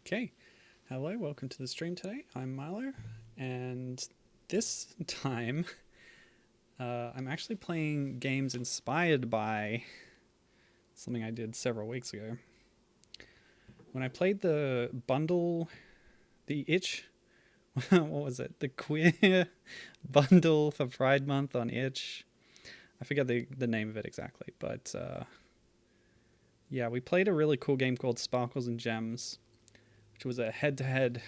Okay, hello, welcome to the stream today. I'm Milo, and this time I'm actually playing games inspired by something I did several weeks ago. When I played the bundle, the itch, what was it? The queer bundle for Pride Month on itch. I forget the name of it exactly, but yeah, we played a really cool game called Sparkles and Gems, which was a head-to-head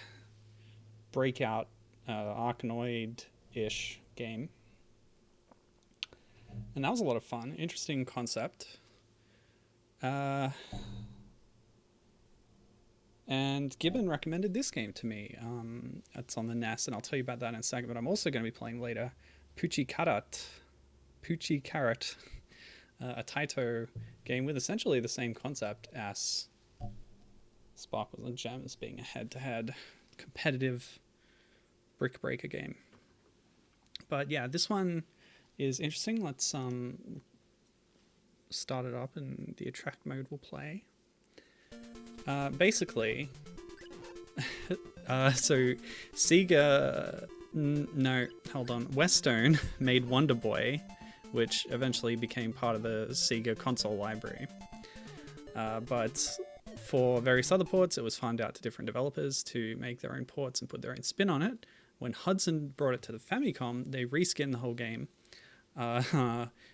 Breakout Arkanoid-ish game. And that was a lot of fun. Interesting concept. And Gibbon recommended this game to me. It's on the NES, and I'll tell you about that in a second. But I'm also going to be playing later Puchi Carat, a Taito game with essentially the same concept as Sparkles and Gems, being a head-to-head competitive brick breaker game. But yeah, this one is interesting. Let's start it up, and the attract mode will play. Basically, so Sega, no, hold on, Westone made Wonder Boy, which eventually became part of the Sega console library. But for various other ports, it was farmed out to different developers to make their own ports and put their own spin on it. When Hudson brought it to the Famicom, they reskinned the whole game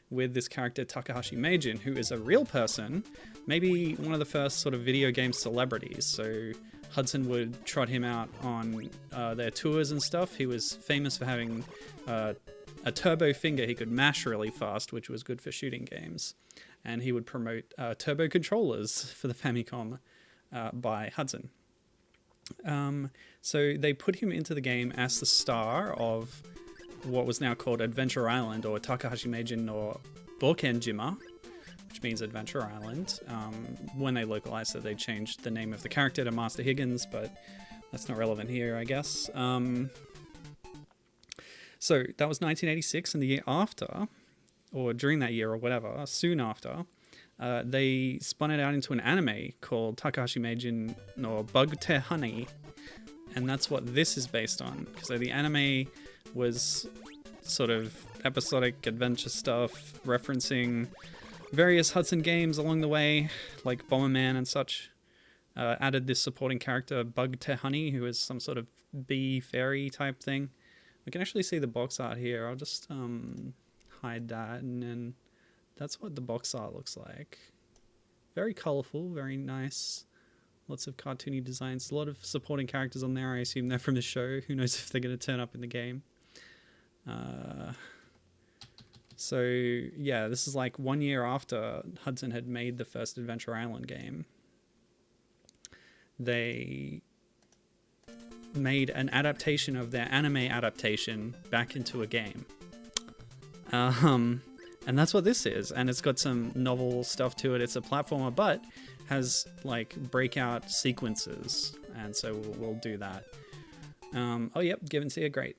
with this character Takahashi Meijin, who is a real person, maybe one of the first sort of video game celebrities. So Hudson would trot him out on their tours and stuff. He was famous for having a turbo finger he could mash really fast, which was good for shooting games. And he would promote turbo controllers for the Famicom by Hudson. So they put him into the game as the star of what was now called Adventure Island, or Takahashi Meijin no Bokenjima, which means Adventure Island. When they localized it, they changed the name of the character to Master Higgins, but that's not relevant here, I guess. So that was 1986, and the year after, or during that year or whatever, soon after, they spun it out into an anime called Takahashi Meijin no Bugtte Honey, and that's what this is based on. So the anime was sort of episodic adventure stuff, referencing various Hudson games along the way, like Bomberman and such. Added this supporting character, Bugtte Honey, who is some sort of bee fairy type thing. We can actually see the box art here. I'll just hide that, and then that's what the box art looks like. Very colorful, very nice. Lots of cartoony designs. A lot of supporting characters on there. I assume they're from the show. Who knows if they're going to turn up in the game. So yeah, this is like 1 year after Hudson had made the first Adventure Island game. They made an adaptation of their anime adaptation back into a game. And that's what this is. And it's got some novel stuff to it. It's a platformer, but has like breakout sequences. And so we'll do that. Oh, yep. Given see it. Great.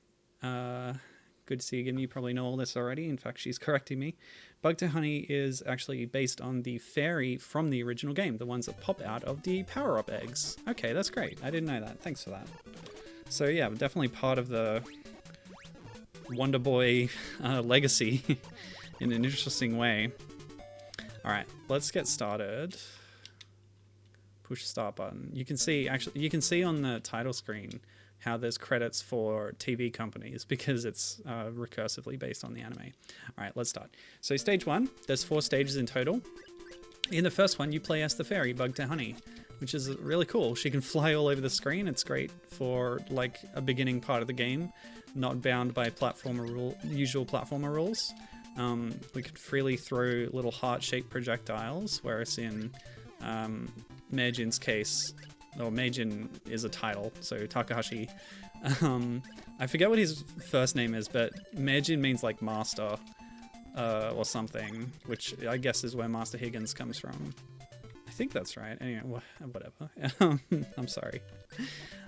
Good to see you. Given you probably know all this already. In fact, she's correcting me. Bugtte Honey is actually based on the fairy from the original game. The ones that pop out of the power-up eggs. Okay, that's great. I didn't know that. Thanks for that. So yeah, definitely part of the Wonder Boy legacy in an interesting way. All right, let's get started. Push the start button. You can see on the title screen how there's credits for TV companies because it's recursively based on the anime. All right, let's start. So stage 1, there's 4 stages in total. In the first one, you play as the fairy, Bugtte Honey, which is really cool. She can fly all over the screen. It's great for like a beginning part of the game, not bound by usual platformer rules. We could freely throw little heart-shaped projectiles, whereas in Meijin's case, or Meijin is a title, so Takahashi. I forget what his first name is, but Meijin means like master or something, which I guess is where Master Higgins comes from. I think that's right. Anyway, whatever. I'm sorry.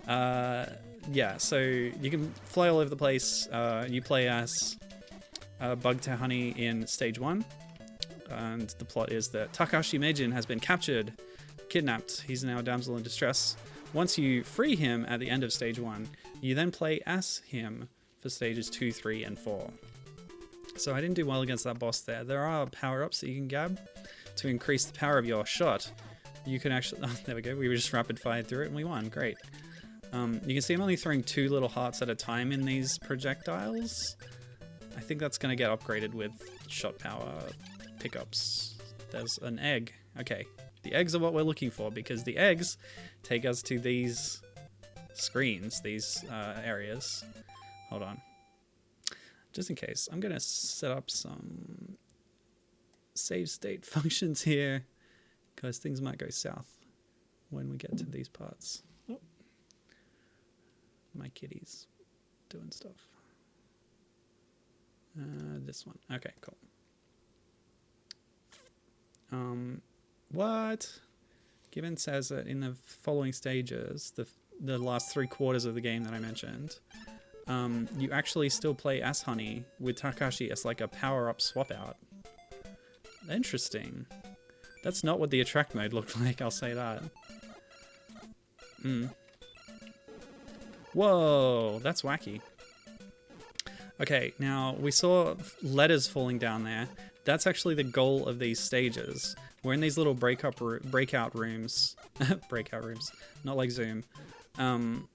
Yeah, so you can fly all over the place. You play as Bugtte Honey in stage 1. And the plot is that Takahashi Meijin has been kidnapped. He's now a damsel in distress once you free him at the end of stage 1, you then play as him for stages 2, 3, and 4. So I didn't do well against that boss there. There are power-ups that you can grab to increase the power of your shot. You can actually... Oh, there we go. We were just rapid-fired through it and we won. Great. You can see I'm only throwing 2 little hearts at a time in these projectiles. I think that's going to get upgraded with shot power pickups. There's an egg. Okay. The eggs are what we're looking for, because the eggs take us to these screens, these areas. Hold on. Just in case, I'm going to set up some save state functions here, because things might go south when we get to these parts. Oh. My kitty's doing stuff. This one. Okay, cool. What? Given says that in the following stages, the last 3/4 of the game that I mentioned, you actually still play as Honey with Takahashi as like a power-up swap out. Interesting. That's not what the attract mode looked like, I'll say that. Whoa, that's wacky. Okay, now we saw letters falling down there. That's actually the goal of these stages. We're in these little breakout rooms. Breakout rooms, not like Zoom. In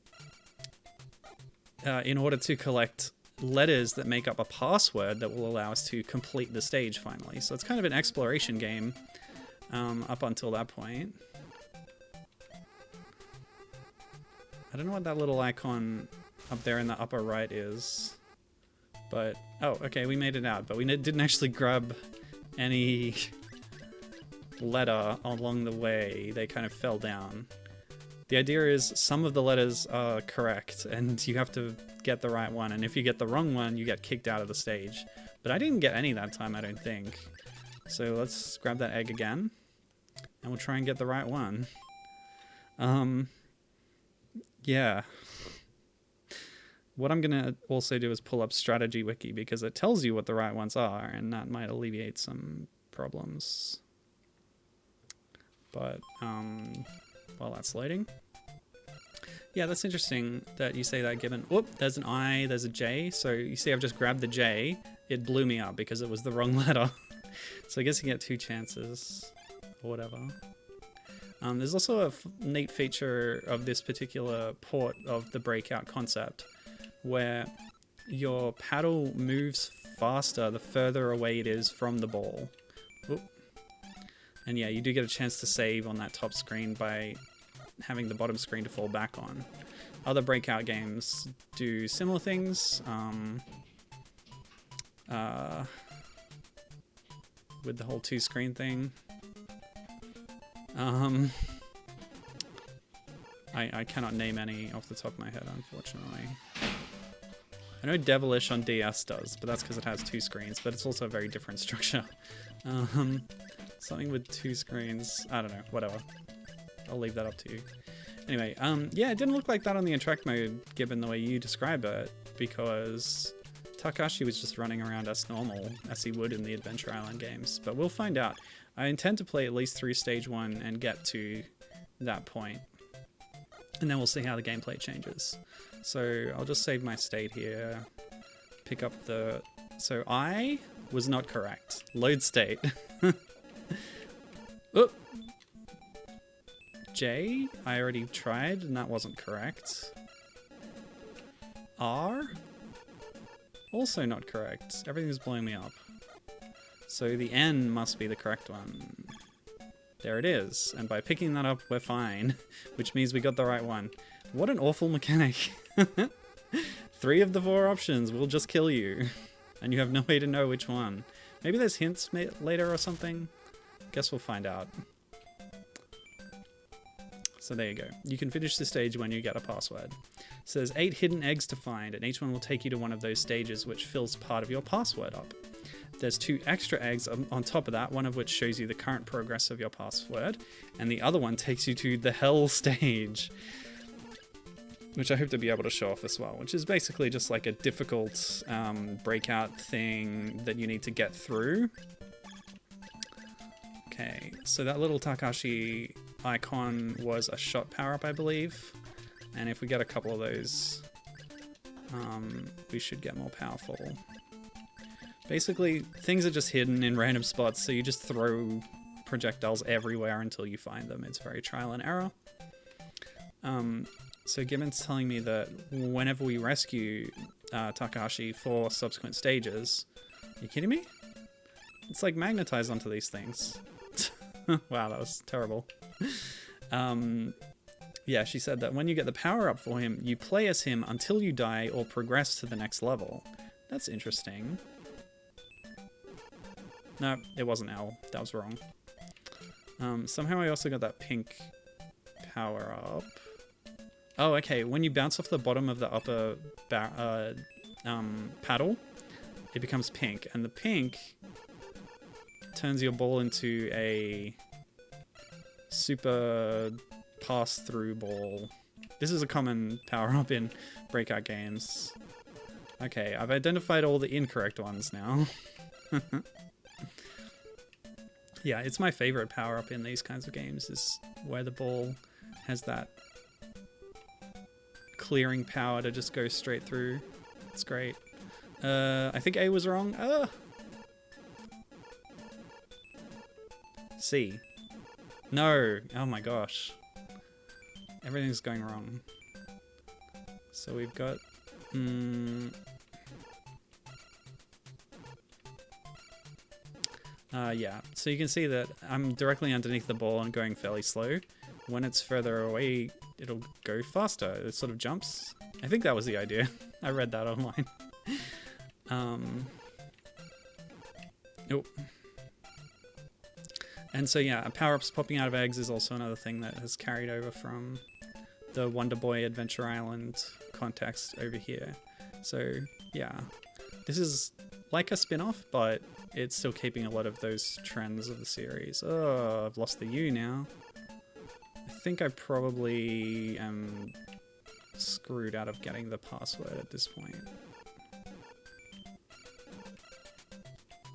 order to collect letters that make up a password that will allow us to complete the stage finally. So it's kind of an exploration game up until that point. I don't know what that little icon up there in the upper right is. But, oh, okay, we made it out. But we didn't actually grab any letter along the way. They kind of fell down. The idea is some of the letters are correct, and you have to get the right one. And if you get the wrong one, you get kicked out of the stage. But I didn't get any that time, I don't think. So let's grab that egg again. And we'll try and get the right one. Yeah. What I'm going to also do is pull up Strategy Wiki, because it tells you what the right ones are, and that might alleviate some problems. But, while that's loading. Yeah, that's interesting that you say that, given... Whoop, there's an I, there's a J. So you see I've just grabbed the J. It blew me up because it was the wrong letter. So I guess you get 2 chances, or whatever. There's also a neat feature of this particular port of the Breakout concept, where your paddle moves faster the further away it is from the ball. Oop. And yeah, you do get a chance to save on that top screen by having the bottom screen to fall back on. Other Breakout games do similar things, with the whole 2-screen thing. I cannot name any off the top of my head, unfortunately. I know Devilish on DS does, but that's because it has 2 screens, but it's also a very different structure. Something with 2 screens, I don't know, whatever. I'll leave that up to you. Anyway, yeah, it didn't look like that on the attract mode, given the way you describe it, because Takahashi was just running around as normal, as he would in the Adventure Island games, but we'll find out. I intend to play at least through stage 1 and get to that point, and then we'll see how the gameplay changes. So I'll just save my state here, pick up the... So I was not correct. Load state. Oop. J, I already tried, and that wasn't correct. R, also not correct. Everything's blowing me up. So the N must be the correct one. There it is. And by picking that up, we're fine. Which means we got the right one. What an awful mechanic. 3 of the 4 options will just kill you. And you have no way to know which one. Maybe there's hints later or something. Guess we'll find out. So there you go. You can finish the stage when you get a password. So there's 8 hidden eggs to find, and each one will take you to one of those stages, which fills part of your password up. There's 2 extra eggs on top of that, one of which shows you the current progress of your password, and the other one takes you to the Hell stage, which I hope to be able to show off as well, which is basically just like a difficult breakout thing that you need to get through. Okay, so that little Takahashi icon was a shot power-up, I believe. And if we get a couple of those, we should get more powerful. Basically, things are just hidden in random spots, so you just throw projectiles everywhere until you find them. It's very trial and error. So Gibbon's telling me that whenever we rescue Takahashi for subsequent stages... Are you kidding me? It's like magnetized onto these things. Wow, that was terrible. Yeah, she said that when you get the power-up for him, you play as him until you die or progress to the next level. That's interesting. No, it wasn't L. That was wrong. Somehow I also got that pink power-up. Oh, okay. When you bounce off the bottom of the upper paddle, it becomes pink. And the pink turns your ball into a super pass-through ball. This is a common power-up in Breakout games. Okay, I've identified all the incorrect ones now. Yeah, it's my favorite power-up in these kinds of games, is where the ball has that clearing power to just go straight through. It's great. I think A was wrong. C. No. Oh my gosh. Everything's going wrong. So we've got... yeah, so you can see that I'm directly underneath the ball and going fairly slow. When it's further away, it'll go faster. It sort of jumps. I think that was the idea. I read that online. Oh. And so yeah, power-ups popping out of eggs is also another thing that has carried over from the Wonder Boy Adventure Island context over here. So yeah, this is like a spin-off, but it's still keeping a lot of those trends of the series. Oh, I've lost the U now. I think I probably am screwed out of getting the password at this point.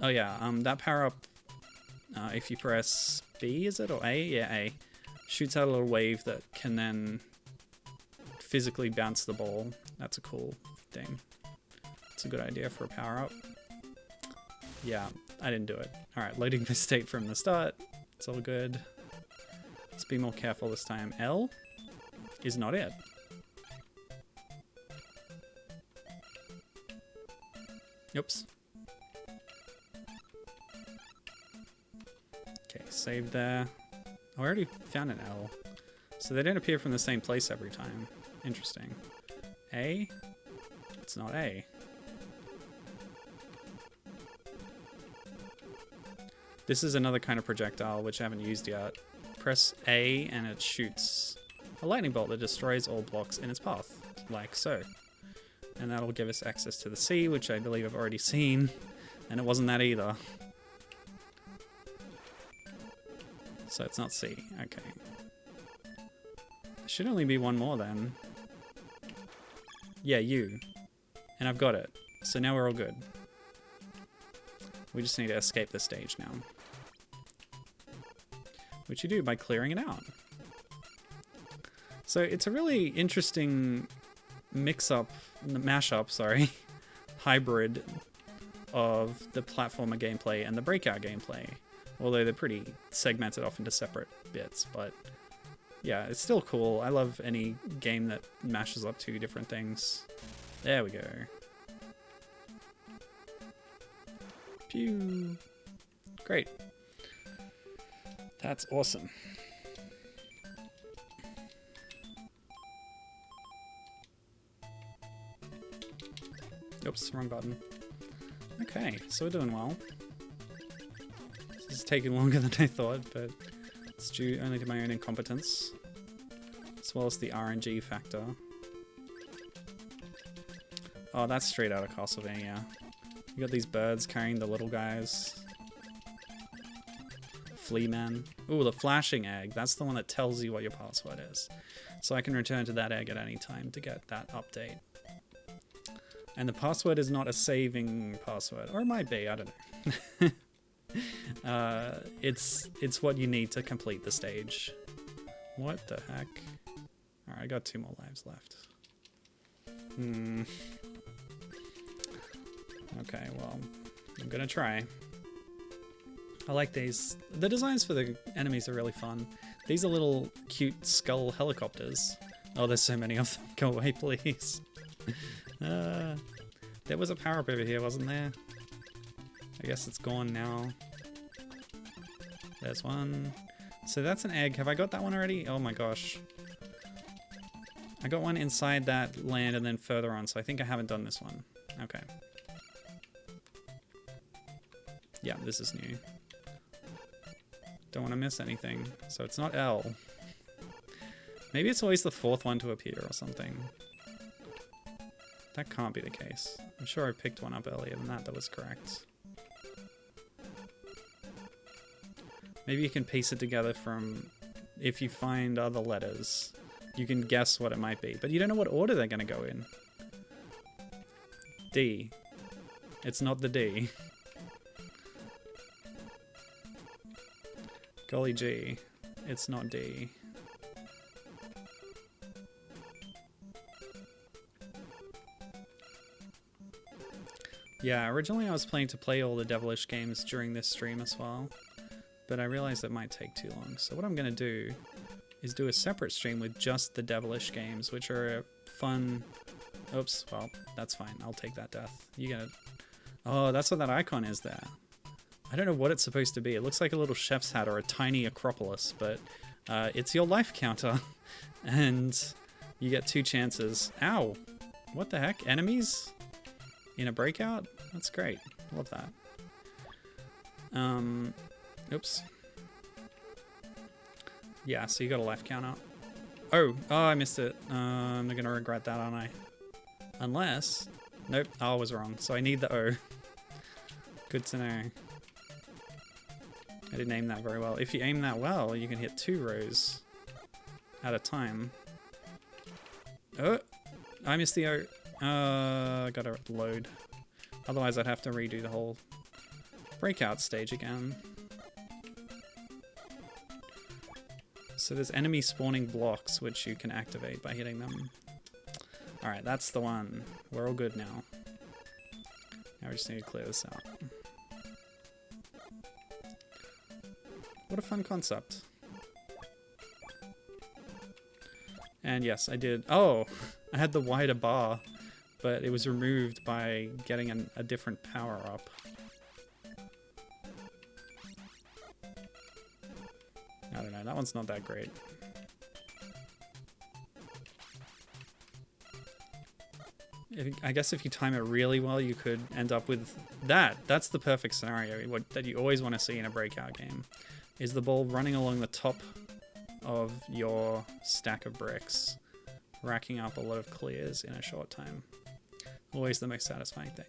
Oh yeah, that power-up, if you press B, is it, or A? Yeah, A. Shoots out a little wave that can then physically bounce the ball. That's a cool thing. It's a good idea for a power-up. Yeah, I didn't do it. Alright, loading the state from the start. It's all good. Let's be more careful this time. L is not it. Oops. Okay, save there. Oh, I already found an L. So they don't appear from the same place every time. Interesting. A? It's not A. This is another kind of projectile which I haven't used yet. Press A and it shoots a lightning bolt that destroys all blocks in its path, like so. And that'll give us access to the C, which I believe I've already seen, and it wasn't that either. So it's not C, okay. There should only be one more then. Yeah, U. And I've got it. So now we're all good. We just need to escape the stage now. Which you do by clearing it out. So it's a really interesting mashup, sorry, hybrid of the platformer gameplay and the Breakout gameplay. Although they're pretty segmented off into separate bits, but yeah, it's still cool. I love any game that mashes up two different things. There we go. Pew. Great. That's awesome. Oops, wrong button. Okay, so we're doing well. This is taking longer than I thought, but it's due only to my own incompetence, as well as the RNG factor. Oh, that's straight out of Castlevania. You got these birds carrying the little guys. Flea Man. Ooh, the flashing egg. That's the one that tells you what your password is. So I can return to that egg at any time to get that update. And the password is not a saving password. Or it might be, I don't know. It's what you need to complete the stage. What the heck? Alright, I got 2 more lives left. Okay, well, I'm gonna try. I like these. The designs for the enemies are really fun. These are little cute skull helicopters. Oh, there's so many of them. Go away, please. There was a power-up over here, wasn't there? I guess it's gone now. There's one. So that's an egg. Have I got that one already? Oh my gosh. I got one inside that land and then further on, so I think I haven't done this one. Okay. Yeah, this is new. Don't want to miss anything. So it's not L. Maybe it's always the 4th one to appear or something. That can't be the case. I'm sure I picked one up earlier than that was correct. Maybe you can piece it together from... If you find other letters, you can guess what it might be. But you don't know what order they're going to go in. D. It's not the D. Golly gee. It's not D. Yeah, originally I was planning to play all the Devilish games during this stream as well, but I realized it might take too long. So what I'm going to do is do a separate stream with just the Devilish games, which are a fun... Oops, well, that's fine. I'll take that death. You get it. Oh, that's what that icon is there. I don't know what it's supposed to be. It looks like a little chef's hat or a tiny Acropolis, but it's your life counter, and you get 2 chances. Ow! What the heck? Enemies? In a breakout? That's great. Love that. Oops. Yeah, so you got a life counter. Oh, I missed it. I'm gonna regret that, aren't I? Unless... Nope, I was wrong. So I need the O. Good to know. I didn't aim that very well. If you aim that well, you can hit 2 rows at a time. Oh! I missed the O. Gotta load. Otherwise I'd have to redo the whole breakout stage again. So there's enemy spawning blocks which you can activate by hitting them. Alright, that's the one. We're all good now. Now we just need to clear this out. What a fun concept. And yes, I did. Oh! I had the wider bar, but it was removed by getting a different power-up. I don't know, that one's not that great. I guess if you time it really well, you could end up with that. That's the perfect scenario that you always want to see in a breakout game, is the ball running along the top of your stack of bricks, racking up a lot of clears in a short time. Always the most satisfying thing.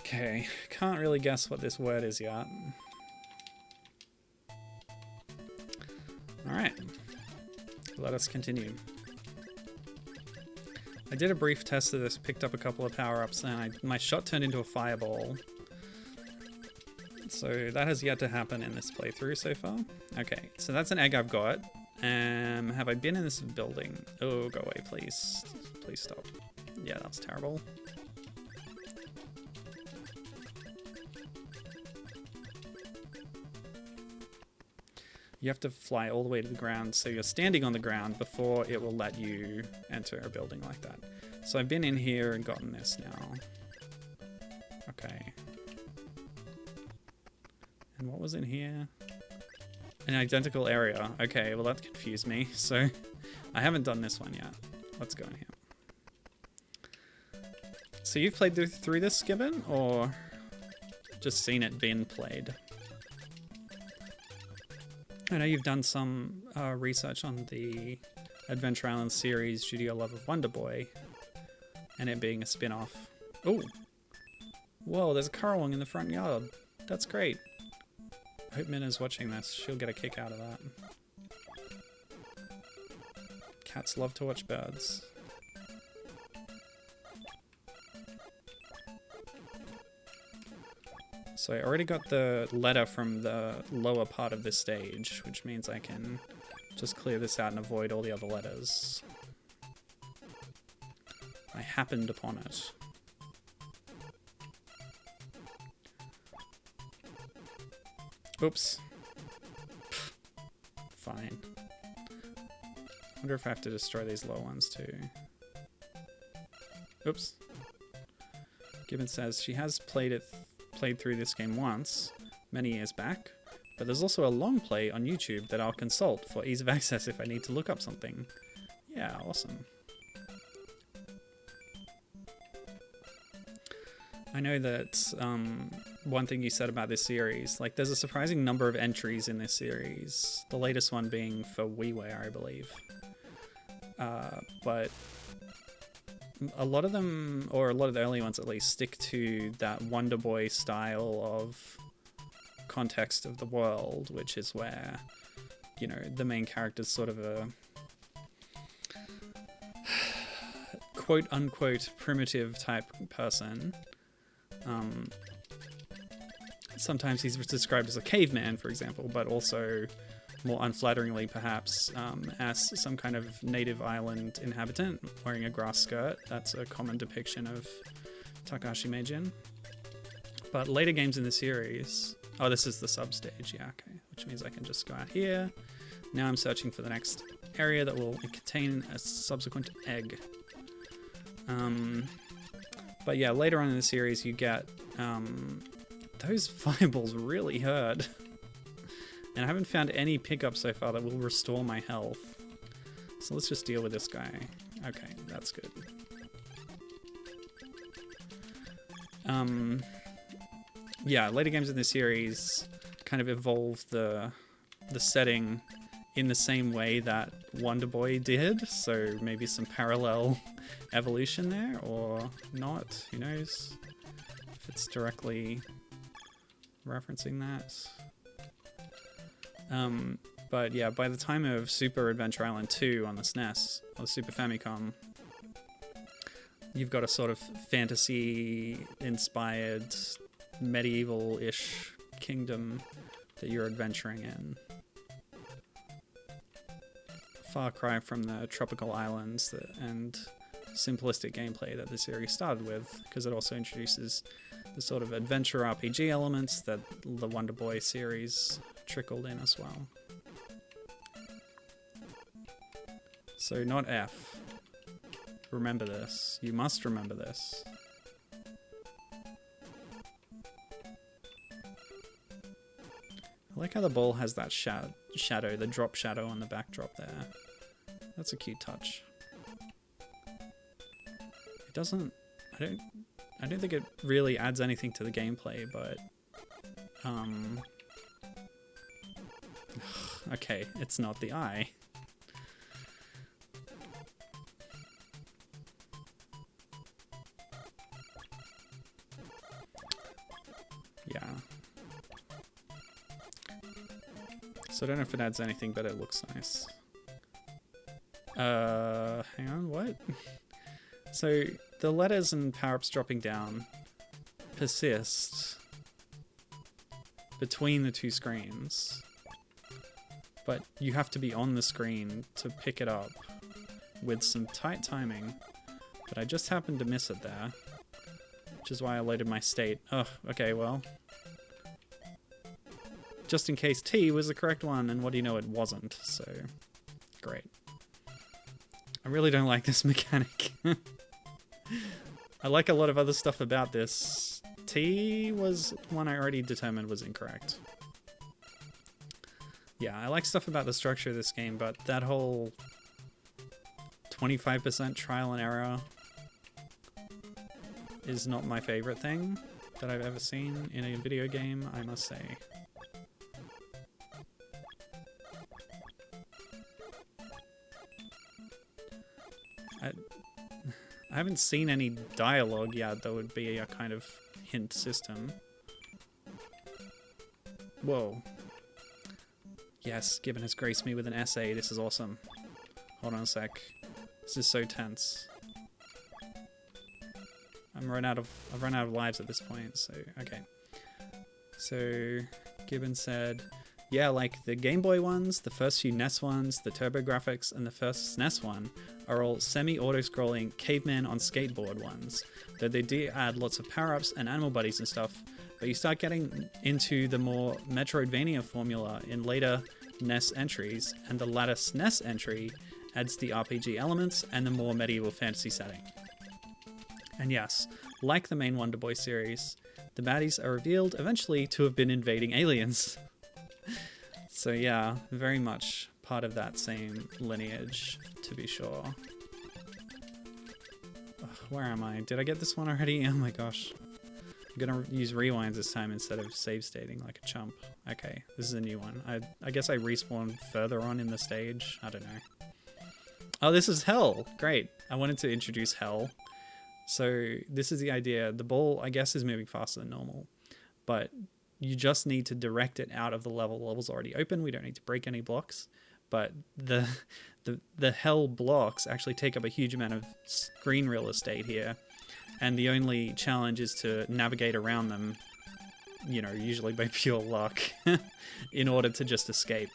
Okay, can't really guess what this word is yet. Alright, let us continue. I did a brief test of this, picked up a couple of power-ups, and my shot turned into a fireball. So that has yet to happen in this playthrough so far. Okay, so that's an egg I've got. Have I been in this building? Oh, go away, please. Please stop. Yeah, that was terrible. You have to fly all the way to the ground, so you're standing on the ground before it will let you enter a building like that. So I've been in here and gotten this now. Okay. And what was in here? An identical area. Okay, well that confused me. So I haven't done this one yet. Let's go in here. So you've played through this, Gibbon, or just seen it being played? I know you've done some research on the Adventure Island series due to your love of Wonder Boy, and it being a spin-off. Oh! Whoa, there's a Currawong in the front yard. That's great. I hope Minna's watching this. She'll get a kick out of that. Cats love to watch birds. So I already got the letter from the lower part of the stage, which means I can just clear this out and avoid all the other letters. I happened upon it. Oops. Pfft. Fine. Wonder if I have to destroy these low ones too. Oops. Gibbon says she has played through this game once, many years back, but there's also a long play on YouTube that I'll consult for ease of access if I need to look up something. Yeah, awesome. I know that one thing you said about this series, like there's a surprising number of entries in this series, the latest one being for WiiWare, I believe. But a lot of them, or a lot of the early ones at least, stick to that Wonder Boy style of context of the world, which is where, you know, the main character's sort of a quote-unquote primitive type person. Sometimes he's described as a caveman, for example, but also, more unflatteringly perhaps, as some kind of native island inhabitant wearing a grass skirt. That's a common depiction of Takahashi Meijin. But later games in the series... Oh, this is the sub-stage, yeah, okay. Which means I can just go out here. Now I'm searching for the next area that will contain a subsequent egg. But yeah, later on in the series you get... those fireballs really hurt. And I haven't found any pickups so far that will restore my health. So let's just deal with this guy. Okay, that's good. Yeah, later games in the series kind of evolve the setting in the same way that Wonder Boy did. So maybe some parallel evolution there, or not. Who knows if it's directly referencing that. But yeah, by the time of Super Adventure Island 2 on the SNES, or the Super Famicom, you've got a sort of fantasy-inspired, medieval-ish kingdom that you're adventuring in. Far cry from the tropical islands and simplistic gameplay that the series started with, because it also introduces the sort of adventure RPG elements that the Wonder Boy series trickled in as well. So not F. Remember this. You must remember this. I like how the ball has that shadow, the drop shadow on the backdrop there. That's a cute touch. It doesn't... I don't think it really adds anything to the gameplay, but... okay, it's not the eye. Yeah. So I don't know if it adds anything, but it looks nice. Hang on, what? So the letters and power-ups dropping down persist between the two screens, but you have to be on the screen to pick it up with some tight timing, but I just happened to miss it there, which is why I loaded my state. Oh, okay, well, just in case T was the correct one, and what do you know, it wasn't, so great. I really don't like this mechanic. I like a lot of other stuff about this. T was one I already determined was incorrect. Yeah, I like stuff about the structure of this game, but that whole 25% trial and error is not my favorite thing that I've ever seen in a video game, I must say. I haven't seen any dialogue yet that would be a kind of hint system. Whoa. Yes, Gibbon has graced me with an essay. This is awesome. Hold on a sec. This is so tense. I've run out of lives at this point, so okay. So Gibbon said, Yeah, like the Game Boy ones, the first few NES ones, the TurboGrafx, and the first SNES one are all semi-auto-scrolling caveman on skateboard ones. Though they do add lots of power-ups and animal buddies and stuff, but you start getting into the more Metroidvania formula in later NES entries, and the latter SNES entry adds the RPG elements and the more medieval fantasy setting. And yes, like the main Wonder Boy series, the baddies are revealed eventually to have been invading aliens. So yeah, very much part of that same lineage, to be sure. Ugh, where am I? Did I get this one already? Oh my gosh. I'm gonna use rewinds this time instead of save stating like a chump. Okay, this is a new one. I guess I respawned further on in the stage. I don't know. Oh, this is Hell. Great. I wanted to introduce Hell. So this is the idea. The ball, I guess, is moving faster than normal, but you just need to direct it out of the level. The level's already open. We don't need to break any blocks, but the Hell blocks actually take up a huge amount of screen real estate here. And the only challenge is to navigate around them, you know, usually by pure luck, in order to just escape.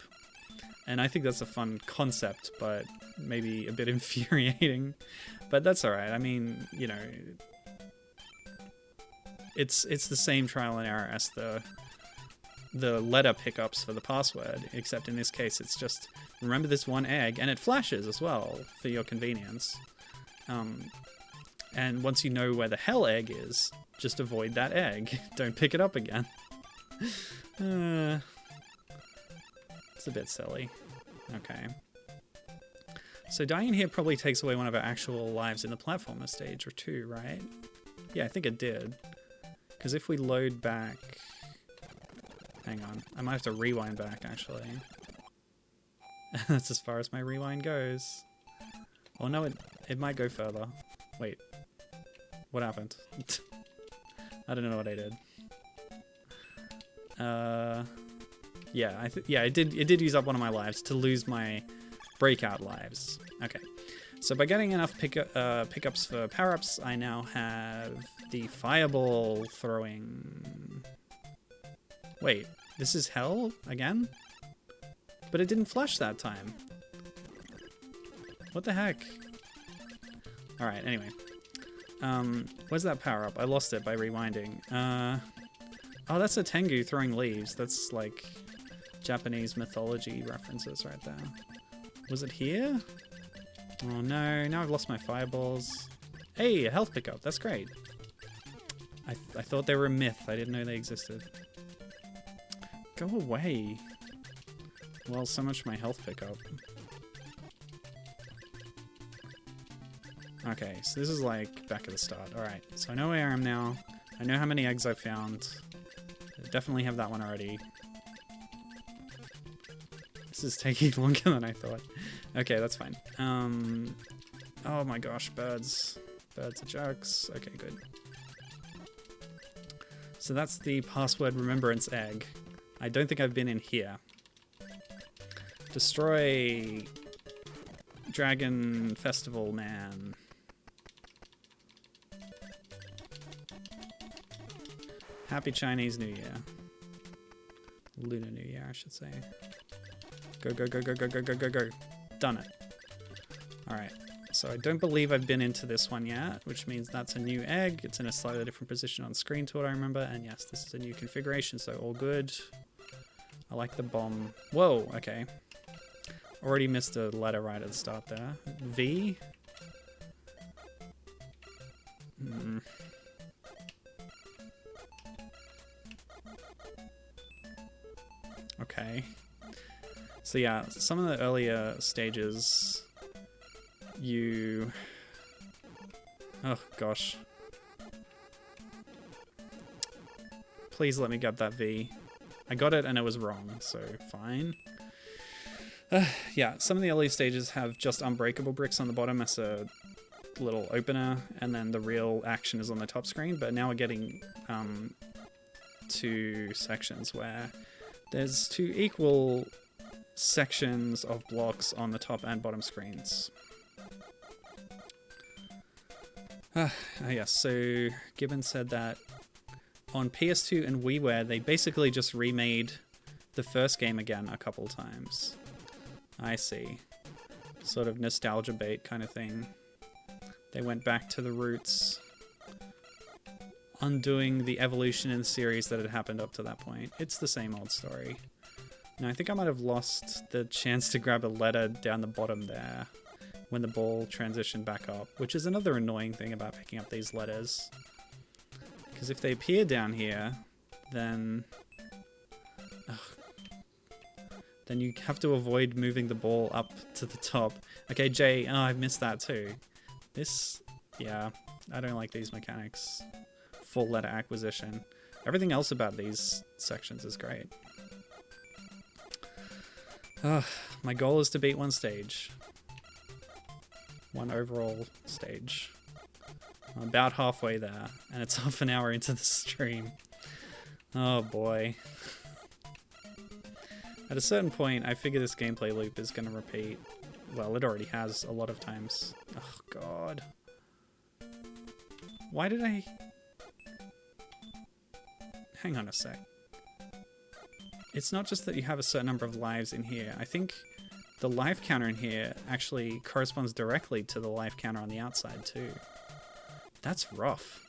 And I think that's a fun concept, but maybe a bit infuriating. But that's alright. I mean, you know, it's the same trial and error as the letter pickups for the password, except in this case it's just remember this one egg, and it flashes as well for your convenience. And once you know where the Hell egg is, just avoid that egg. Don't pick it up again. It's a bit silly. Okay. So dying here probably takes away one of our actual lives in the platformer stage or two, right? Yeah, I think it did. Because if we load back... Hang on. I might have to rewind back, actually. That's as far as my rewind goes. Oh no, it might go further. Wait. What happened? I don't know what I did. Yeah, it did use up one of my lives to lose my breakout lives. Okay. So by getting enough pickups for power-ups, I now have the fireball throwing... Wait, this is Hell again? But it didn't flash that time. What the heck? Alright, anyway. Where's that power-up? I lost it by rewinding. Oh, that's a Tengu throwing leaves. That's like Japanese mythology references right there. Was it here? Oh no, now I've lost my fireballs. Hey, a health pickup. That's great. I thought they were a myth. I didn't know they existed. Go away. Well, so much for my health pickup. Okay, so this is like back at the start. Alright, so I know where I am now. I know how many eggs I've found. I definitely have that one already. This is taking longer than I thought. Okay, that's fine. Oh my gosh, birds. Birds are jerks. Okay, good. So that's the password remembrance egg. I don't think I've been in here. Destroy Dragon Festival Man. Happy Chinese New Year. Lunar New Year, I should say. Go, go, go, go, go, go, go, go, go. Done it. Alright, so I don't believe I've been into this one yet, which means that's a new egg. It's in a slightly different position on screen to what I remember, and yes, this is a new configuration, so all good. I like the bomb. Whoa, okay. Already missed a letter right at the start there. V? Okay. So yeah, some of the earlier stages, you... Oh gosh. Please let me get that V. I got it and it was wrong, so fine. Yeah, some of the early stages have just unbreakable bricks on the bottom as a little opener, and then the real action is on the top screen, but now we're getting to sections where there's two equal sections of blocks on the top and bottom screens. Yes, so Gibbon said that on PS2 and WiiWare, they basically just remade the first game again a couple times. I see. Sort of nostalgia bait kind of thing. They went back to the roots, undoing the evolution in the series that had happened up to that point. It's the same old story. Now, I think I might have lost the chance to grab a letter down the bottom there when the ball transitioned back up, which is another annoying thing about picking up these letters. Because if they appear down here, then you have to avoid moving the ball up to the top. Okay, J, oh, I missed that too. This, yeah, I don't like these mechanics. Full letter acquisition. Everything else about these sections is great. My goal is to beat one stage. One overall stage. I'm about halfway there, and it's half an hour into the stream. Oh boy. At a certain point, I figure this gameplay loop is going to repeat. Well, it already has a lot of times. Oh god. Why did I... Hang on a sec. It's not just that you have a certain number of lives in here. I think the life counter in here actually corresponds directly to the life counter on the outside too. That's rough.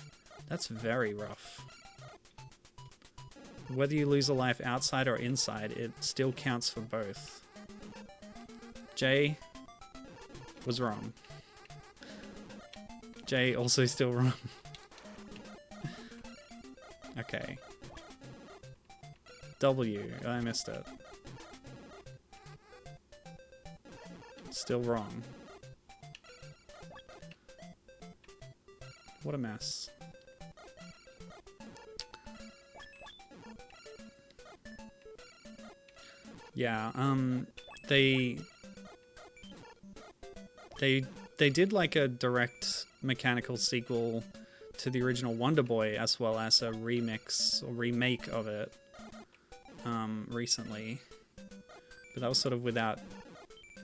That's very rough. Whether you lose a life outside or inside, it still counts for both. J was wrong. J also still wrong. Okay. W, I missed it. Still wrong. What a mess. Yeah, they did like a direct mechanical sequel to the original Wonder Boy, as well as a remix or remake of it recently, but that was sort of without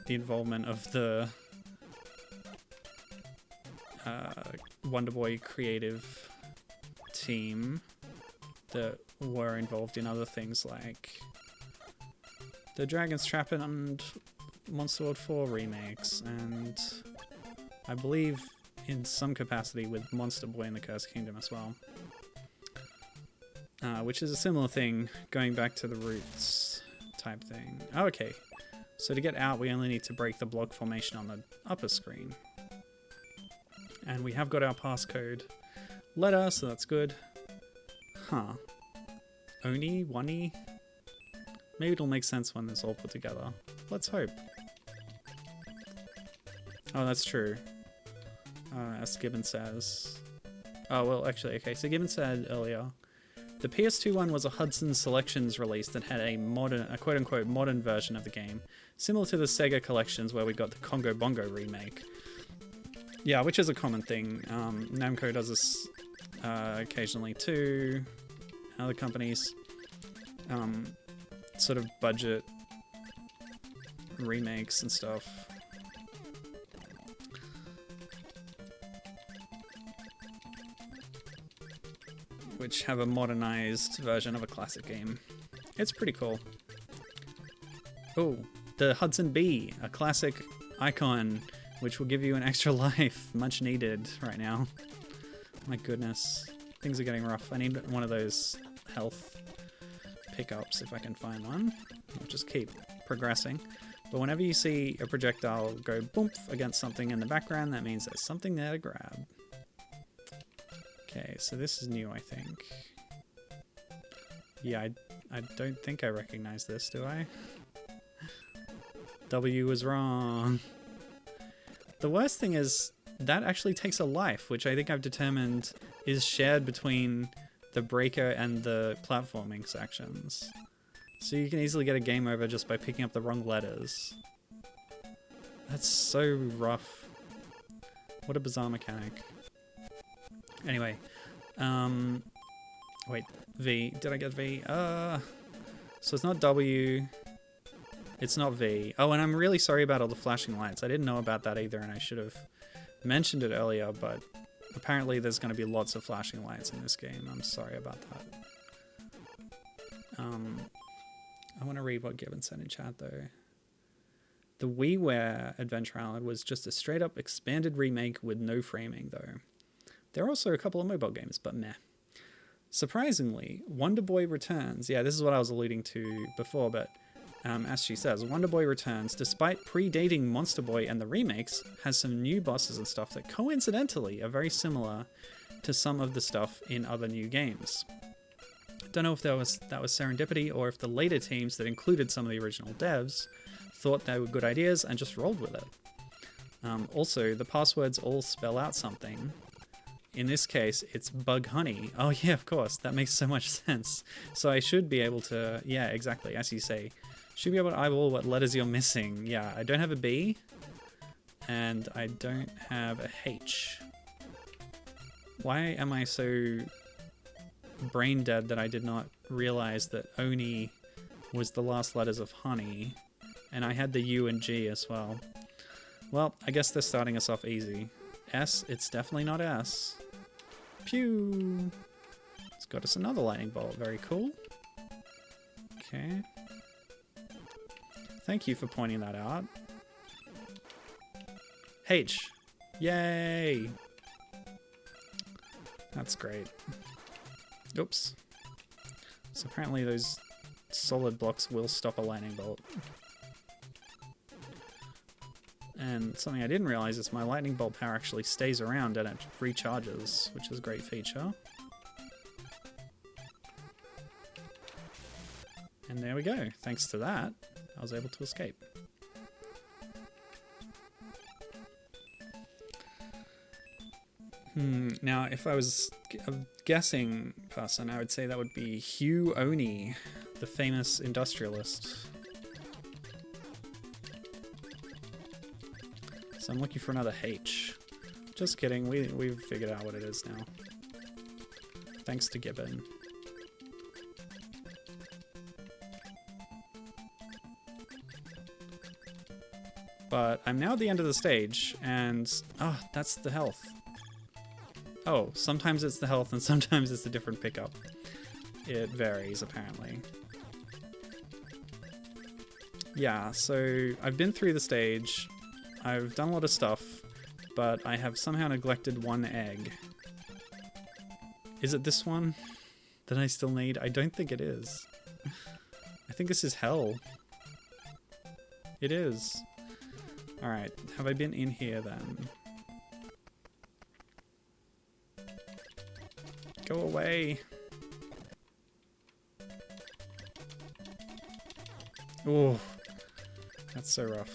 the involvement of the Wonder Boy creative team that were involved in other things like the Dragon's Trap and Monster World 4 remakes, and I believe in some capacity with Monster Boy and the Cursed Kingdom as well. Which is a similar thing, going back to the roots type thing. Oh, okay, so to get out we only need to break the block formation on the upper screen. And we have got our passcode letter, so that's good. Huh. Oni? Wani? Maybe it'll make sense when it's all put together. Let's hope. Oh, that's true. As Gibbon says. Oh, well, actually, okay, so Gibbon said earlier, the PS2 one was a Hudson Selections release that had a quote-unquote modern version of the game, similar to the Sega collections where we got the Congo Bongo remake. Yeah, which is a common thing. Namco does this occasionally too. Other companies. Sort of budget remakes and stuff. Which have a modernized version of a classic game. It's pretty cool. Oh, the Hudson B, a classic icon, which will give you an extra life. Much needed right now. My goodness. Things are getting rough. I need one of those health pickups if I can find one. I'll just keep progressing. But whenever you see a projectile go boomp against something in the background, that means there's something there to grab. Okay, so this is new, I think. Yeah, I don't think I recognize this, do I? W was wrong. The worst thing is, that actually takes a life, which I think I've determined is shared between the breaker and the platforming sections. So you can easily get a game over just by picking up the wrong letters. That's so rough. What a bizarre mechanic. Anyway, wait, V, did I get V? So it's not W, it's not V. Oh, and I'm really sorry about all the flashing lights. I didn't know about that either, and I should have mentioned it earlier, but apparently there's going to be lots of flashing lights in this game. I'm sorry about that. I want to read what Gibbon said in chat, though. The WiiWare Adventure Island was just a straight-up expanded remake with no framing, though. There are also a couple of mobile games, but meh. Surprisingly, Wonder Boy Returns. Yeah, this is what I was alluding to before, but as she says, Wonder Boy Returns, despite predating Monster Boy and the remakes, has some new bosses and stuff that coincidentally are very similar to some of the stuff in other new games. Don't know if that was serendipity or if the later teams that included some of the original devs thought they were good ideas and just rolled with it. Also, the passwords all spell out something. In this case, it's Bugtte Honey. Oh yeah, of course, that makes so much sense. So I should be able to, yeah, exactly, as you say, should be able to eyeball what letters you're missing. Yeah, I don't have a B, and I don't have a H. Why am I so brain dead that I did not realize that Oni was the last letters of honey, and I had the U and G as well? Well, I guess they're starting us off easy. S, it's definitely not S. Pew! It's got us another lightning bolt. Very cool. Okay. Thank you for pointing that out. H. Yay! That's great. Oops. So apparently those solid blocks will stop a lightning bolt. And something I didn't realize is my lightning bolt power actually stays around and it recharges, which is a great feature. And there we go. Thanks to that, I was able to escape. Now, if I was a guessing person, I would say that would be Hugh Oni, the famous industrialist. So I'm looking for another H. Just kidding, we've figured out what it is now. Thanks to Gibbon. But I'm now at the end of the stage, and that's the health. Oh, sometimes it's the health and sometimes it's a different pickup. It varies, apparently. Yeah, so I've been through the stage. I've done a lot of stuff, but I have somehow neglected one egg. Is it this one that I still need? I don't think it is. I think this is hell. It is. Alright, have I been in here then? Go away. Oh, that's so rough.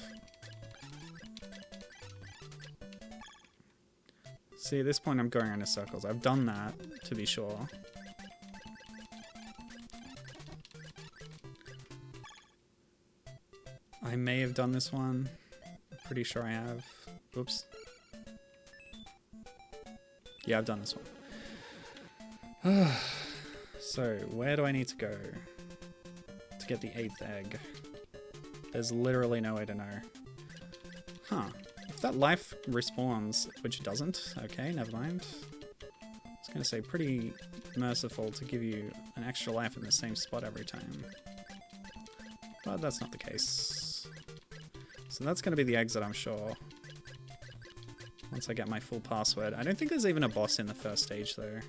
See, at this point I'm going around in circles. I've done that, to be sure. I may have done this one. I'm pretty sure I have. Oops. Yeah, I've done this one. So, where do I need to go to get the 8th egg? There's literally no way to know. Huh. If that life respawns, which it doesn't, okay, never mind. I was going to say, pretty merciful to give you an extra life in the same spot every time. But that's not the case. So that's going to be the exit, I'm sure. Once I get my full password. I don't think there's even a boss in the first stage, though.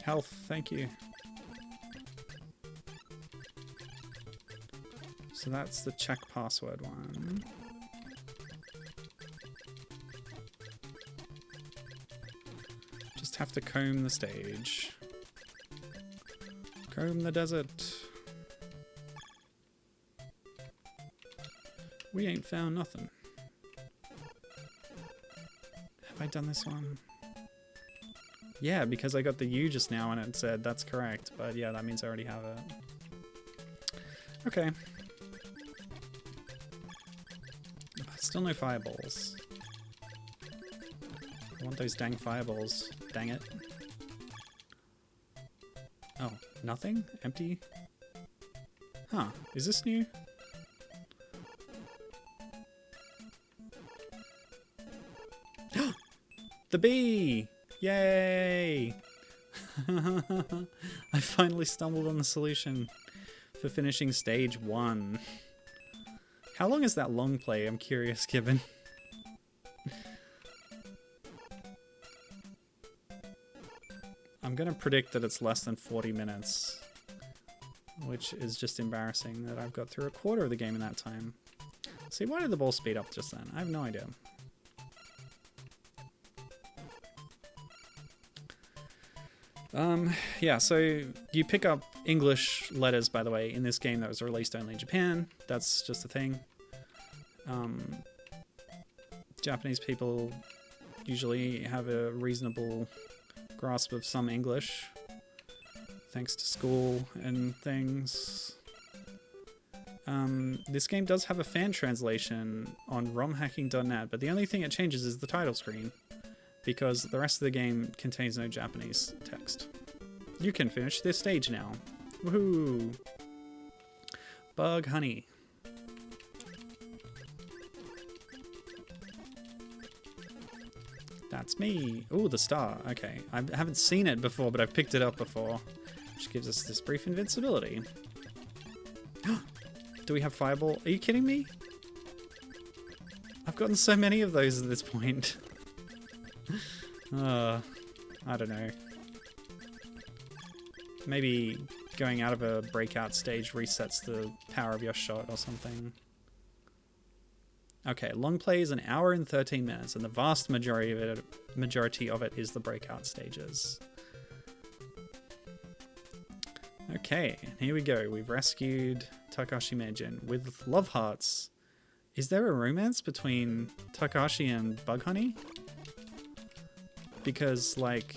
Health, thank you. So that's the check password one. Just have to comb the stage. Comb the desert. We ain't found nothing. Have I done this one? Yeah, because I got the U just now and it said that's correct, but yeah, that means I already have it. Okay. Still no fireballs. I want those dang fireballs. Dang it. Oh, nothing? Empty? Huh, is this new? The bee! Yay! I finally stumbled on the solution for finishing stage 1. How long is that long play? I'm curious, Gibbon. I'm gonna predict that it's less than 40 minutes, which is just embarrassing that I've got through a quarter of the game in that time. See, why did the ball speed up just then? I have no idea. Yeah, so you pick up English letters, by the way, in this game that was released only in Japan. That's just a thing. Japanese people usually have a reasonable grasp of some English, thanks to school and things. This game does have a fan translation on romhacking.net, but the only thing it changes is the title screen, because the rest of the game contains no Japanese text. You can finish this stage now. Woohoo! Bugtte Honey. That's me. Ooh, the star. Okay. I haven't seen it before, but I've picked it up before, which gives us this brief invincibility. Do we have fireball? Are you kidding me? I've gotten so many of those at this point. I don't know. Maybe going out of a breakout stage resets the power of your shot or something. Okay, long play is 1 hour and 13 minutes, and the vast majority of it is the breakout stages. Okay, here we go. We've rescued Takahashi Meijin with love hearts. Is there a romance between Takahashi and Bugtte Honey? Because, like,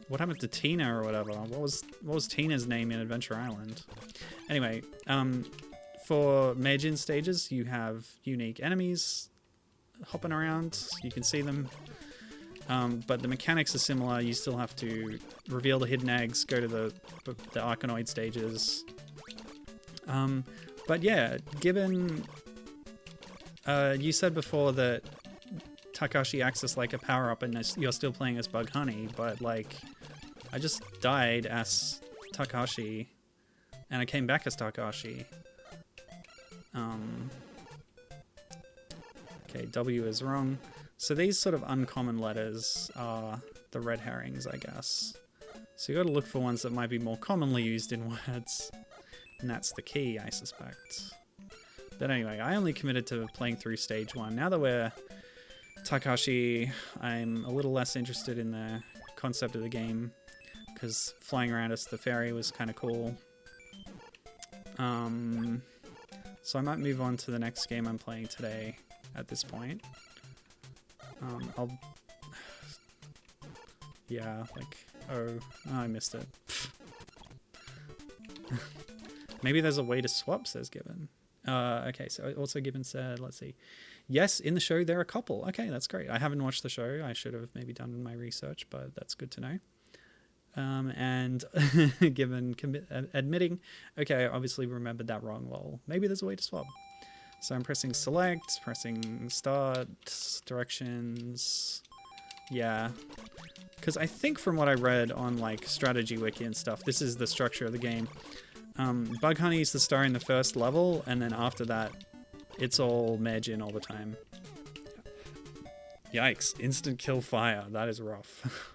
what happened to Tina or whatever? What was Tina's name in Adventure Island? Anyway, for Meijin stages, you have unique enemies hopping around. You can see them. But the mechanics are similar. You still have to reveal the hidden eggs, go to the Arkanoid stages. But yeah, given... you said before that Takahashi acts as like a power-up and you're still playing as Bugtte Honey, but like, I just died as Takahashi, and I came back as Takahashi. Okay, W is wrong. So these sort of uncommon letters are the red herrings, I guess. So you gotta look for ones that might be more commonly used in words. And that's the key, I suspect. But anyway, I only committed to playing through stage 1. Now that we're Takahashi, I'm a little less interested in the concept of the game, because flying around as the fairy was kind of cool. So I might move on to the next game I'm playing today at this point. Yeah, like, oh, I missed it. Maybe there's a way to swap, says Gibbon. Okay, so also Gibbon said, let's see. Yes, in the show there are a couple. Okay, that's great. I haven't watched the show. I should have maybe done my research, but that's good to know. And Gibbon admitting, okay, I obviously remembered that wrong. Well, maybe there's a way to swap. So I'm pressing select, pressing start, directions. Yeah. Because I think from what I read on like strategy wiki and stuff, this is the structure of the game. Bugtte Honey is the star in the first level, and then after that, it's all Meijin all the time. Yikes, instant kill fire. That is rough.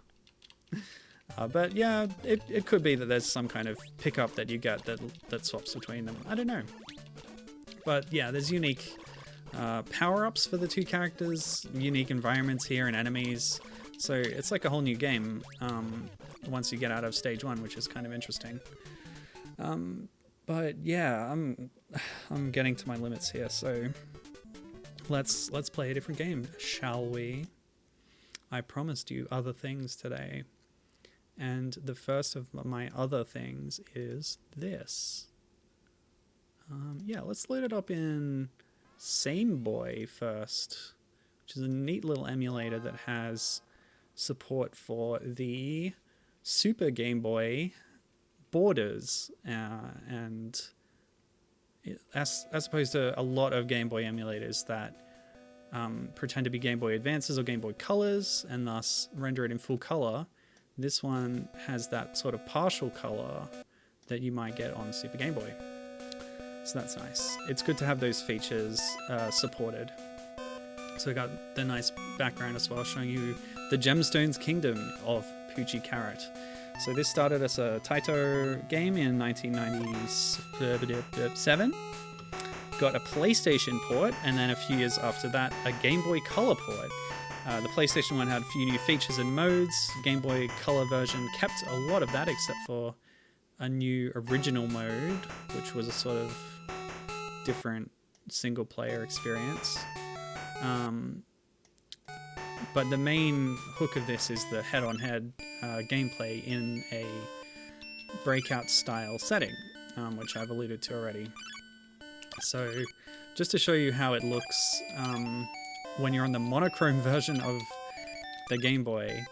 But yeah, it could be that there's some kind of pickup that you get that swaps between them. I don't know. But yeah, there's unique power-ups for the two characters, unique environments here and enemies. So it's like a whole new game once you get out of stage 1, which is kind of interesting. But yeah, I'm getting to my limits here, so let's play a different game, shall we? I promised you other things today, and the first of my other things is this. Yeah, let's load it up in Same Boy first, which is a neat little emulator that has support for the Super Game Boy borders, and as opposed to a lot of Game Boy emulators that pretend to be Game Boy Advances or Game Boy Colors and thus render it in full color. This one has that sort of partial color that you might get on Super Game Boy. So that's nice. It's good to have those features supported. So we got the nice background as well, showing you the Gemstones Kingdom of Puchi Carat. So this started as a Taito game in 1997. Got a PlayStation port, and then a few years after that, a Game Boy Color port. The PlayStation one had a few new features and modes. Game Boy Color version kept a lot of that, except for a new original mode, which was a sort of different single-player experience. But the main hook of this is the head-on-head gameplay in a Breakout style setting, which I've alluded to already. So just to show you how it looks when you're on the monochrome version of the Game Boy,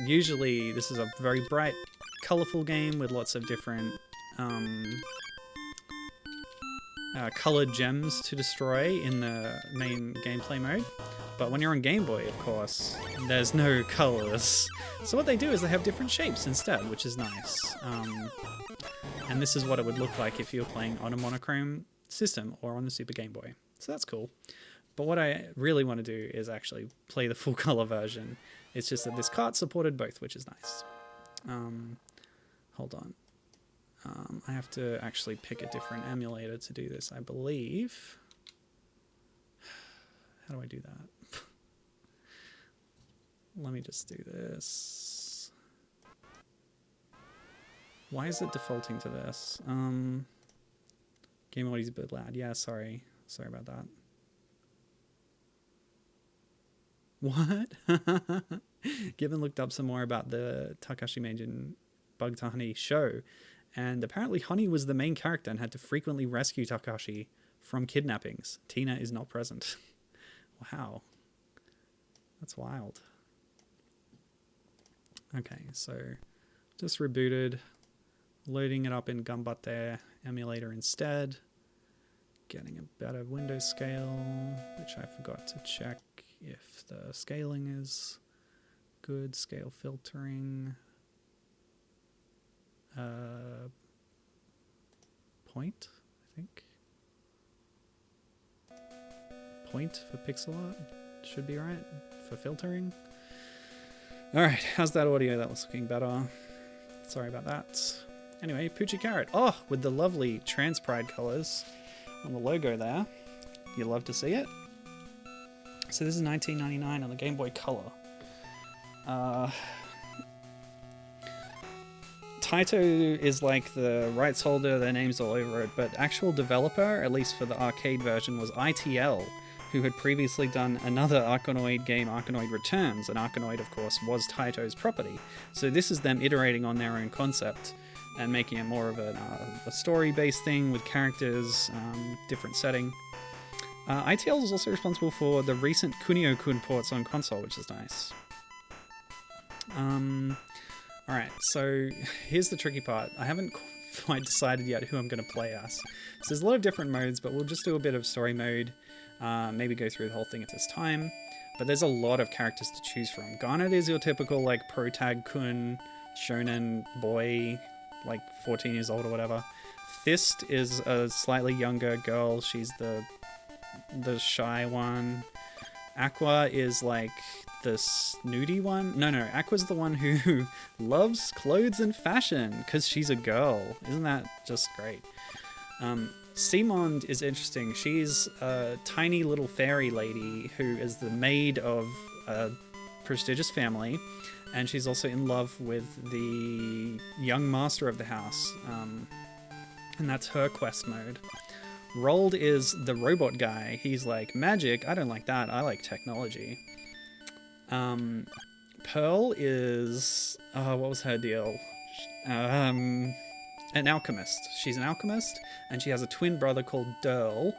usually this is a very bright, colorful game with lots of different colored gems to destroy in the main gameplay mode. But when you're on Game Boy, of course, there's no colors. So what they do is they have different shapes instead, which is nice. And this is what it would look like if you were playing on a monochrome system or on the Super Game Boy. So that's cool. But what I really want to do is actually play the full color version. It's just that this cart supported both, which is nice. Hold on. I have to actually pick a different emulator to do this, I believe. How do I do that? Let me just do this. Why is it defaulting to this? Game audio is a bit loud. Yeah, sorry. Sorry about that. What? Given looked up some more about the Takahashi Meijin Bugtte Honey show, and apparently Honey was the main character and had to frequently rescue Takahashi from kidnappings. Tina is not present. Wow. That's wild. Okay, so just rebooted, loading it up in Gambatte emulator instead, getting a better window scale, which I forgot to check if the scaling is good, scale filtering, point, I think. Point for pixel art should be right for filtering. Alright, how's that audio? That was looking better. Sorry about that. Anyway, Puchi Carat. Oh, with the lovely Trans Pride colors on the logo there. You love to see it. So this is 1999 on the Game Boy Color. Taito is like the rights holder, their name's all over it, but actual developer, at least for the arcade version, was ITL, who had previously done another Arkanoid game, Arkanoid Returns, and Arkanoid, of course, was Taito's property. So this is them iterating on their own concept and making it more of a story-based thing with characters, different setting. ITL is also responsible for the recent Kunio-kun ports on console, which is nice. Alright, so here's the tricky part. I haven't quite decided yet who I'm going to play as. So there's a lot of different modes, but we'll just do a bit of story mode. Maybe go through the whole thing at this time. But there's a lot of characters to choose from. Garnet is your typical, like, protag-kun, shonen boy, like 14 years old or whatever. Fist is a slightly younger girl. She's the shy one. Aqua is like the snooty one. No, Aqua's the one who loves clothes and fashion because she's a girl. Isn't that just great? Simond is interesting. She's a tiny little fairy lady who is the maid of a prestigious family, and she's also in love with the young master of the house, and that's her quest mode. Rold is the robot guy. He's like, magic? I don't like that. I like technology. Pearl is... what was her deal? An alchemist. She's an alchemist, and she has a twin brother called Durl,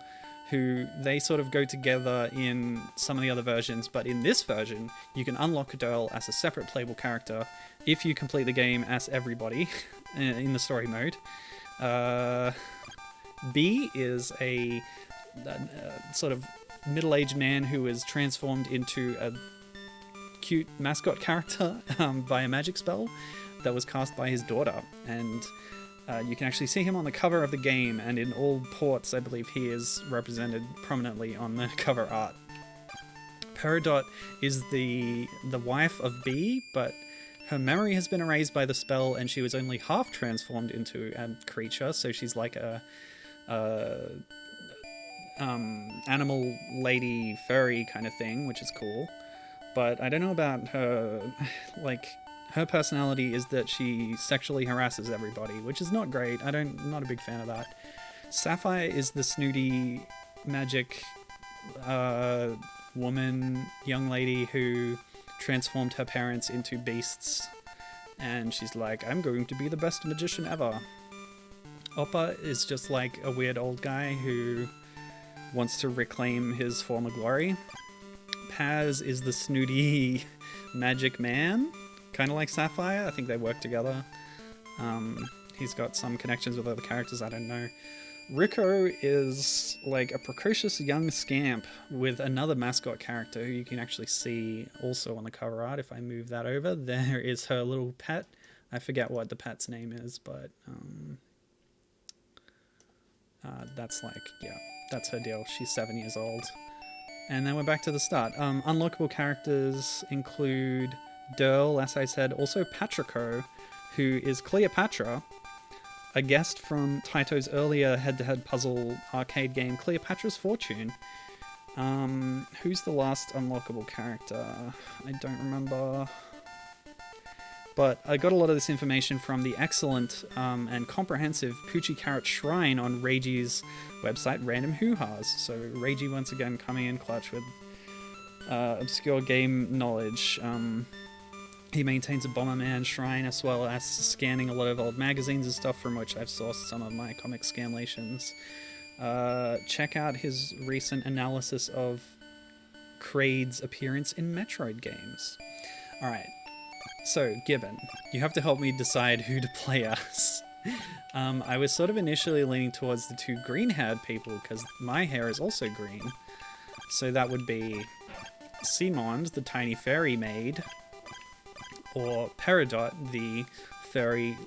who they sort of go together in some of the other versions, but in this version, you can unlock Durl as a separate playable character if you complete the game as everybody in the story mode. B is a sort of middle-aged man who is transformed into a cute mascot character by a magic spell that was cast by his daughter. And you can actually see him on the cover of the game, and in all ports, I believe he is represented prominently on the cover art. Peridot is the wife of B, but her memory has been erased by the spell, and she was only half transformed into a creature, so she's like a animal lady furry kind of thing, which is cool. But I don't know about her. Like, her personality is that she sexually harasses everybody, which is not great. I'm not a big fan of that. Sapphire is the snooty magic woman, young lady who transformed her parents into beasts, and she's like, I'm going to be the best magician ever. Oppa is just like a weird old guy who wants to reclaim his former glory. Paz is the snooty magic man, kind of like Sapphire. I think they work together. He's got some connections with other characters, I don't know. Rico is like a precocious young scamp with another mascot character who you can actually see also on the cover art. If I move that over, there is her little pet. I forget what the pet's name is, but that's like, yeah, that's her deal. She's 7 years old. And then we're back to the start. Unlockable characters include Durl, as I said, also Patrico, who is Cleopatra, a guest from Taito's earlier head-to-head puzzle arcade game, Cleopatra's Fortune. Who's the last unlockable character? I don't remember. But I got a lot of this information from the excellent and comprehensive Puchi Carat Shrine on Reiji's website, Random Hoo-Has. So Reiji once again coming in clutch with obscure game knowledge. He maintains a Bomberman shrine, as well as scanning a lot of old magazines and stuff, from which I've sourced some of my comic scamlations. Check out his recent analysis of Kraid's appearance in Metroid games. Alright, so Gibbon, you have to help me decide who to play as. I was sort of initially leaning towards the two green-haired people, because my hair is also green. So that would be Simond, the tiny fairy maid, or Peridot, the furry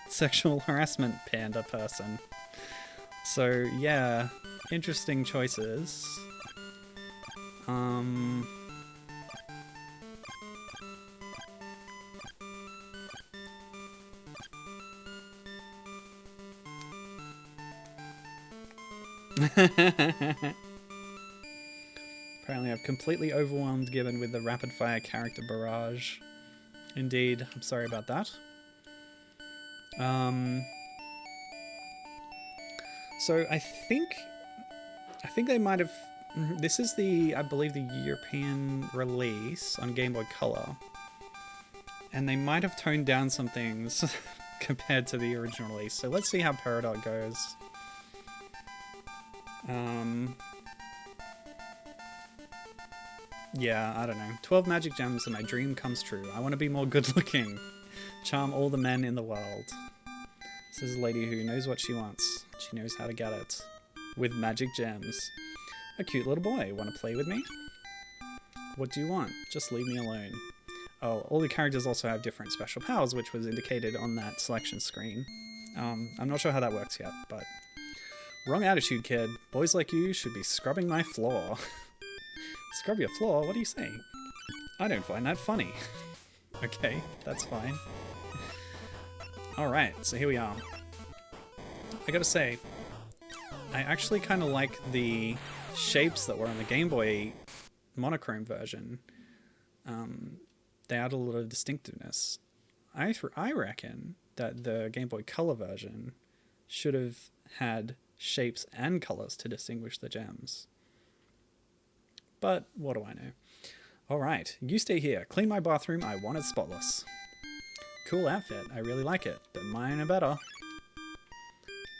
sexual harassment panda person. So yeah, interesting choices. Apparently I've completely overwhelmed Gibbon with the rapid-fire character barrage. Indeed, I'm sorry about that. So I think they might have... This is I believe the European release on Game Boy Color. And they might have toned down some things compared to the original release. So let's see how Peridot goes. Yeah, I don't know. 12 magic gems and my dream comes true. I want to be more good looking. Charm all the men in the world. This is a lady who knows what she wants. She knows how to get it. With magic gems. A cute little boy. Want to play with me? What do you want? Just leave me alone. Oh, all the characters also have different special powers, which was indicated on that selection screen. I'm not sure how that works yet, but... Wrong attitude, kid. Boys like you should be scrubbing my floor. Scrub your floor? What are you saying? I don't find that funny. Okay, that's fine. Alright, so here we are. I gotta say, I actually kind of like the shapes that were on the Game Boy monochrome version. They add a lot of distinctiveness. I reckon that the Game Boy Color version should have had shapes and colors to distinguish the gems. But what do I know? Alright, you stay here. Clean my bathroom, I want it spotless. Cool outfit, I really like it, but mine are better.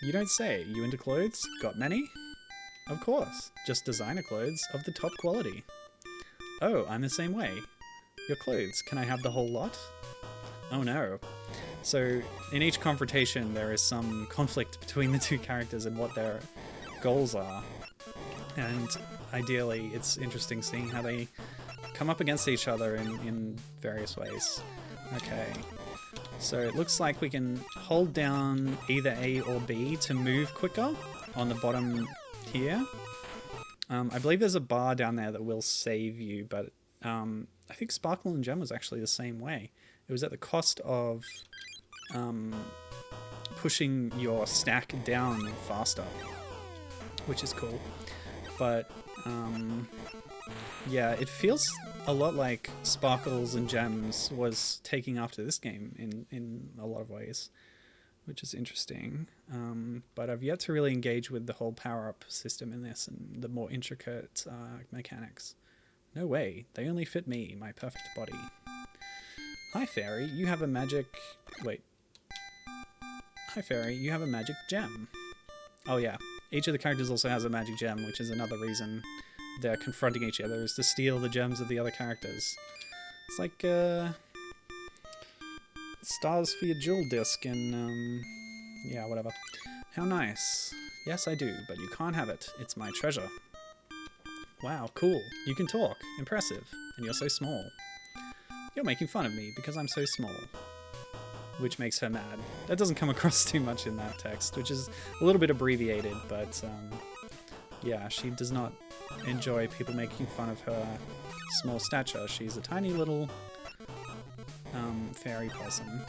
You don't say. You into clothes? Got many? Of course, just designer clothes of the top quality. Oh, I'm the same way. Your clothes, can I have the whole lot? Oh no. So, in each confrontation there is some conflict between the two characters and what their goals are. And ideally, it's interesting seeing how they come up against each other in various ways. Okay, so it looks like we can hold down either A or B to move quicker on the bottom here. I believe there's a bar down there that will save you, but I think Sparkle and Gem was actually the same way. It was at the cost of pushing your stack down faster, which is cool. But yeah, it feels a lot like Sparkles and Gems was taking after this game in a lot of ways, which is interesting. But I've yet to really engage with the whole power-up system in this and the more intricate mechanics. No way, they only fit me, my perfect body. Hi Fairy, you have a magic... Wait. Hi Fairy, you have a magic gem. Oh yeah, each of the characters also has a magic gem, which is another reason they're confronting each other, is to steal the gems of the other characters. It's like stars for your jewel disc and yeah, whatever. How nice. Yes, I do, but you can't have it. It's my treasure. Wow, cool. You can talk. Impressive. And you're so small. You're making fun of me because I'm so small. Which makes her mad. That doesn't come across too much in that text, which is a little bit abbreviated, but yeah, she does not enjoy people making fun of her small stature. She's a tiny little fairy person.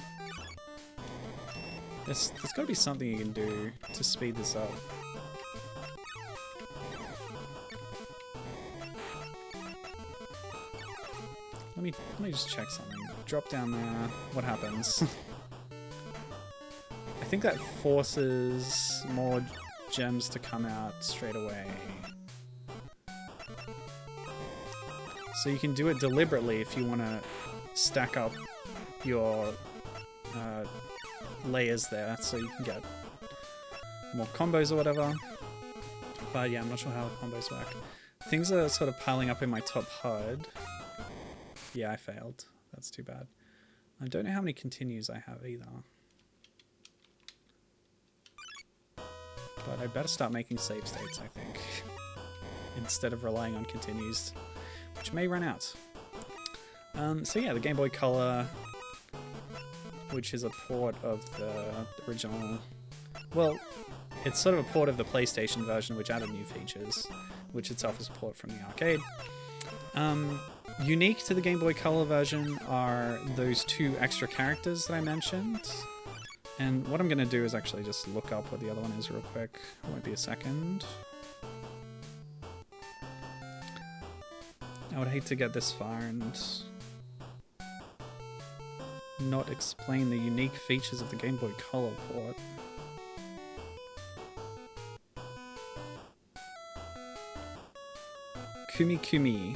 There's got to be something you can do to speed this up. Let me just check something. Drop down there. What happens? I think that forces more gems to come out straight away. So you can do it deliberately if you want to stack up your layers there, so you can get more combos or whatever. But yeah, I'm not sure how combos work. Things are sort of piling up in my top HUD. Yeah, I failed. That's too bad. I don't know how many continues I have either. But I better start making save states, I think. Instead of relying on continues, which may run out. So yeah, the Game Boy Color, which is a port of the original... Well, it's sort of a port of the PlayStation version, which added new features, which itself is a port from the arcade. Unique to the Game Boy Color version are those two extra characters that I mentioned. And what I'm going to do is actually just look up what the other one is real quick. It won't be a second. I would hate to get this far and not explain the unique features of the Game Boy Color port. Kumi Kumi.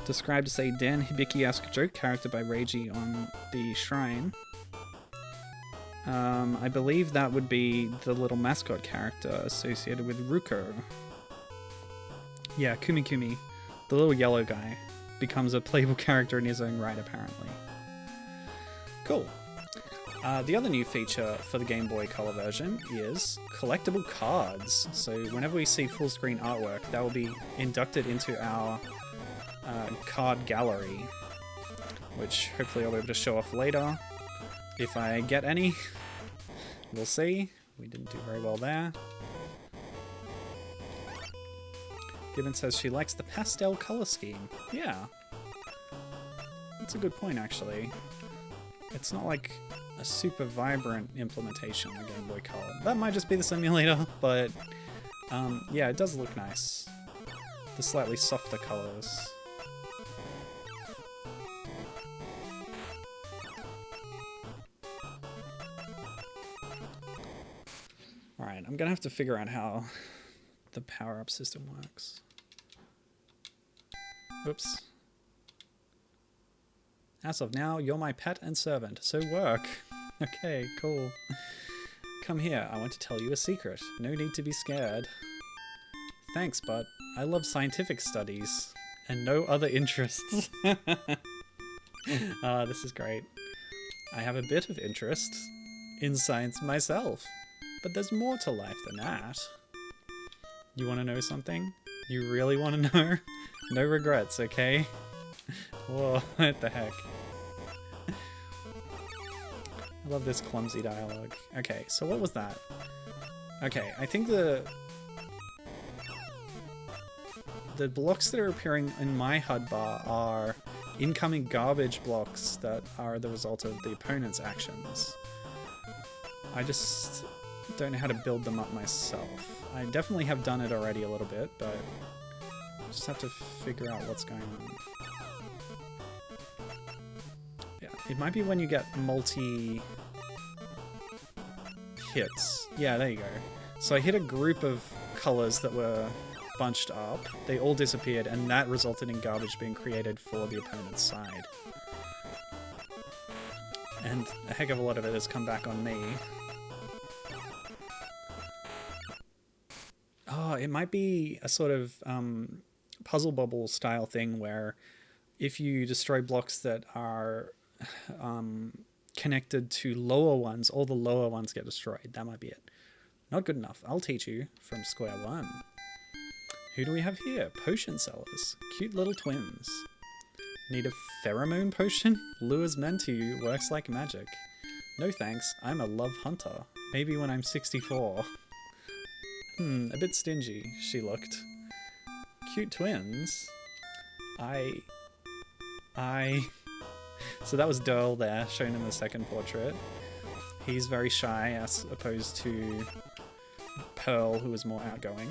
Described as a Dan Hibiki-esque joke character by Reiji on the Shrine. I believe that would be the little mascot character associated with Ruko. Yeah, Kumi Kumi, the little yellow guy, becomes a playable character in his own right, apparently. Cool. The other new feature for the Game Boy Color version is collectible cards. So whenever we see full screen artwork, that will be inducted into our card gallery, which hopefully I'll be able to show off later. If I get any, we'll see. We didn't do very well there. Gibbon says she likes the pastel color scheme. Yeah. That's a good point, actually. It's not like a super vibrant implementation of the Game Boy Color. That might just be the simulator, but yeah, it does look nice. The slightly softer colors. Alright, I'm gonna have to figure out how the power-up system works. Oops. As of now, you're my pet and servant, so work. Okay, cool. Come here, I want to tell you a secret. No need to be scared. Thanks, but I love scientific studies and no other interests. This is great. I have a bit of interest in science myself, but there's more to life than that. You want to know something? You really want to know? No regrets, okay? Whoa, what the heck? I love this clumsy dialogue. Okay, so what was that? Okay, I think the blocks that are appearing in my HUD bar are incoming garbage blocks that are the result of the opponent's actions. I just don't know how to build them up myself. I definitely have done it already a little bit, but I just have to figure out what's going on. Yeah, it might be when you get multi hits. Yeah, there you go. So I hit a group of colors that were bunched up. They all disappeared, and that resulted in garbage being created for the opponent's side. And a heck of a lot of it has come back on me. Oh, it might be a sort of puzzle bubble style thing where if you destroy blocks that are connected to lower ones, all the lower ones get destroyed. That might be it. Not good enough. I'll teach you from square one. Who do we have here? Potion sellers. Cute little twins. Need a pheromone potion? Lures men to you. Works like magic. No thanks. I'm a love hunter. Maybe when I'm 64. A bit stingy, she looked. Cute twins. So that was Durl there, shown in the second portrait. He's very shy as opposed to Pearl, who was more outgoing.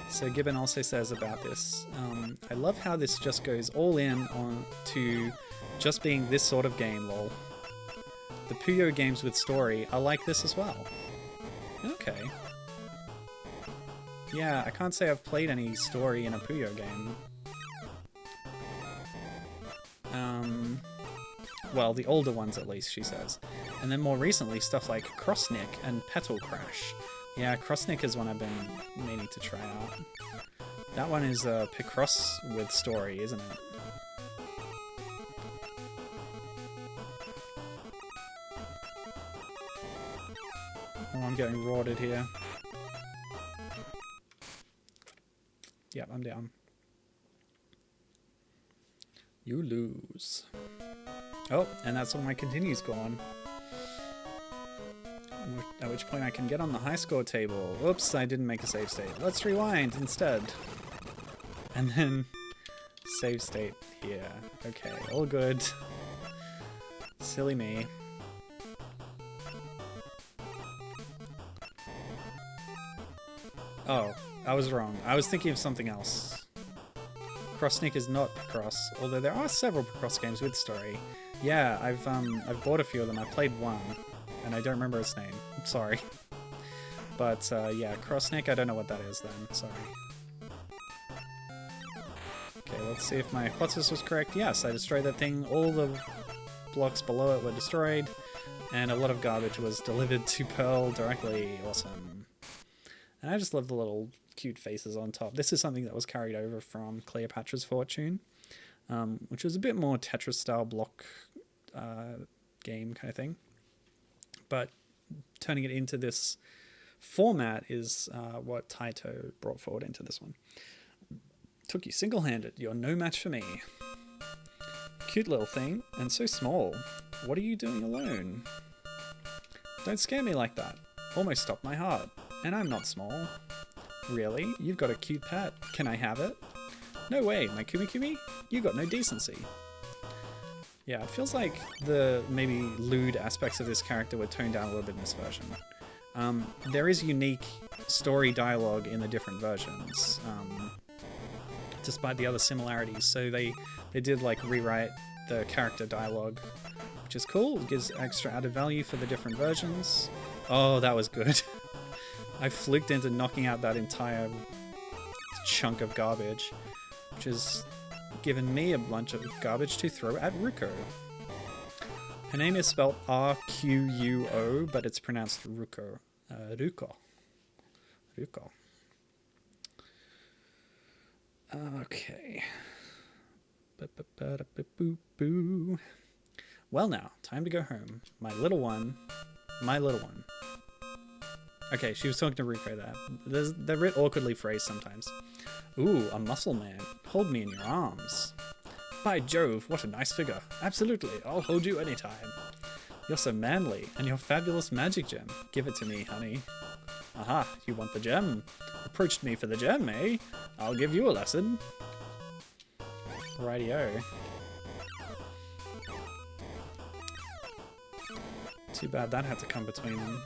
So Gibbon also says about this, I love how this just goes all in on to just being this sort of game, lol. The Puyo games with story are like this as well. Okay. Yeah, I can't say I've played any story in a Puyo game. Well, the older ones at least, she says. And then more recently, stuff like Crossnick and Petal Crash. Yeah, Crossnick is one I've been meaning to try out. That one is Picross with story, isn't it? Oh, I'm getting rorted here. Yep, I'm down. You lose. Oh, and that's all my continues gone. At which point I can get on the high score table. Oops, I didn't make a save state. Let's rewind instead. And then save state here. Okay, all good. Silly me. Oh, I was wrong. I was thinking of something else. Crossnick is not Picross, although there are several Picross games with story. Yeah, I've bought a few of them. I played one, and I don't remember its name. I'm sorry. But yeah, Crossnick, I don't know what that is then. Sorry. Okay, let's see if my hypothesis was correct. Yes, I destroyed that thing. All the blocks below it were destroyed, and a lot of garbage was delivered to Pearl directly. Awesome. And I just love the little cute faces on top. This is something that was carried over from Cleopatra's Fortune, which was a bit more Tetris-style block game kind of thing. But turning it into this format is what Taito brought forward into this one. Took you single-handed. You're no match for me. Cute little thing, and so small. What are you doing alone? Don't scare me like that. Almost stopped my heart. And I'm not small. Really? You've got a cute pet. Can I have it? No way, my Kumi-Kumi? You got no decency. Yeah, it feels like the maybe lewd aspects of this character were toned down a little bit in this version. There is unique story dialogue in the different versions, despite the other similarities. So they did like rewrite the character dialogue, which is cool. It gives extra added value for the different versions. Oh, that was good. I fluked into knocking out that entire chunk of garbage, which has given me a bunch of garbage to throw at Ruko. Her name is spelled R-Q-U-O, but it's pronounced Ruko. Ruko. Okay. Well now, time to go home. My little one. My little one. Okay, she was talking to Rico there. They're a bit awkwardly phrased sometimes. Ooh, a muscle man. Hold me in your arms. By Jove, what a nice figure. Absolutely, I'll hold you anytime. You're so manly, and your fabulous magic gem. Give it to me, honey. Aha, you want the gem? Approached me for the gem, eh? I'll give you a lesson. Rightio. Too bad that had to come between them.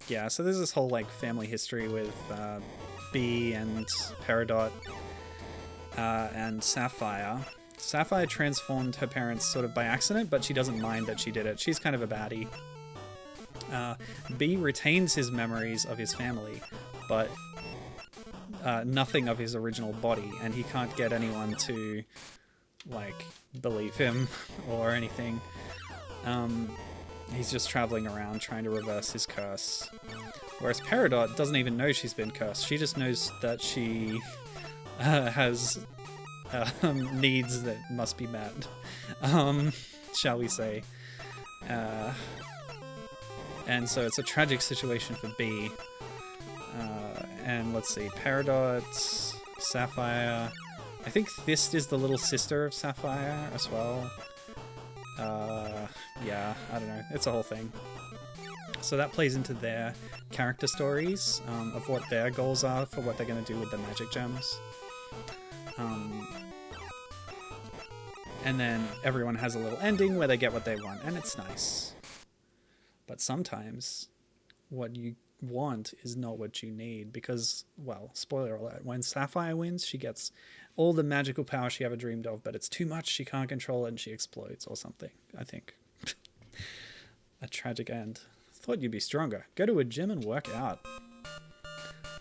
Yeah, so there's this whole like family history with Bee and Peridot and Sapphire. Sapphire transformed her parents sort of by accident, but she doesn't mind that she did it. She's kind of a baddie. Bee retains his memories of his family, but nothing of his original body, and he can't get anyone to like believe him or anything. He's just traveling around trying to reverse his curse. Whereas Peridot doesn't even know she's been cursed. She just knows that she has needs that must be met, shall we say. And so it's a tragic situation for Bee. And let's see, Peridot, Sapphire. I think Fist is the little sister of Sapphire as well. Yeah, I don't know. It's a whole thing. So that plays into their character stories of what their goals are for what they're going to do with the magic gems. And then everyone has a little ending where they get what they want, and it's nice. But sometimes what you want is not what you need because, well, spoiler alert, when Sapphire wins, she gets all the magical power she ever dreamed of, but it's too much, she can't control it, and she explodes or something, I think. A tragic end. Thought you'd be stronger. Go to a gym and work out.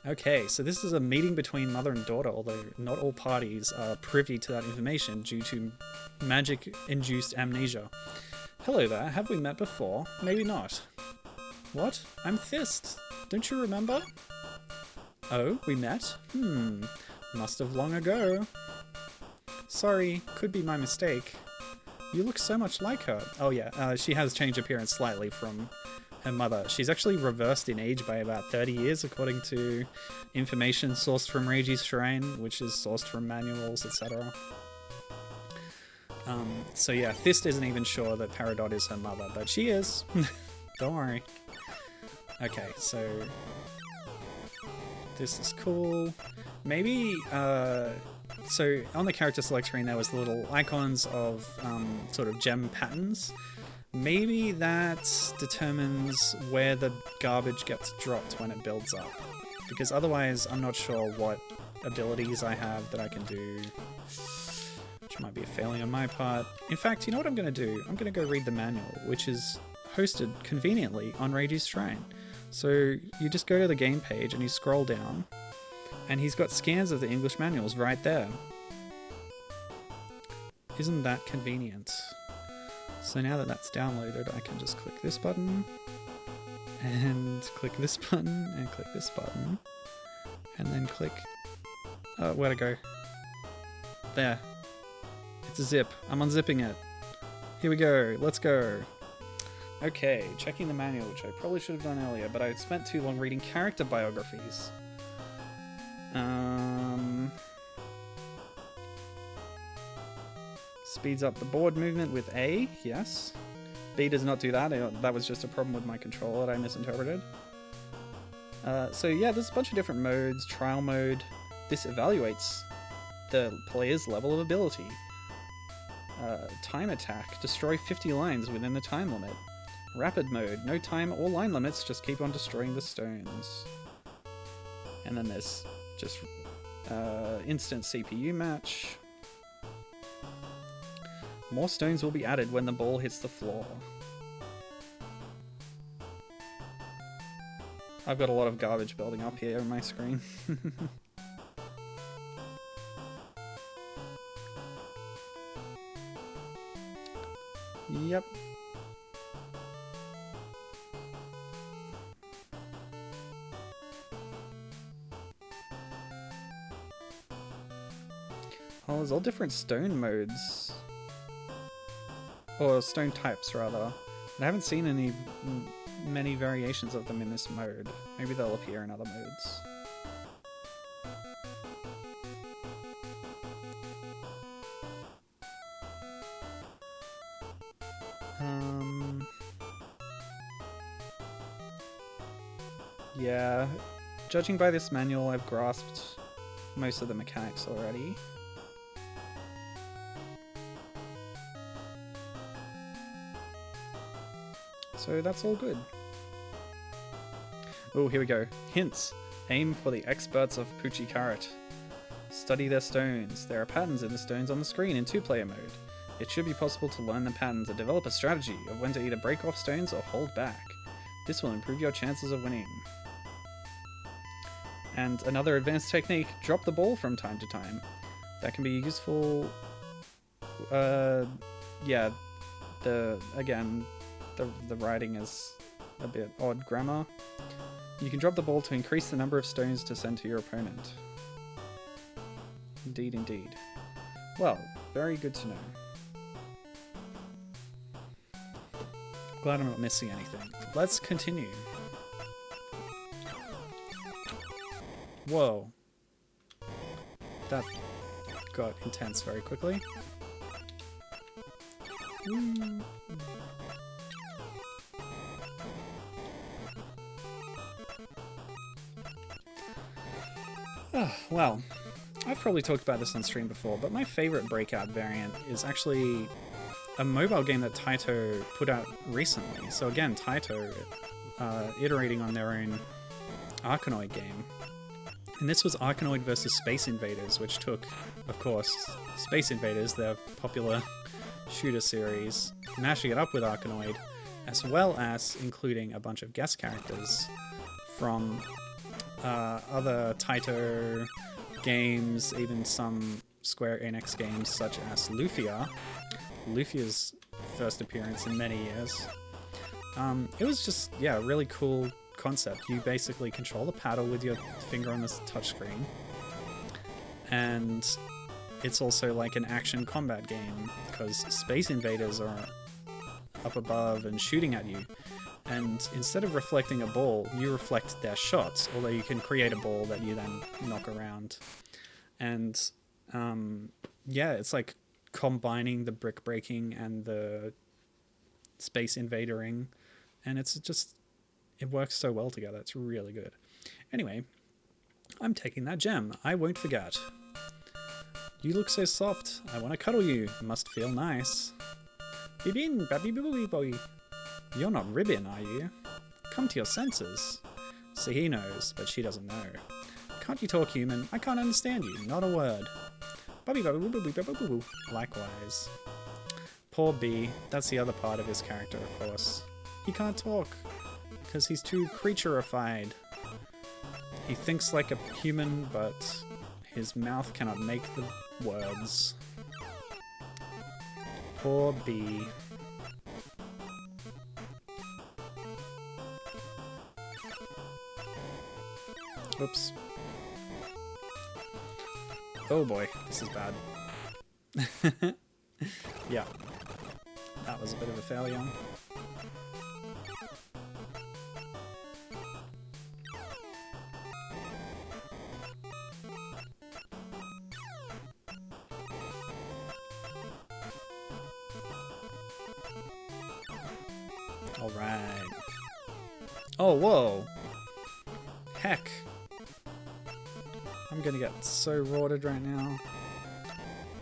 Okay, so this is a meeting between mother and daughter, although not all parties are privy to that information due to magic-induced amnesia. Hello there, have we met before? Maybe not. What? I'm Fist. Don't you remember? Oh, we met? Must have long ago. Sorry, could be my mistake. You look so much like her. Oh yeah, she has changed appearance slightly from her mother. She's actually reversed in age by about 30 years, according to information sourced from Reiji's Shrine, which is sourced from manuals, etc. So yeah, Fist isn't even sure that Peridot is her mother, but she is. Don't worry. Okay, so this is cool. Maybe, so on the character select screen there was the little icons of sort of gem patterns. Maybe that determines where the garbage gets dropped when it builds up. Because otherwise I'm not sure what abilities I have that I can do, which might be a failing on my part. In fact, you know what I'm going to do? I'm going to go read the manual, which is hosted conveniently on Reiji's Shrine. So you just go to the game page and you scroll down, and he's got scans of the English manuals right there. Isn't that convenient? So now that that's downloaded, I can just click this button, and click this button, and click this button, and then click... where'd it go? There. It's a zip. I'm unzipping it. Here we go. Let's go. Okay, checking the manual, which I probably should have done earlier, but I spent too long reading character biographies. Speeds up the board movement with A, yes. B does not do that. That was just a problem with my controller that I misinterpreted. So yeah, there's a bunch of different modes. Trial mode. This evaluates the player's level of ability. Time attack. Destroy 50 lines within the time limit. Rapid mode. No time or line limits, just keep on destroying the stones. And then there's just instant CPU match. More stones will be added when the ball hits the floor. I've got a lot of garbage building up here on my screen. Yep. Oh, there's all different stone modes. Or stone types, rather. I haven't seen many variations of them in this mode. Maybe they'll appear in other modes. Yeah, judging by this manual, I've grasped most of the mechanics already. So that's all good. Oh, here we go. Hints. Aim for the experts of Puchi Carat. Study their stones. There are patterns in the stones on the screen in 2-player mode. It should be possible to learn the patterns and develop a strategy of when to either break off stones or hold back. This will improve your chances of winning. And another advanced technique, drop the ball from time to time. That can be useful. Yeah, the writing is a bit odd grammar. You can drop the ball to increase the number of stones to send to your opponent. Indeed, indeed. Well, very good to know. Glad I'm not missing anything. Let's continue. Whoa. That got intense very quickly. Well, I've probably talked about this on stream before, but my favorite Breakout variant is actually a mobile game that Taito put out recently. So again, Taito iterating on their own Arkanoid game. And this was Arkanoid versus Space Invaders, which took, of course, Space Invaders, their popular shooter series, mashing it up with Arkanoid, as well as including a bunch of guest characters from other Taito games, even some Square Enix games such as Lufia. Lufia's first appearance in many years. It was just, yeah, a really cool concept. You basically control the paddle with your finger on this touchscreen, and it's also like an action combat game because Space Invaders are up above and shooting at you, and instead of reflecting a ball, you reflect their shots, although you can create a ball that you then knock around. And yeah, it's like combining the brick breaking and the space invadering, and it's just, it works so well together. It's really good. Anyway, I'm taking that gem. I won't forget. You look so soft. I want to cuddle you. Must feel nice. Bibin, baby booby boy. You're not Ribbon, are you? Come to your senses. See, he knows, but she doesn't know. Can't you talk human? I can't understand you. Not a word. Bubby bubby boo boo boo boo boo. Likewise. Poor B. That's the other part of his character, of course. He can't talk because he's too creatureified. He thinks like a human, but his mouth cannot make the words. Poor B. Oops. Oh boy, this is bad. Yeah. That was a bit of a failure. Alright. Oh, whoa! Heck! I'm gonna get so rorted right now.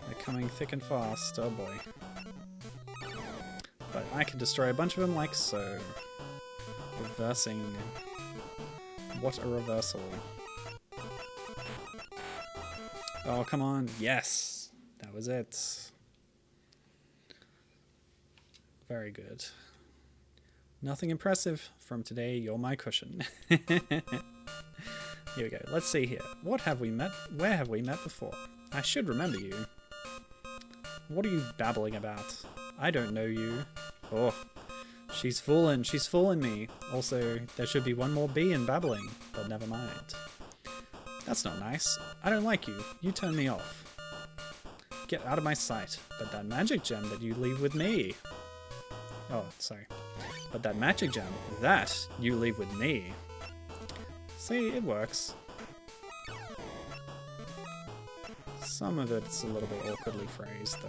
They're coming thick and fast, oh boy. But I can destroy a bunch of them like so. Reversing. What a reversal. Oh, come on. Yes! That was it. Very good. Nothing impressive. From today, you're my cushion. Here we go. Let's see here. What have we met? Where have we met before? I should remember you. What are you babbling about? I don't know you. Oh, she's fooling. She's fooling me. Also, there should be one more B in babbling, but never mind. That's not nice. I don't like you. You turn me off. Get out of my sight. But that magic gem that you leave with me. Oh, sorry. But that magic gem, that you leave with me. See, it works. Some of it's a little bit awkwardly phrased, though.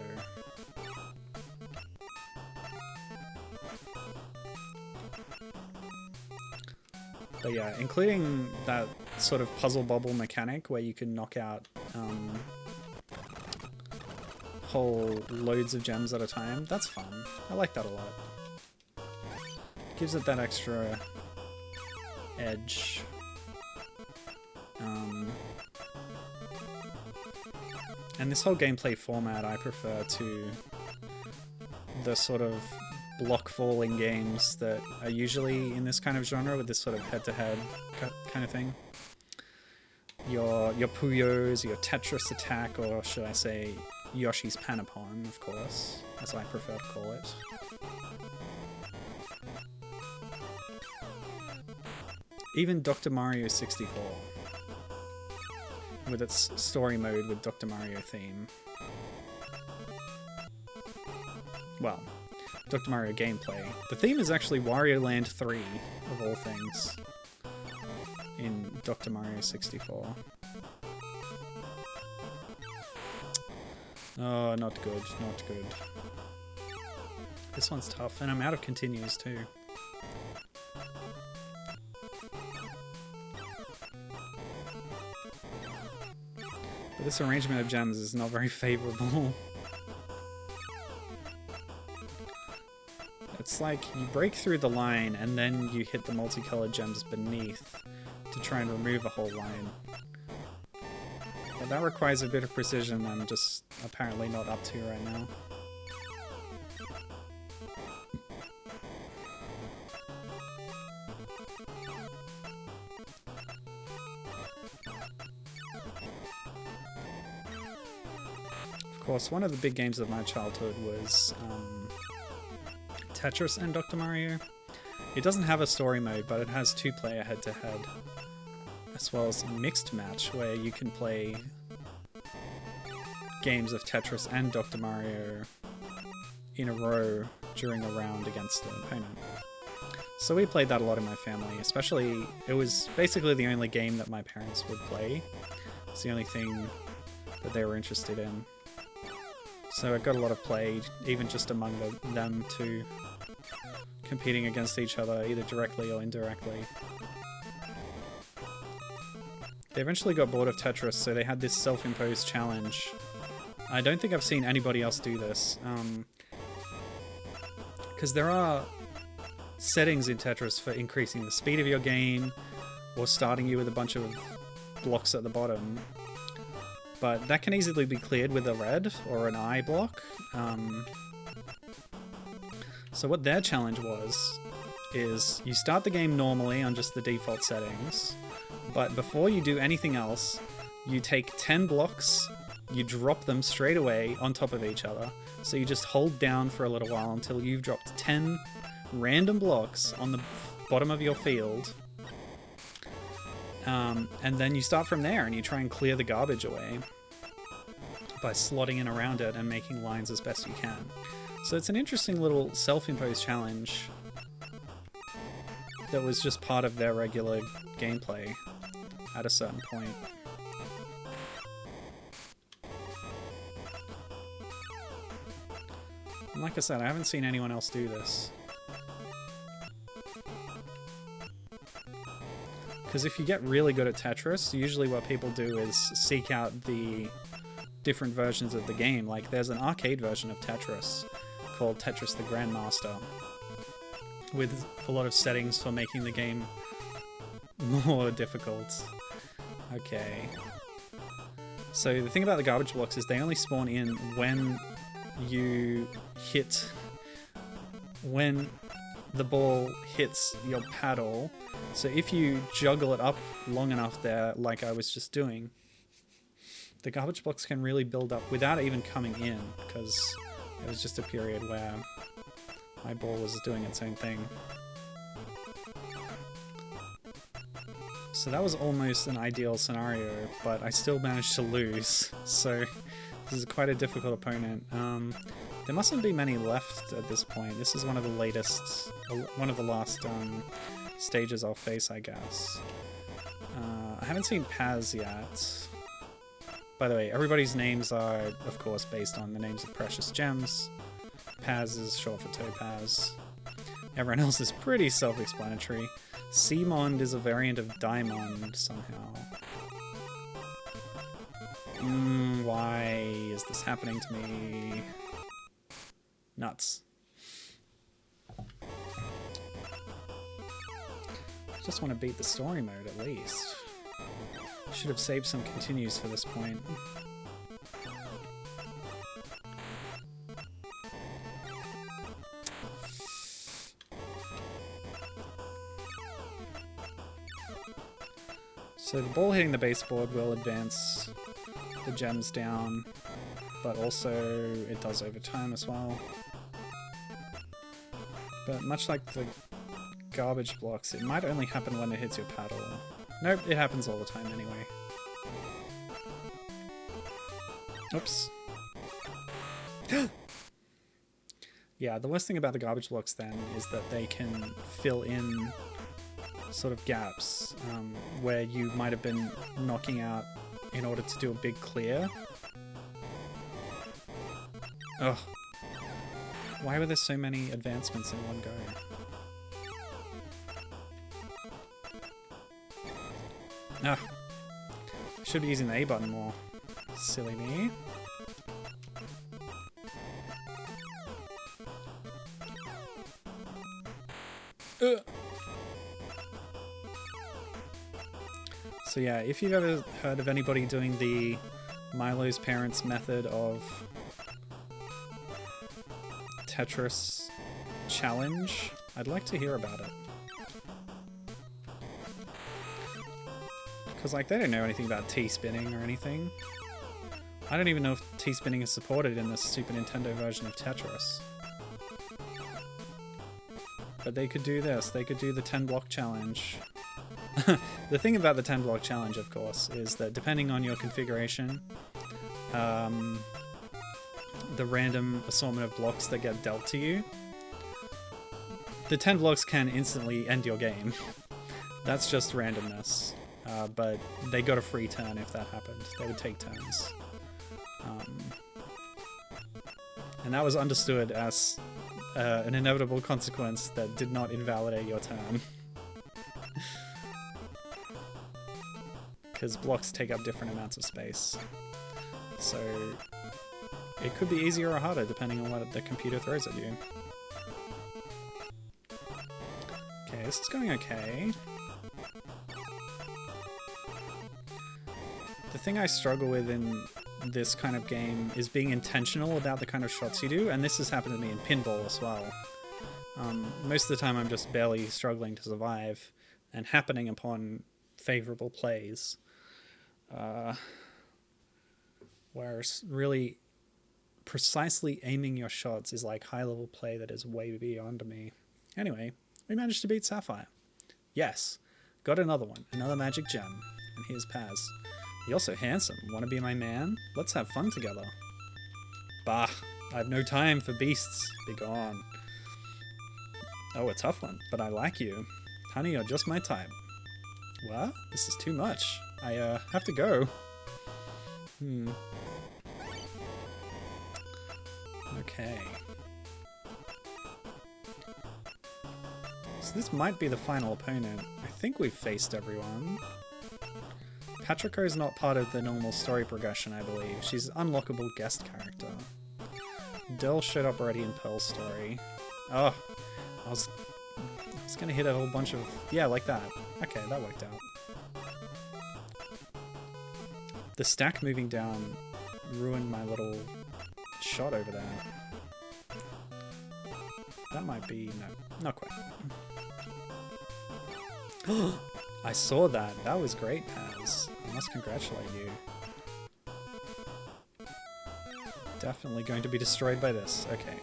But yeah, including that sort of puzzle bobble mechanic where you can knock out whole loads of gems at a time, that's fun. I like that a lot. Gives it that extra edge. And this whole gameplay format I prefer to the sort of block falling games that are usually in this kind of genre with this sort of head-to-head kind of thing. Your Puyos, your Tetris Attack, or should I say Yoshi's Panapon, of course, as I prefer to call it. Even Dr. Mario 64, with its story mode with Dr. Mario theme. Well, Dr. Mario gameplay. The theme is actually Wario Land 3, of all things, in Dr. Mario 64. Oh, not good, not good. This one's tough, and I'm out of continues too. But this arrangement of gems is not very favorable. It's like you break through the line and then you hit the multicolored gems beneath to try and remove a whole line. But that requires a bit of precision I'm just apparently not up to right now. Of course, one of the big games of my childhood was Tetris and Dr. Mario. It doesn't have a story mode, but it has two-player head-to-head, as well as a mixed match where you can play games of Tetris and Dr. Mario in a row during a round against an opponent. So we played that a lot in my family, especially, it was basically the only game that my parents would play. It's the only thing that they were interested in. So it got a lot of play, even just among them two, competing against each other, either directly or indirectly. They eventually got bored of Tetris, so they had this self-imposed challenge. I don't think I've seen anybody else do this, because there are settings in Tetris for increasing the speed of your game, or starting you with a bunch of blocks at the bottom. But that can easily be cleared with a red or an I block. So what their challenge was, is you start the game normally on just the default settings, but before you do anything else, you take 10 blocks, you drop them straight away on top of each other. So you just hold down for a little while until you've dropped 10 random blocks on the bottom of your field. And then you start from there and you try and clear the garbage away by slotting in around it and making lines as best you can. So it's an interesting little self-imposed challenge that was just part of their regular gameplay at a certain point. And like I said, I haven't seen anyone else do this. Because if you get really good at Tetris, usually what people do is seek out the different versions of the game. Like, there's an arcade version of Tetris called Tetris the Grandmaster, with a lot of settings for making the game more difficult. Okay. So the thing about the garbage blocks is they only spawn in when you hit... when the ball hits your paddle. So if you juggle it up long enough there, like I was just doing, the garbage blocks can really build up without even coming in, because it was just a period where my ball was doing its own thing. So that was almost an ideal scenario, but I still managed to lose, so this is quite a difficult opponent. There mustn't be many left at this point. This is one of the latest, one of the last stages I'll face, I guess. I haven't seen Paz yet. By the way, everybody's names are, of course, based on the names of precious gems. Paz is short for Topaz. Everyone else is pretty self-explanatory. Seamond is a variant of Diamond, somehow. Why is this happening to me? Nuts. Just want to beat the story mode, at least. Should have saved some continues for this point. So the ball hitting the baseboard will advance the gems down, but also it does over time as well. But much like the garbage blocks, it might only happen when it hits your paddle. Nope, it happens all the time anyway. Oops. Yeah, the worst thing about the garbage blocks then is that they can fill in sort of gaps where you might have been knocking out in order to do a big clear. Ugh. Why were there so many advancements in one go? Ah. Should be using the A button more. Silly me. So yeah, if you've ever heard of anybody doing the Milo's parents method of Tetris challenge, I'd like to hear about it. Because, like, they don't know anything about T-spinning or anything. I don't even know if T-spinning is supported in the Super Nintendo version of Tetris. But they could do this. They could do the 10-block challenge. The thing about the 10-block challenge, of course, is that depending on your configuration, the random assortment of blocks that get dealt to you, the 10 blocks can instantly end your game. That's just randomness. But they got a free turn if that happened. They would take turns. And that was understood as an inevitable consequence that did not invalidate your turn. Because blocks take up different amounts of space. So it could be easier or harder depending on what the computer throws at you. Okay, this is going okay. The thing I struggle with in this kind of game is being intentional about the kind of shots you do, and this has happened to me in pinball as well. Most of the time I'm just barely struggling to survive, and happening upon favourable plays. Whereas really precisely aiming your shots is like high-level play that is way beyond me. Anyway, we managed to beat Sapphire. Yes, got another one, another magic gem, and here's Paz. You're also handsome. Want to be my man? Let's have fun together. Bah, I have no time for beasts. Be gone. Oh, a tough one, but I like you. Honey, you're just my type. What? This is too much. I have to go. Okay. So this might be the final opponent. I think we've faced everyone. Patrico is not part of the normal story progression, I believe. She's an unlockable guest character. Dell showed up already in Pearl's story. Oh, I was gonna hit a whole bunch of... Yeah, like that. Okay, that worked out. The stack moving down ruined my little shot over there. That might be... no, not quite. I saw that. That was great, Paz. I must congratulate you. Definitely going to be destroyed by this. Okay.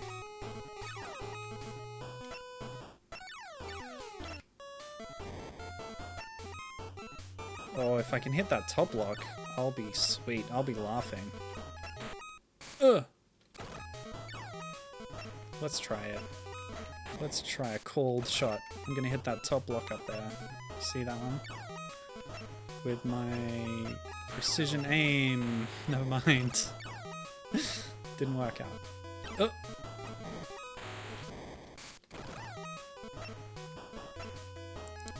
Oh, if I can hit that top block, I'll be sweet. I'll be laughing. Ugh! Let's try it. Let's try a cold shot. I'm gonna hit that top block up there. See that one? With my precision aim. Never mind. Didn't work out. Oh!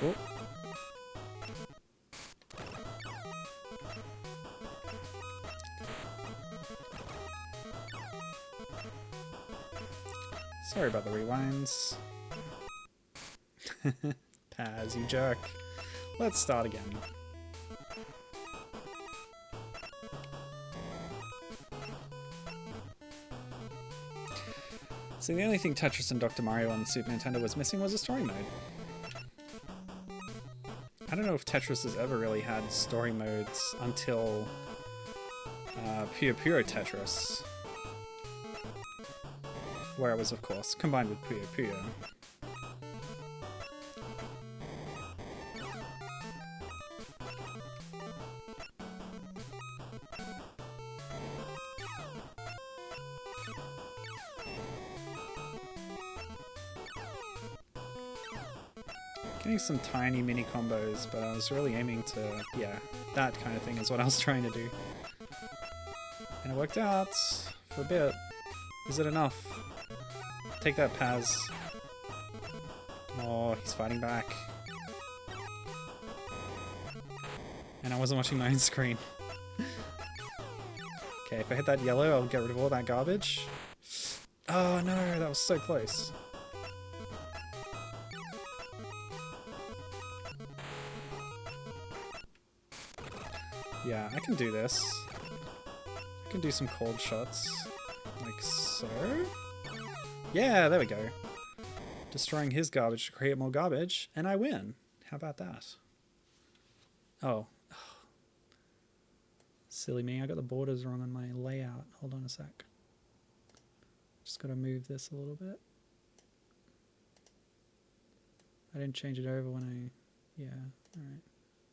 Oh. Sorry about the rewinds. Paz, you jerk. Let's start again. So the only thing Tetris and Dr. Mario on the Super Nintendo was missing was a story mode. I don't know if Tetris has ever really had story modes until Puyo Puyo Tetris, where it was, of course, combined with Puyo Puyo. Getting some tiny mini combos, but I was really aiming to, yeah, that kind of thing is what I was trying to do. And it worked out for a bit. Is it enough? Take that, Paz. Oh, he's fighting back. And I wasn't watching my own screen. Okay, if I hit that yellow, I'll get rid of all that garbage. Oh no, that was so close. Yeah, I can do this. I can do some cold shots. Like so. Yeah, there we go. Destroying his garbage to create more garbage, and I win. How about that? Oh. Silly me, I got the borders wrong on my layout. Hold on a sec. Just gotta move this a little bit. I didn't change it over when I... Yeah, alright.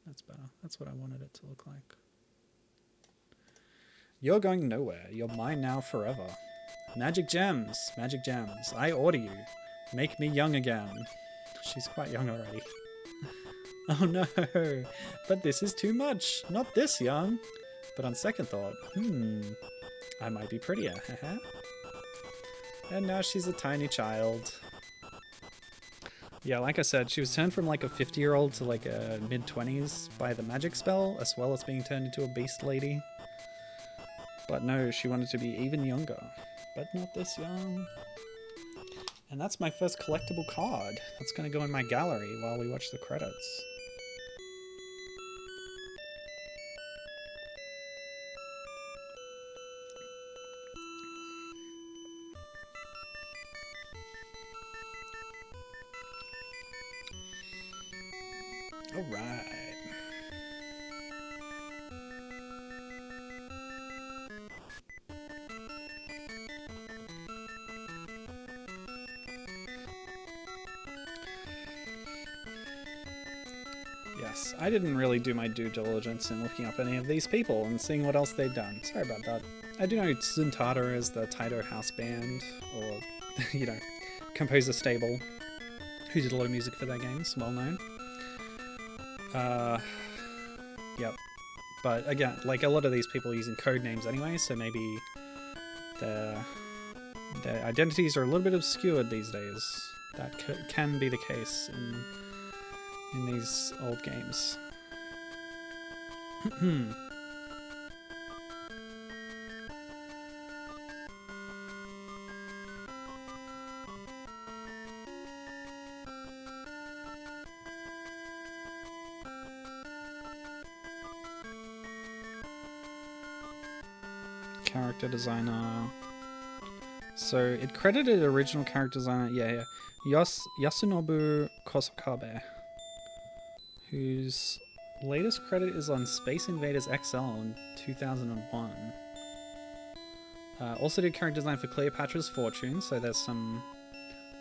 That's better. That's what I wanted it to look like. You're going nowhere. You're mine now forever. Magic gems. Magic gems. I order you. Make me young again. She's quite young already. Oh no. But this is too much. Not this young. But on second thought, I might be prettier. And now she's a tiny child. Yeah, like I said, she was turned from like a 50-year-old to like a mid-20s by the magic spell, as well as being turned into a beast lady. But no, she wanted to be even younger. But not this young. And that's my first collectible card. That's going to go in my gallery while we watch the credits. All right. Yes, I didn't really do my due diligence in looking up any of these people and seeing what else they'd done. Sorry about that. I do know Zuntata is the Taito house band, or, you know, composer stable, who did a lot of music for their games, well known. Yep. But again, like a lot of these people are using code names anyway, so maybe their identities are a little bit obscured these days. That can be the case in these old games. Character designer. So it credited original character designer, yeah. Yasunobu Kosakabe, whose latest credit is on Space Invaders XL in 2001. Also did character design for Cleopatra's Fortune, so there's some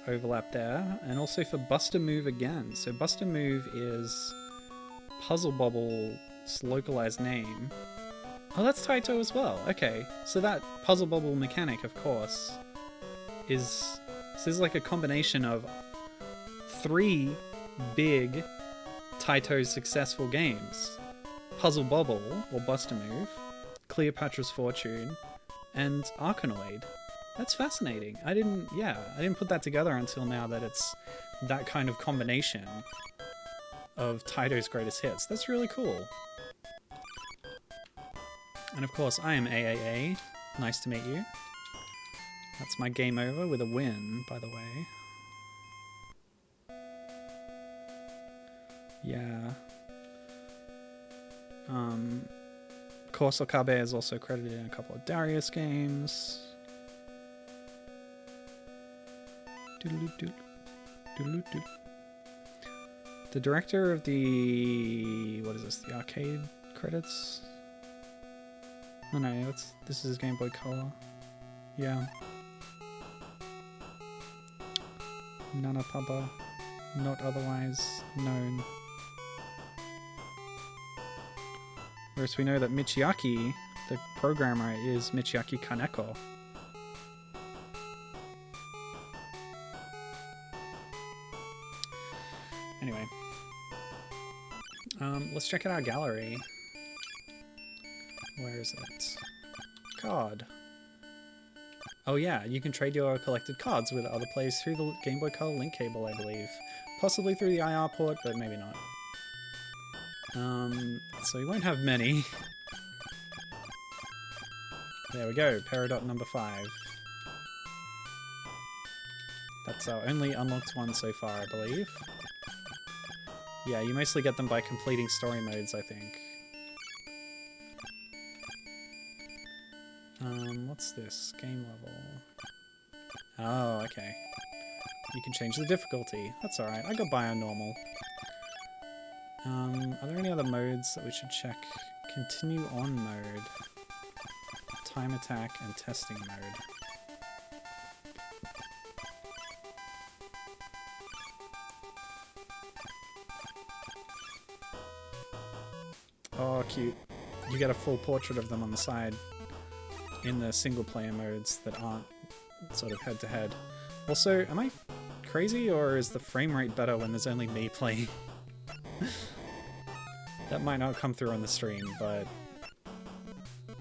overlap there, and also for Buster Move again. So Buster Move is Puzzle Bobble's localized name. Oh, that's Taito as well. Okay, so that Puzzle Bobble mechanic, of course, is This is like a combination of 3 big Taito's successful games. Puzzle Bobble, or Bust a Move, Cleopatra's Fortune, and Arkanoid. That's fascinating. I didn't put that together until now, that it's that kind of combination of Taito's greatest hits. That's really cool. And of course, I am AAA. Nice to meet you. That's my game over with a win, by the way. Yeah. Corso Kabe is also credited in a couple of Darius games. The director of the... what is this? The arcade credits? Oh no, this is his Game Boy Color. Yeah. Nana Papa, not otherwise known. Whereas we know that Michiaki, the programmer, is Michiaki Kaneko. Anyway. Let's check out our gallery. Where is it? Card. Oh yeah, you can trade your collected cards with other players through the Game Boy Color link cable, I believe. Possibly through the IR port, but maybe not. So we won't have many. There we go, Peridot number 5. That's our only unlocked one so far, I believe. Yeah, you mostly get them by completing story modes, I think. What's this? Game level. Oh, okay. You can change the difficulty. That's alright. I got by on normal. Are there any other modes that we should check? Continue on mode. Time attack and testing mode. Oh, cute. You get a full portrait of them on the side in the single player modes that aren't sort of head to head. Also, am I crazy, or is the frame rate better when there's only me playing? That might not come through on the stream, but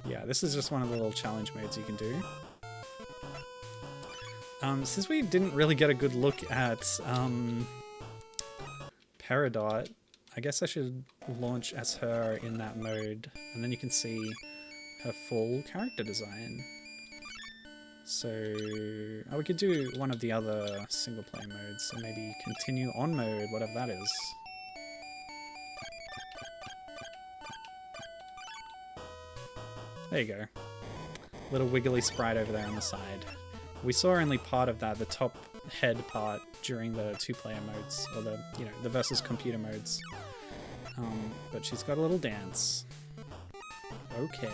yeah, this is just one of the little challenge modes you can do. Since we didn't really get a good look at Peridot, I guess I should launch as her in that mode, and then you can see her full character design. So, we could do one of the other single player modes, so maybe continue on mode, whatever that is. There you go. Little wiggly sprite over there on the side. We saw only part of that, the top head part, during the 2-player modes, or the, you know, the versus computer modes. But she's got a little dance. Okay.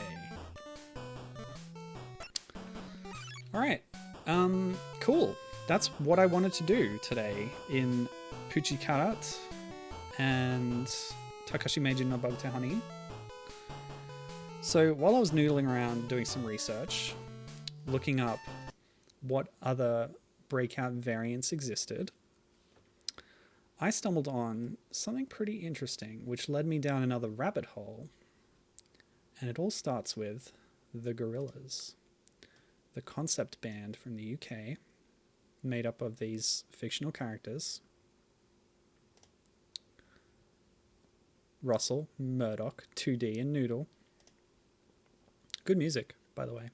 Alright. Cool. That's what I wanted to do today in Puchi Carat and Takahashi Meijin no Bugtte Honey. So while I was noodling around doing some research, looking up what other Breakout variants existed, I stumbled on something pretty interesting, which led me down another rabbit hole. And it all starts with the Gorillaz, the concept band from the UK, made up of these fictional characters. Russell, Murdoch, 2D, and Noodle. Good music, by the way.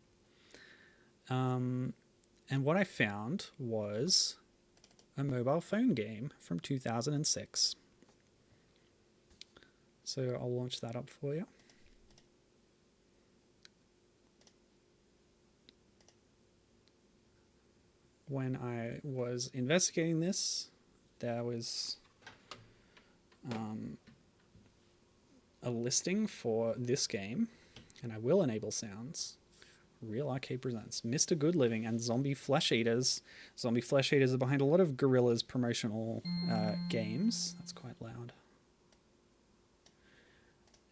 And what I found was a mobile phone game from 2006. So I'll launch that up for you. When I was investigating this, there was a listing for this game, and I will enable sounds. Real Arcade presents Mr. Good Living and Zombie Flesh Eaters. Zombie Flesh Eaters are behind a lot of Gorillaz promotional games. That's quite loud.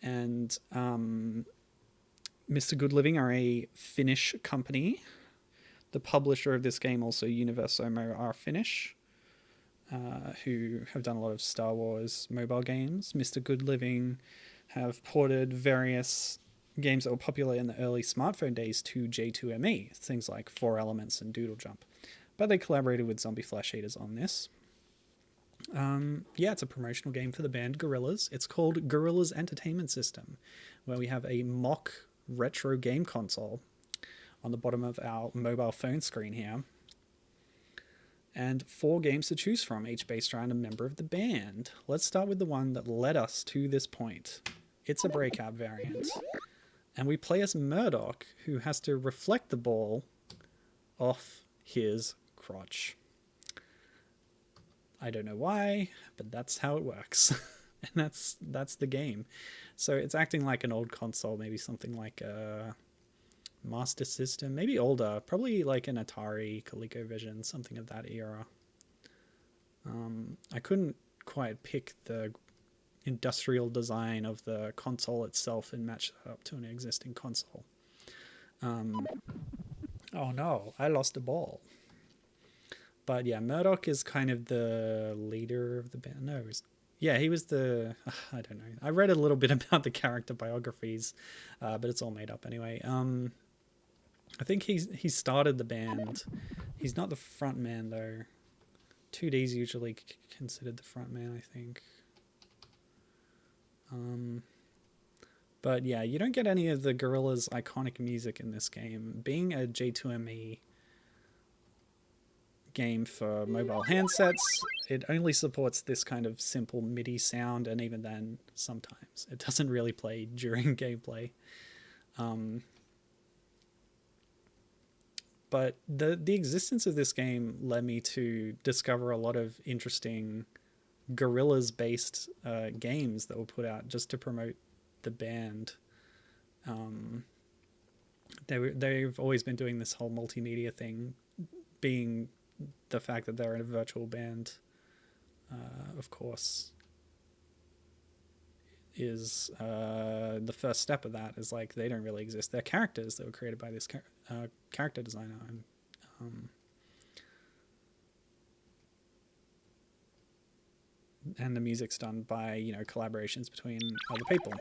And Mr. Good Living are a Finnish company The publisher of this game, also Universomo, are Finnish, who have done a lot of Star Wars mobile games. Mr. Good Living have ported various games that were popular in the early smartphone days to J2ME, things like Four Elements and Doodle Jump. But they collaborated with Zombie Flash Eaters on this. Yeah, it's a promotional game for the band Gorillaz. It's called Gorillaz Entertainment System, where we have a mock retro game console on the bottom of our mobile phone screen here. And 4 games to choose from, each based around a member of the band. Let's start with the one that led us to this point. It's a Breakout variant. And we play as Murdoch, who has to reflect the ball off his crotch. I don't know why, but that's how it works. And that's the game. So it's acting like an old console, maybe something like a Master System, maybe older, probably like an Atari, ColecoVision, something of that era. I couldn't quite pick the industrial design of the console itself and match it up to an existing console. Oh no, I lost the ball. But yeah, Murdoch is kind of the leader of the band. No, he was the... I don't know. I read a little bit about the character biographies, but it's all made up anyway. I think he started the band. He's not the front man, though. 2D's usually considered the front man, I think. But yeah, you don't get any of the Gorillaz' iconic music in this game. Being a J2ME game for mobile handsets, it only supports this kind of simple MIDI sound, and even then, sometimes. It doesn't really play during gameplay. But the existence of this game led me to discover a lot of interesting Gorillaz-based games that were put out just to promote the band. They've always been doing this whole multimedia thing, being the fact that they're in a virtual band, of course, is the first step of that. Is like they don't really exist. They're characters that were created by this character designer. And the music's done by, collaborations between other people.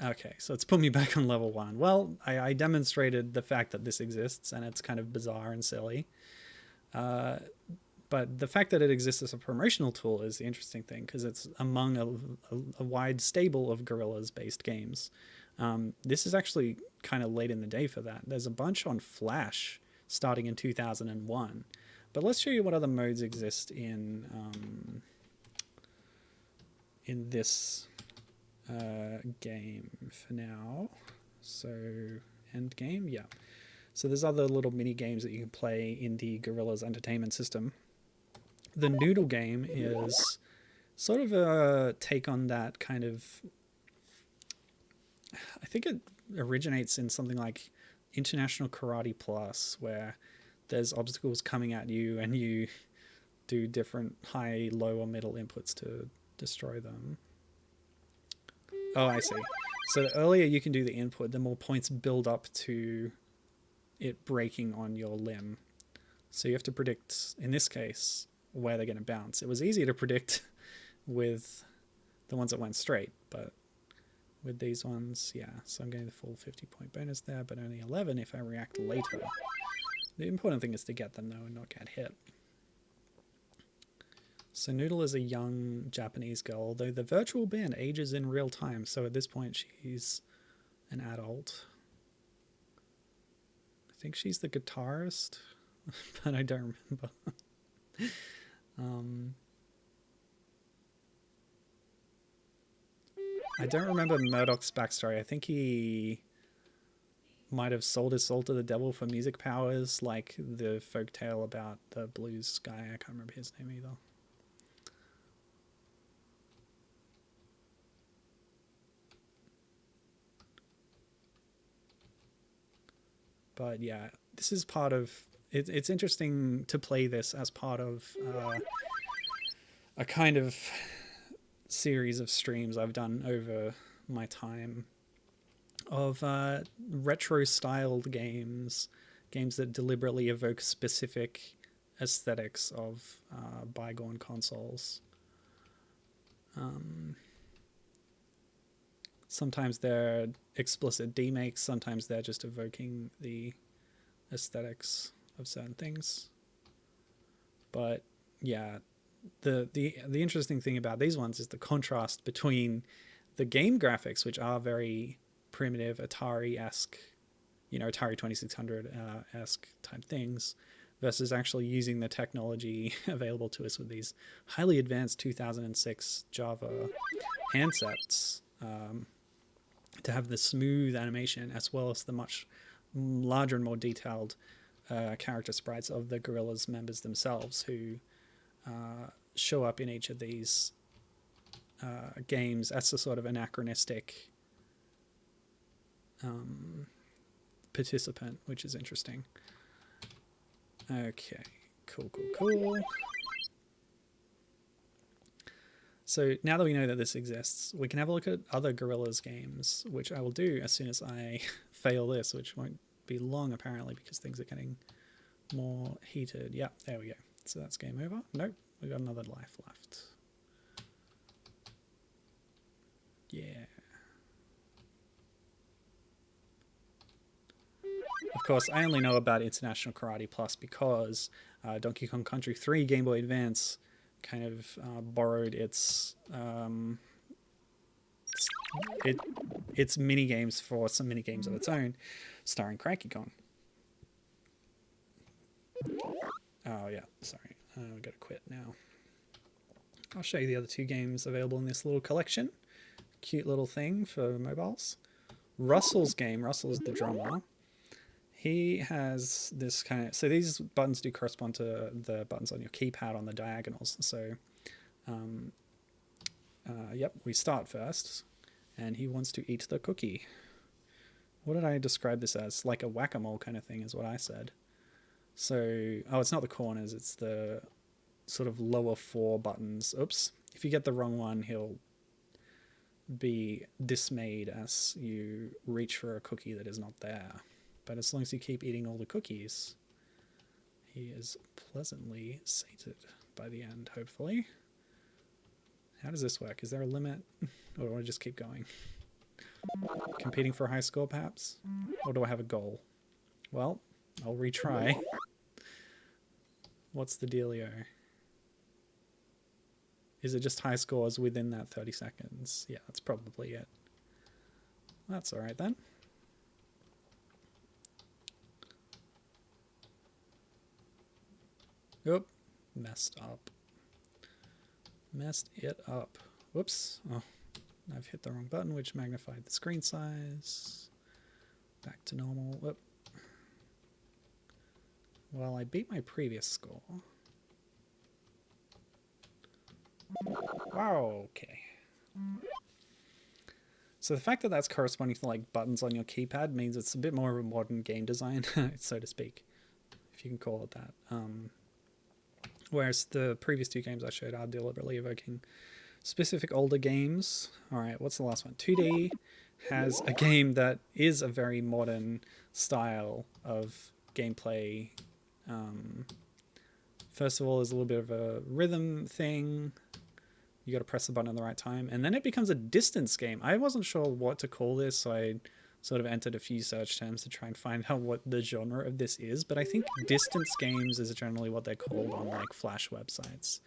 Okay, so it's put me back on level 1. Well, I demonstrated the fact that this exists, and it's kind of bizarre and silly. But the fact that it exists as a promotional tool is the interesting thing, because it's among a wide stable of Gorillaz-based games. This is actually kind of late in the day for that. There's a bunch on Flash starting in 2001. But let's show you what other modes exist in this game for now. So end game, yeah. So there's other little mini games that you can play in the Gorillaz Entertainment System. The Noodle game is sort of a take on that kind of... I think it originates in something like International Karate Plus, where there's obstacles coming at you and you do different high, low, or middle inputs to destroy them. Oh, I see. So the earlier you can do the input, the more points build up to it breaking on your limb. So you have to predict, in this case, where they're going to bounce. It was easier to predict with the ones that went straight, but with these ones, yeah. So I'm getting the full 50-point bonus there, but only 11 if I react later. The important thing is to get them, though, and not get hit. So Noodle is a young Japanese girl, although the virtual band ages in real time, so at this point she's an adult. I think she's the guitarist, but I don't remember. I don't remember Murdoch's backstory. I think he might have sold his soul to the devil for music powers, like the folktale about the blues guy. I can't remember his name either. But yeah, this is part of... It's interesting to play this as part of a kind of series of streams I've done over my time of retro-styled games that deliberately evoke specific aesthetics of bygone consoles. Sometimes they're explicit demakes, sometimes they're just evoking the aesthetics of certain things. But yeah, the interesting thing about these ones is the contrast between the game graphics, which are very primitive Atari-esque, Atari 2600-esque type things, versus actually using the technology available to us with these highly advanced 2006 Java handsets to have the smooth animation as well as the much larger and more detailed character sprites of the Gorillaz members themselves, who show up in each of these games as a sort of anachronistic participant, which is interesting. Okay, cool. So now that we know that this exists, we can have a look at other Gorillaz games, which I will do as soon as I fail this, which won't be long apparently because things are getting more heated. Yeah, there we go. So that's game over. Nope, we've got another life left. Yeah. Of course, I only know about International Karate Plus because Donkey Kong Country 3 Game Boy Advance kind of borrowed its mini games for some mini games of its own, starring Cranky Kong. Oh yeah, sorry, we gotta quit now. I'll show you the other two games available in this little collection. Cute little thing for mobiles. Russell's game. Russell's the drummer. He has this kind of... So these buttons do correspond to the buttons on your keypad on the diagonals. So, yep, we start first. And he wants to eat the cookie. What did I describe this as? Like a whack-a-mole kind of thing is what I said. So, oh, it's not the corners. It's the sort of lower four buttons. Oops. If you get the wrong one, he'll be dismayed as you reach for a cookie that is not there. But as long as you keep eating all the cookies, he is pleasantly sated by the end, hopefully. How does this work? Is there a limit? Or do I just keep going? Competing for a high score, perhaps? Or do I have a goal? Well, I'll retry. What's the dealio? Is it just high scores within that 30 seconds? Yeah, that's probably it. That's all right then. Oop, messed up. Messed it up. Whoops. Oh, I've hit the wrong button, which magnified the screen size. Back to normal. Whoop. Well, I beat my previous score. Wow, okay. So the fact that that's corresponding to like buttons on your keypad means it's a bit more of a modern game design, so to speak, if you can call it that. Whereas the previous two games I showed are deliberately evoking specific older games. All right, what's the last one? 2D has a game that is a very modern style of gameplay. First of all, there's a little bit of a rhythm thing. You got to press the button at the right time. And then it becomes a distance game. I wasn't sure what to call this, so I sort of entered a few search terms to try and find out what the genre of this is. But I think distance games is generally what they're called on like Flash websites.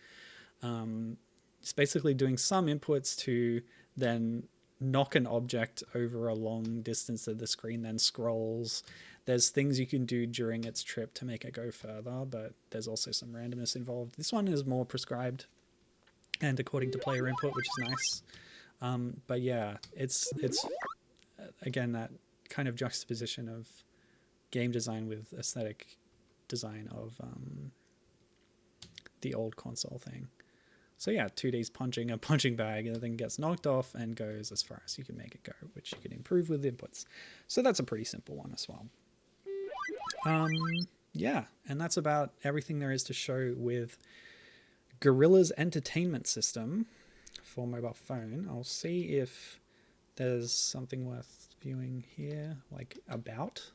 It's basically doing some inputs to then knock an object over a long distance that the screen then scrolls. There's things you can do during its trip to make it go further, but there's also some randomness involved. This one is more prescribed and according to player input, which is nice. But yeah, it's again that kind of juxtaposition of game design with aesthetic design of the old console thing. So yeah, 2D's punching a punching bag and the thing gets knocked off and goes as far as you can make it go, which you can improve with inputs. So that's a pretty simple one as well. Yeah, and that's about everything there is to show with Gorillaz Entertainment System for mobile phone. I'll see if there's something worth viewing here, like about.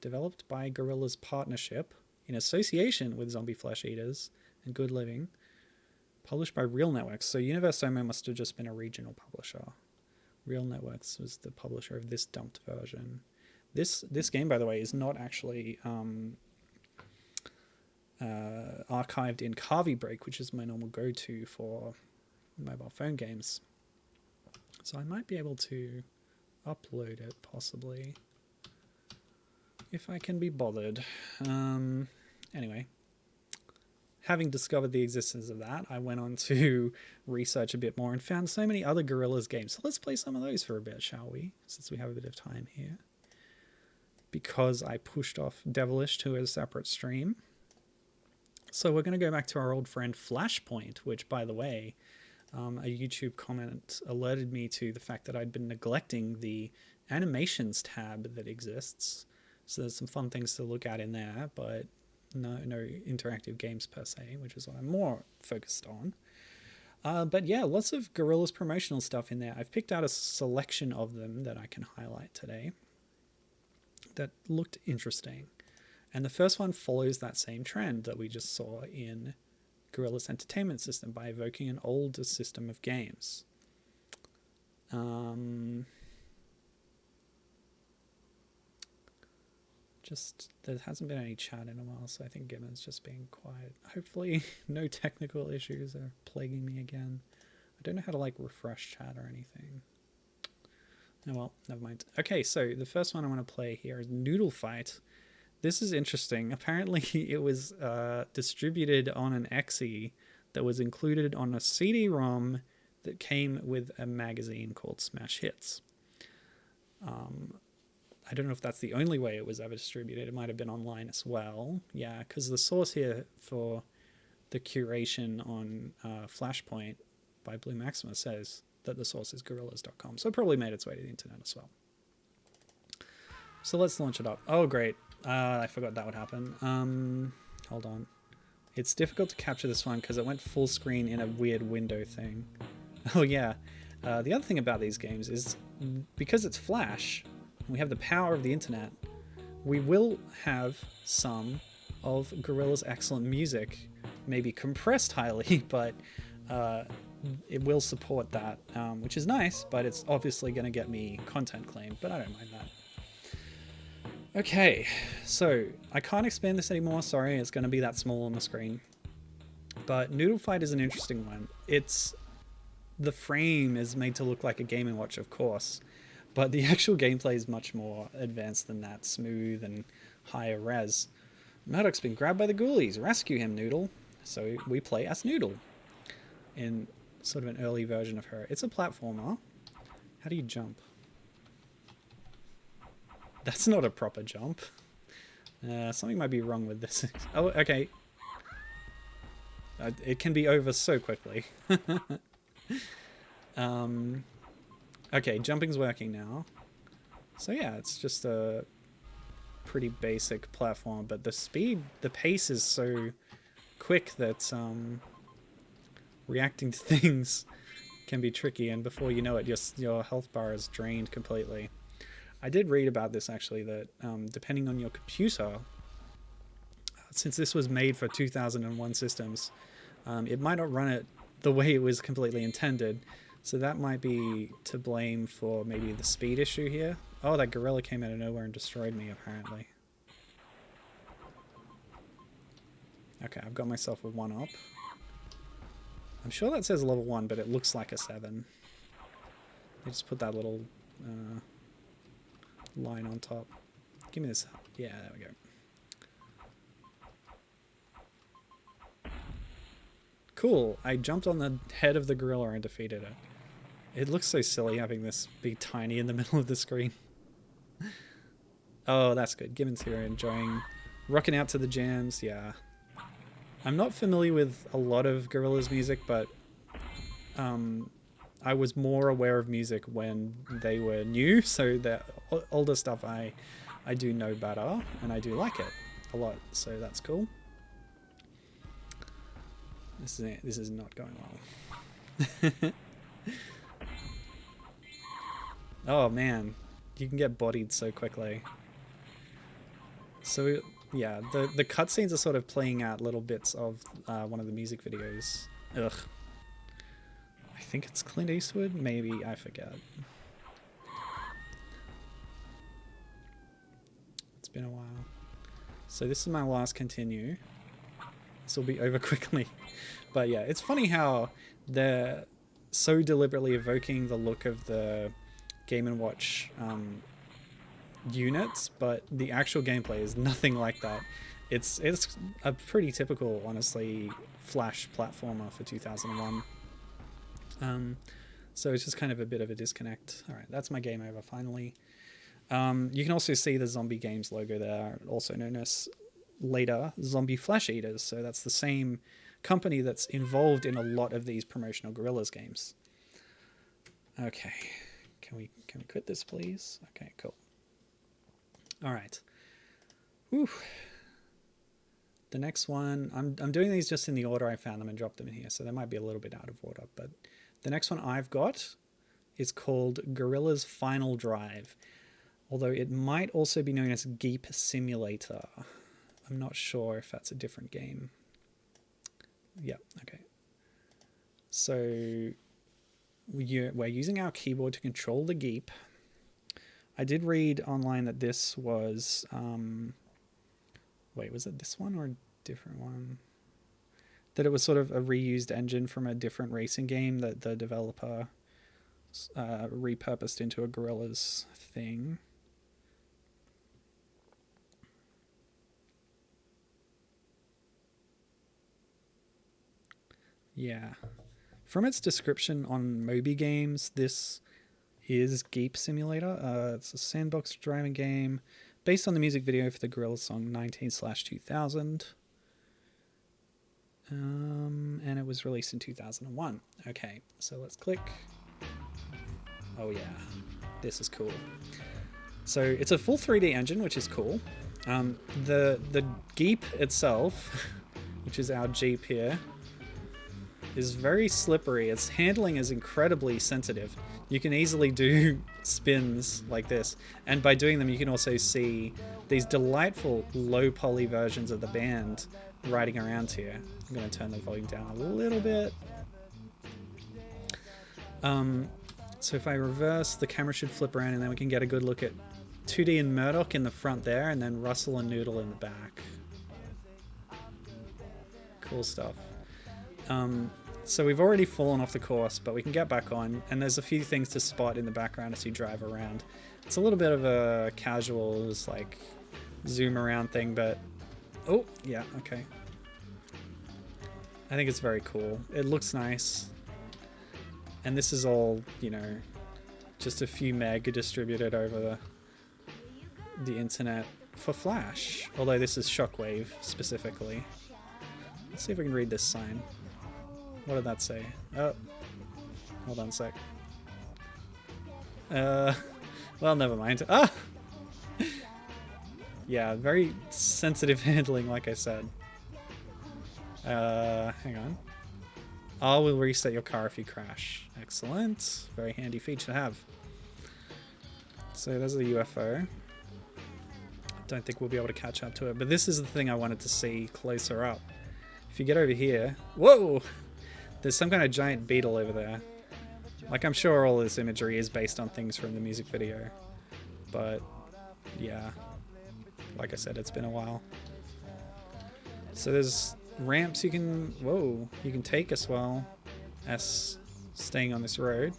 Developed by Gorillaz Partnership in association with Zombie Flesh Eaters and Good Living. Published by Real Networks. So Universomo must have just been a regional publisher. Real Networks was the publisher of this dumped version. This game, by the way, is not actually archived in Carvey Break, which is my normal go-to for mobile phone games. So I might be able to upload it, possibly, if I can be bothered. Anyway, having discovered the existence of that, I went on to research a bit more and found so many other Gorillaz games. So let's play some of those for a bit, shall we? Since we have a bit of time here. Because I pushed off Devilish to a separate stream. So we're going to go back to our old friend Flashpoint, which, by the way, a YouTube comment alerted me to the fact that I'd been neglecting the animations tab that exists. So there's some fun things to look at in there, but no interactive games per se, which is what I'm more focused on. But yeah, lots of Gorillaz promotional stuff in there. I've picked out a selection of them that I can highlight today that looked interesting. And the first one follows that same trend that we just saw in Gorillaz Entertainment System by evoking an older system of games. Just, there hasn't been any chat in a while, so I think Gibbon's just being quiet. Hopefully no technical issues are plaguing me again. I don't know how to like refresh chat or anything. Oh well, never mind. Okay, so the first one I want to play here is Noodle Fight. This is interesting. Apparently it was distributed on an exe that was included on a CD-ROM that came with a magazine called Smash Hits. I don't know if that's the only way it was ever distributed. It might have been online as well. Yeah, because the source here for the curation on Flashpoint by Blue Maxima says that the source is Gorillaz.com. So it probably made its way to the internet as well. So let's launch it up. Oh, great. I forgot that would happen. Hold on. It's difficult to capture this one because it went full screen in a weird window thing. Oh, yeah. The other thing about these games is because it's Flash, we have the power of the internet, we will have some of Gorillaz' excellent music, maybe compressed highly, but it will support that, which is nice, but it's obviously going to get me content claim, but I don't mind that. Okay, so I can't expand this anymore, sorry, it's going to be that small on the screen. But Noodle Fight is an interesting one. The frame is made to look like a Game & Watch, of course, but the actual gameplay is much more advanced than that, smooth and higher res. Murdoch's been grabbed by the ghoulies. Rescue him, Noodle. So we play as Noodle in sort of an early version of her. It's a platformer. How do you jump? That's not a proper jump. Something might be wrong with this. Oh, okay. It can be over so quickly. Okay, jumping's working now. So yeah, it's just a pretty basic platform, but the pace is so quick that reacting to things can be tricky, and before you know it, your health bar is drained completely. I did read about this actually, that depending on your computer, since this was made for 2001 systems, it might not run it the way it was completely intended. So that might be to blame for maybe the speed issue here. Oh, that gorilla came out of nowhere and destroyed me, apparently. Okay, I've got myself a 1-up. I'm sure that says level 1, but it looks like a 7. They just put that little line on top. Give me this. Yeah, there we go. Cool. I jumped on the head of the gorilla and defeated it. It looks so silly having this be tiny in the middle of the screen. Oh, that's good. Gibbon's here enjoying rocking out to the jams. Yeah. I'm not familiar with a lot of Gorillaz music, but I was more aware of music when they were new, so the older stuff I do know better, and I do like it a lot, so that's cool. This is not going well. Oh man, you can get bodied so quickly. So yeah, the cutscenes are sort of playing out little bits of one of the music videos. Ugh. I think it's Clint Eastwood, maybe, I forget. It's been a while. So this is my last continue. This will be over quickly. But yeah, it's funny how they're so deliberately evoking the look of the Game & Watch units, but the actual gameplay is nothing like that. It's a pretty typical, honestly, Flash platformer for 2001. So it's just kind of a bit of a disconnect. All right, that's my game over finally. You can also see the Zombie Games logo there, also known as later Zombie Flesh Eaters. So that's the same company that's involved in a lot of these promotional Gorillaz games. Okay, can we quit this, please? Okay, cool. All right. Whew. The next one, I'm doing these just in the order I found them and dropped them in here, so they might be a little bit out of order. But the next one I've got is called Gorillaz Final Drive, although it might also be known as Geep Simulator. I'm not sure if that's a different game. Yeah, okay. So we're using our keyboard to control the Geep. I did read online that this was... wait, was it this one or a different one? That it was sort of a reused engine from a different racing game that the developer repurposed into a Gorillaz thing. Yeah. From its description on Moby Games, this is Geep Simulator. It's a sandbox driving game based on the music video for the Gorillaz song 19/2000. And it was released in 2001. Okay, so let's click. Oh yeah, this is cool. So it's a full 3D engine, which is cool. The Geep itself, which is our Jeep here, is very slippery. Its handling is incredibly sensitive. You can easily do spins like this, and by doing them you can also see these delightful low poly versions of the band riding around here. I'm going to turn the volume down a little bit. So if I reverse, the camera should flip around and then we can get a good look at 2D and Murdoch in the front there, and then Russell and Noodle in the back. Cool stuff. So we've already fallen off the course, but we can get back on, and there's a few things to spot in the background as you drive around. It's a little bit of a casual, just like zoom around thing, but oh yeah, okay. I think it's very cool. It looks nice, and this is all, you know, just a few meg distributed over the internet for Flash. Although this is Shockwave specifically. Let's see if we can read this sign. What did that say? Oh, hold on a sec. Well, never mind. Ah! Yeah, very sensitive handling, like I said. Hang on. I will reset your car if you crash. Excellent. Very handy feature to have. So there's a UFO. Don't think we'll be able to catch up to it, but this is the thing I wanted to see closer up. If you get over here... Whoa! There's some kind of giant beetle over there. Like, I'm sure all this imagery is based on things from the music video. But, yeah. Like I said, it's been a while. So there's ramps you can... Whoa! You can take as well as staying on this road.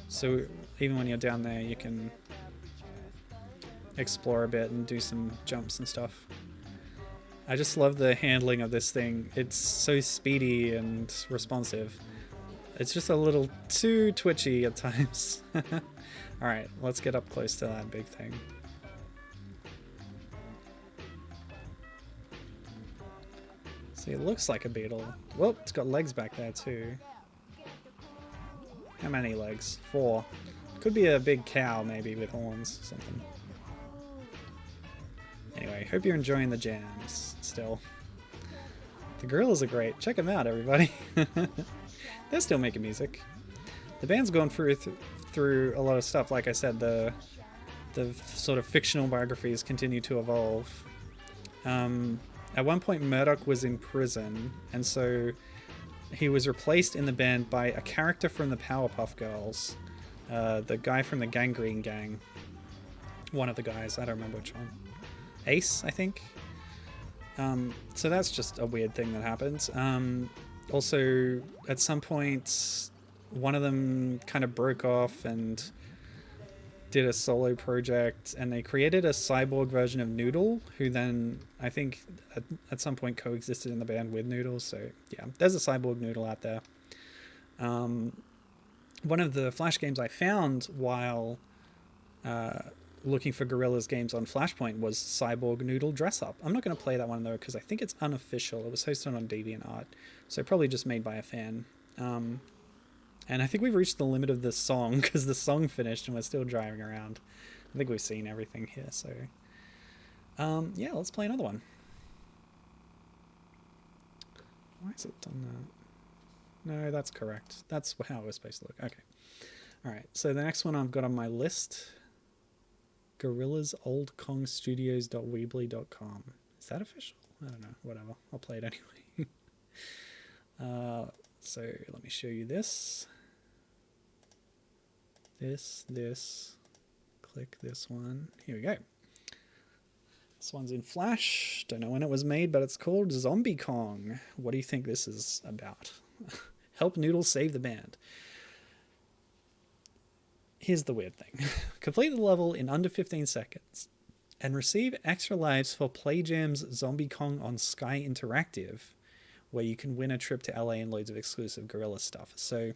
So even when you're down there, you can explore a bit and do some jumps and stuff. I just love the handling of this thing. It's so speedy and responsive. It's just a little too twitchy at times. Alright, let's get up close to that big thing. See, it looks like a beetle. Whoop, it's got legs back there too. How many legs? 4. Could be a big cow maybe with horns or something. Anyway, hope you're enjoying the jams still. The Gorillaz are great. Check them out, everybody. They're still making music. The band's gone through through a lot of stuff. Like I said, the sort of fictional biographies continue to evolve. At one point, Murdoch was in prison, and so he was replaced in the band by a character from the Powerpuff Girls, the guy from the Gangrene Gang. One of the guys, I don't remember which one. Ace, I think. So that's just a weird thing that happens. Also, at some point, one of them kind of broke off and did a solo project, and they created a cyborg version of Noodle, who then, I think, at some point coexisted in the band with Noodle. So yeah, there's a cyborg Noodle out there. One of the Flash games I found while looking for Gorillaz games on Flashpoint was Cyborg Noodle Dress Up. I'm not going to play that one though, because I think it's unofficial. It was hosted on DeviantArt, so probably just made by a fan. And I think we've reached the limit of this song, because the song finished and we're still driving around. I think we've seen everything here, so yeah, let's play another one. Why is it done that? No, that's correct. That's how it was supposed to look. Okay. Alright, so the next one I've got on my list, GorillazOldKongStudios.weebly.com. Is that official? I don't know. Whatever. I'll play it anyway. So let me show you this. This. Click this one. Here we go. This one's in Flash. Don't know when it was made, but it's called Zombie Kong. What do you think this is about? Help Noodle save the band. Here's the weird thing. Complete the level in under 15 seconds and receive extra lives for Play Jam's Zombie Kong on Sky Interactive, where you can win a trip to LA and loads of exclusive Gorillaz stuff. So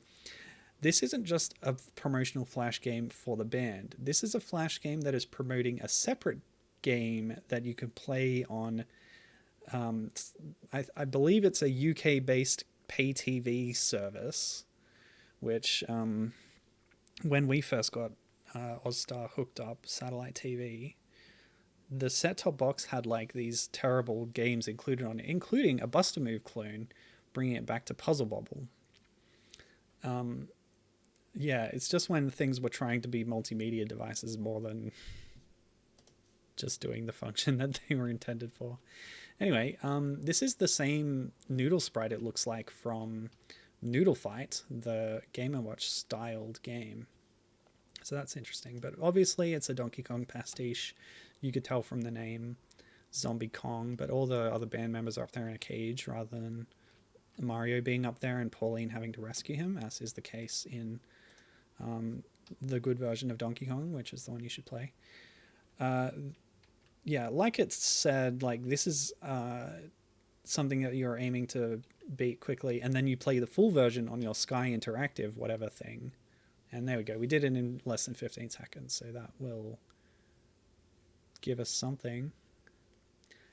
this isn't just a promotional Flash game for the band. This is a Flash game that is promoting a separate game that you can play on, I believe it's a UK-based pay TV service, which when we first got Ozstar hooked up, satellite TV, the set-top box had like these terrible games included on it, including a Buster Move clone, bringing it back to Puzzle Bobble. Yeah, it's just when things were trying to be multimedia devices more than just doing the function that they were intended for. Anyway, this is the same Noodle sprite it looks like from Noodle Fight, the Game & Watch styled game. So that's interesting. But obviously it's a Donkey Kong pastiche. You could tell from the name Zombie Kong, but all the other band members are up there in a cage rather than Mario being up there and Pauline having to rescue him, as is the case in the good version of Donkey Kong, which is the one you should play. Yeah, like it said, like this is something that you're aiming to beat quickly, and then you play the full version on your Sky Interactive whatever thing. And there we go. We did it in less than 15 seconds, so that will give us something.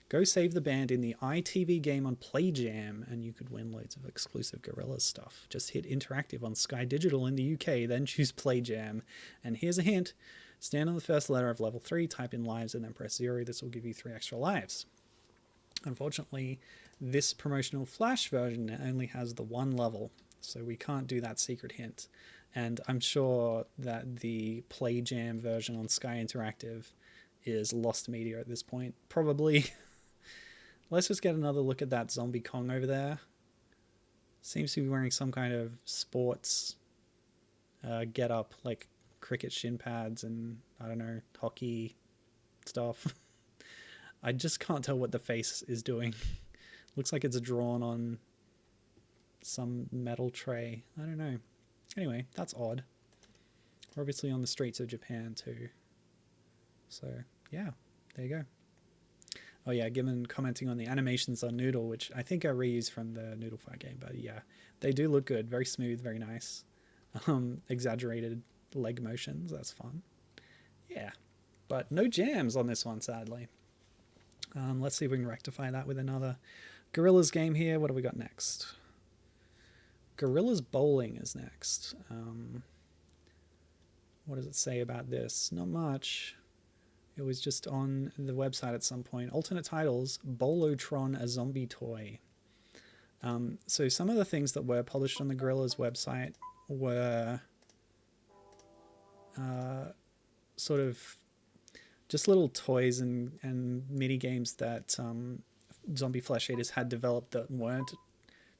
Go save the band in the ITV game on Play Jam, and you could win loads of exclusive Gorillaz stuff. Just hit Interactive on Sky Digital in the UK, then choose Play Jam. And here's a hint. Stand on the first letter of level 3, type in lives, and then press 0. This will give you 3 extra lives. Unfortunately, this promotional Flash version only has the 1 level, so we can't do that secret hint. And I'm sure that the Play Jam version on Sky Interactive is lost media at this point. Probably. Let's just get another look at that Zombie Kong over there. Seems to be wearing some kind of sports get up, like cricket shin pads and, I don't know, hockey stuff. I just can't tell what the face is doing. Looks like it's drawn on some metal tray. I don't know. Anyway, that's odd. We're obviously on the streets of Japan too. So, yeah, there you go. Oh yeah, given commenting on the animations on Noodle, which I think are reused from the Noodle Fight game, but yeah, they do look good. Very smooth, very nice. Exaggerated leg motions, that's fun. Yeah, but no jams on this one, sadly. Let's see if we can rectify that with another Gorillaz game here. What do we got next? Gorillaz Bowling is next. What does it say about this? Not much. It was just on the website at some point. Alternate titles, Bolotron, a zombie toy. So some of the things that were published on the Gorillaz website were sort of just little toys and mini games that Zombie Flesh Eaters had developed that weren't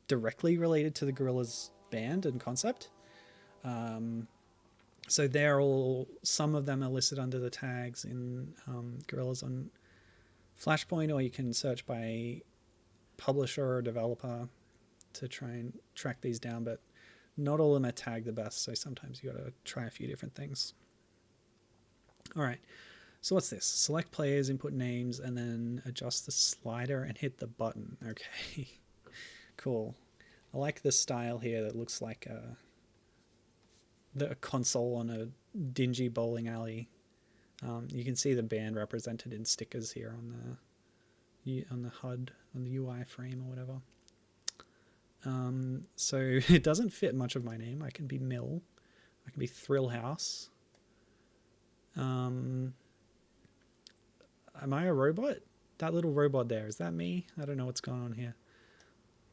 directly related to the Gorillaz band and concept. So they're all, some of them are listed under the tags in Gorillaz on Flashpoint, or you can search by publisher or developer to try and track these down, but not all of them are tagged the best, so sometimes you gotta try a few different things. All right, so what's this? Select players, input names, and then adjust the slider and hit the button. Okay, cool. I like the style here that looks like the console on a dingy bowling alley. You can see the band represented in stickers here on the HUD, on the UI frame or whatever. So it doesn't fit much of my name. I can be Mill. I can be Thrill House. Am I a robot? That little robot there, is that me? I don't know what's going on here.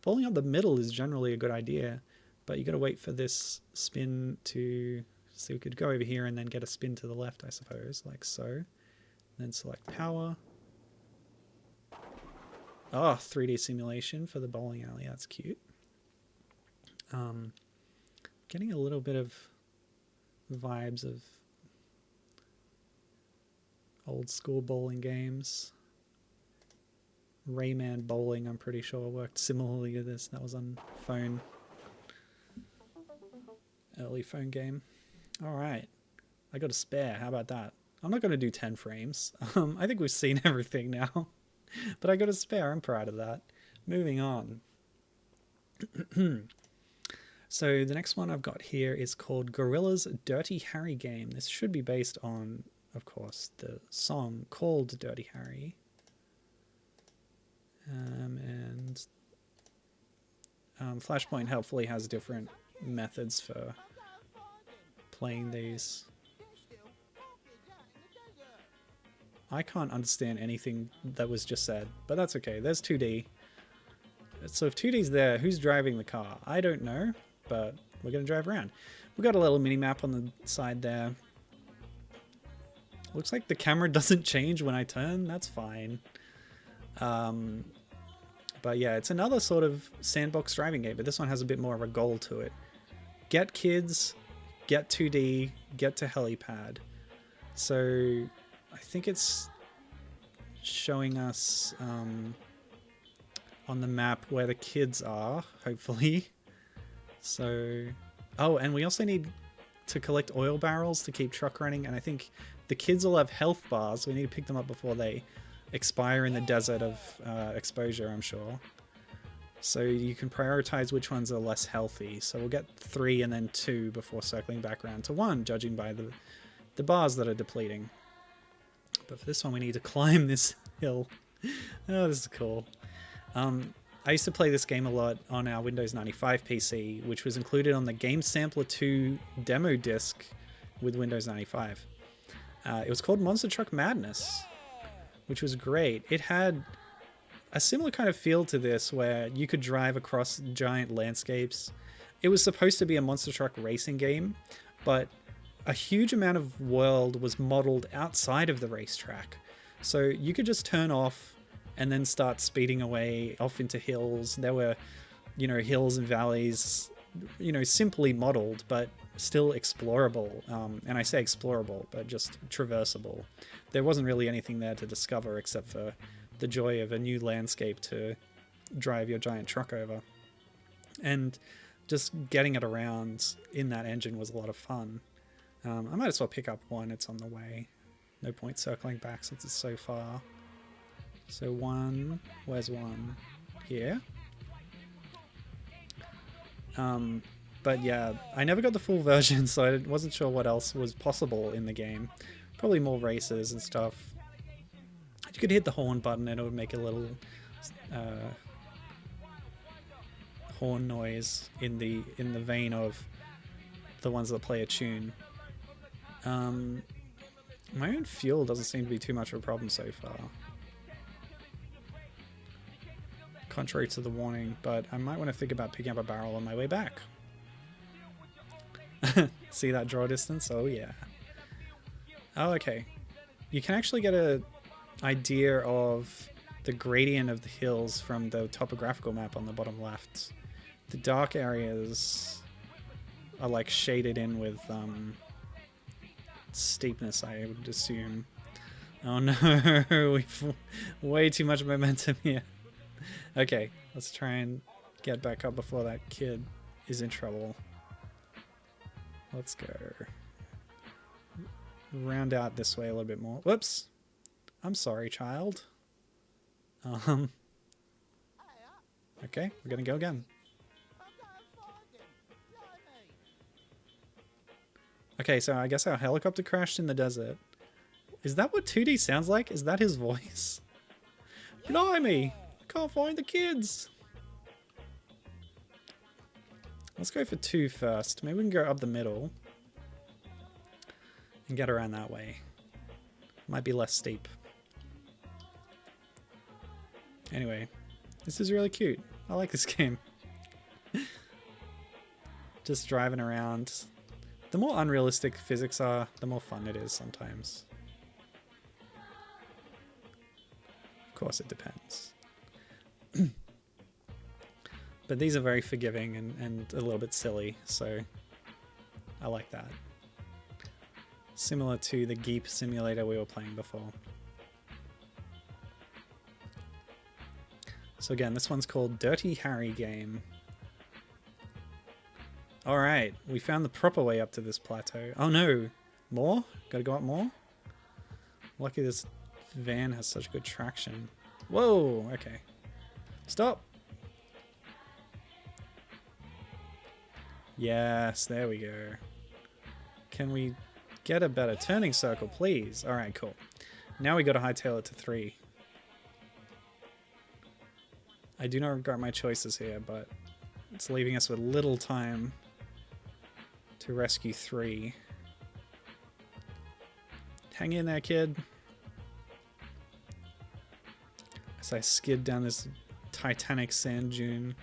Bowling up the middle is generally a good idea, but you got to wait for this spin to... So we could go over here and then get a spin to the left, I suppose, like so. Then select power. Oh, 3D simulation for the bowling alley. That's cute. Getting a little bit of vibes of old school bowling games. Rayman Bowling, I'm pretty sure, worked similarly to this. That was on phone. Early phone game. All right. I got a spare. How about that? I'm not going to do 10 frames. I think we've seen everything now. But I got a spare. I'm proud of that. Moving on. So the next one I've got here is called Gorillaz Dirty Harry Game. This should be based on, of course, the song called Dirty Harry. Flashpoint helpfully has different methods for playing these. I can't understand anything that was just said, but that's okay. There's 2D. So if 2D's there, who's driving the car? I don't know, but we're going to drive around. We've got a little mini-map on the side there. Looks like the camera doesn't change when I turn. That's fine. But yeah, it's another sort of sandbox driving game, but this one has a bit more of a goal to it. Get kids, get 2D, get to helipad. So I think it's showing us on the map where the kids are, hopefully. So, oh, and we also need to collect oil barrels to keep truck running, and I think the kids will have health bars, so we need to pick them up before they expire in the desert of exposure, I'm sure. So you can prioritize which ones are less healthy. So we'll get 3 and then 2 before circling back around to 1, judging by the bars that are depleting. But for this one, we need to climb this hill. Oh, this is cool. I used to play this game a lot on our Windows 95 PC, which was included on the Game Sampler 2 demo disc with Windows 95. It was called Monster Truck Madness, which was great. It had a similar kind of feel to this where you could drive across giant landscapes. It was supposed to be a monster truck racing game, but a huge amount of world was modeled outside of the racetrack. So you could just turn off and then start speeding away off into hills. There were, you know, hills and valleys, you know, simply modeled, but still explorable. And I say explorable, but just traversable. There wasn't really anything there to discover except for the joy of a new landscape to drive your giant truck over. And just getting it around in that engine was a lot of fun. I might as well pick up one. It's on the way. No point circling back since it's so far. So 1, where's 1? Here. But yeah, I never got the full version, so I wasn't sure what else was possible in the game. Probably more races and stuff. You could hit the horn button and it would make a little horn noise in the vein of the ones that play a tune. My own fuel doesn't seem to be too much of a problem so far, contrary to the warning, but I might want to think about picking up a barrel on my way back. See that draw distance? Oh yeah. Oh, okay. You can actually get a idea of the gradient of the hills from the topographical map on the bottom left. The dark areas are like shaded in with steepness, I would assume. Oh no, we've way too much momentum here. Okay, let's try and get back up before that kid is in trouble. Let's go. Round out this way a little bit more. Whoops. I'm sorry, child. Okay, we're gonna go again. Okay, so I guess our helicopter crashed in the desert. Is that what 2D sounds like? Is that his voice? Blimey! Can't find the kids! Let's go for 2 first. Maybe we can go up the middle and get around that way. Might be less steep. Anyway, this is really cute. I like this game. Just driving around. The more unrealistic physics are, the more fun it is sometimes. Of course, it depends. But these are very forgiving and a little bit silly, so I like that. Similar to the Geep simulator we were playing before. So again, this one's called Dirty Harry Game. Alright, we found the proper way up to this plateau. Oh no! More? Gotta go up more? Lucky this van has such good traction. Whoa! Okay. Stop! Yes, there we go. Can we get a better turning circle, please? Alright, cool. Now we gotta hightail it to 3. I do not regret my choices here, but it's leaving us with little time to rescue 3. Hang in there, kid. As I skid down this titanic sand dune.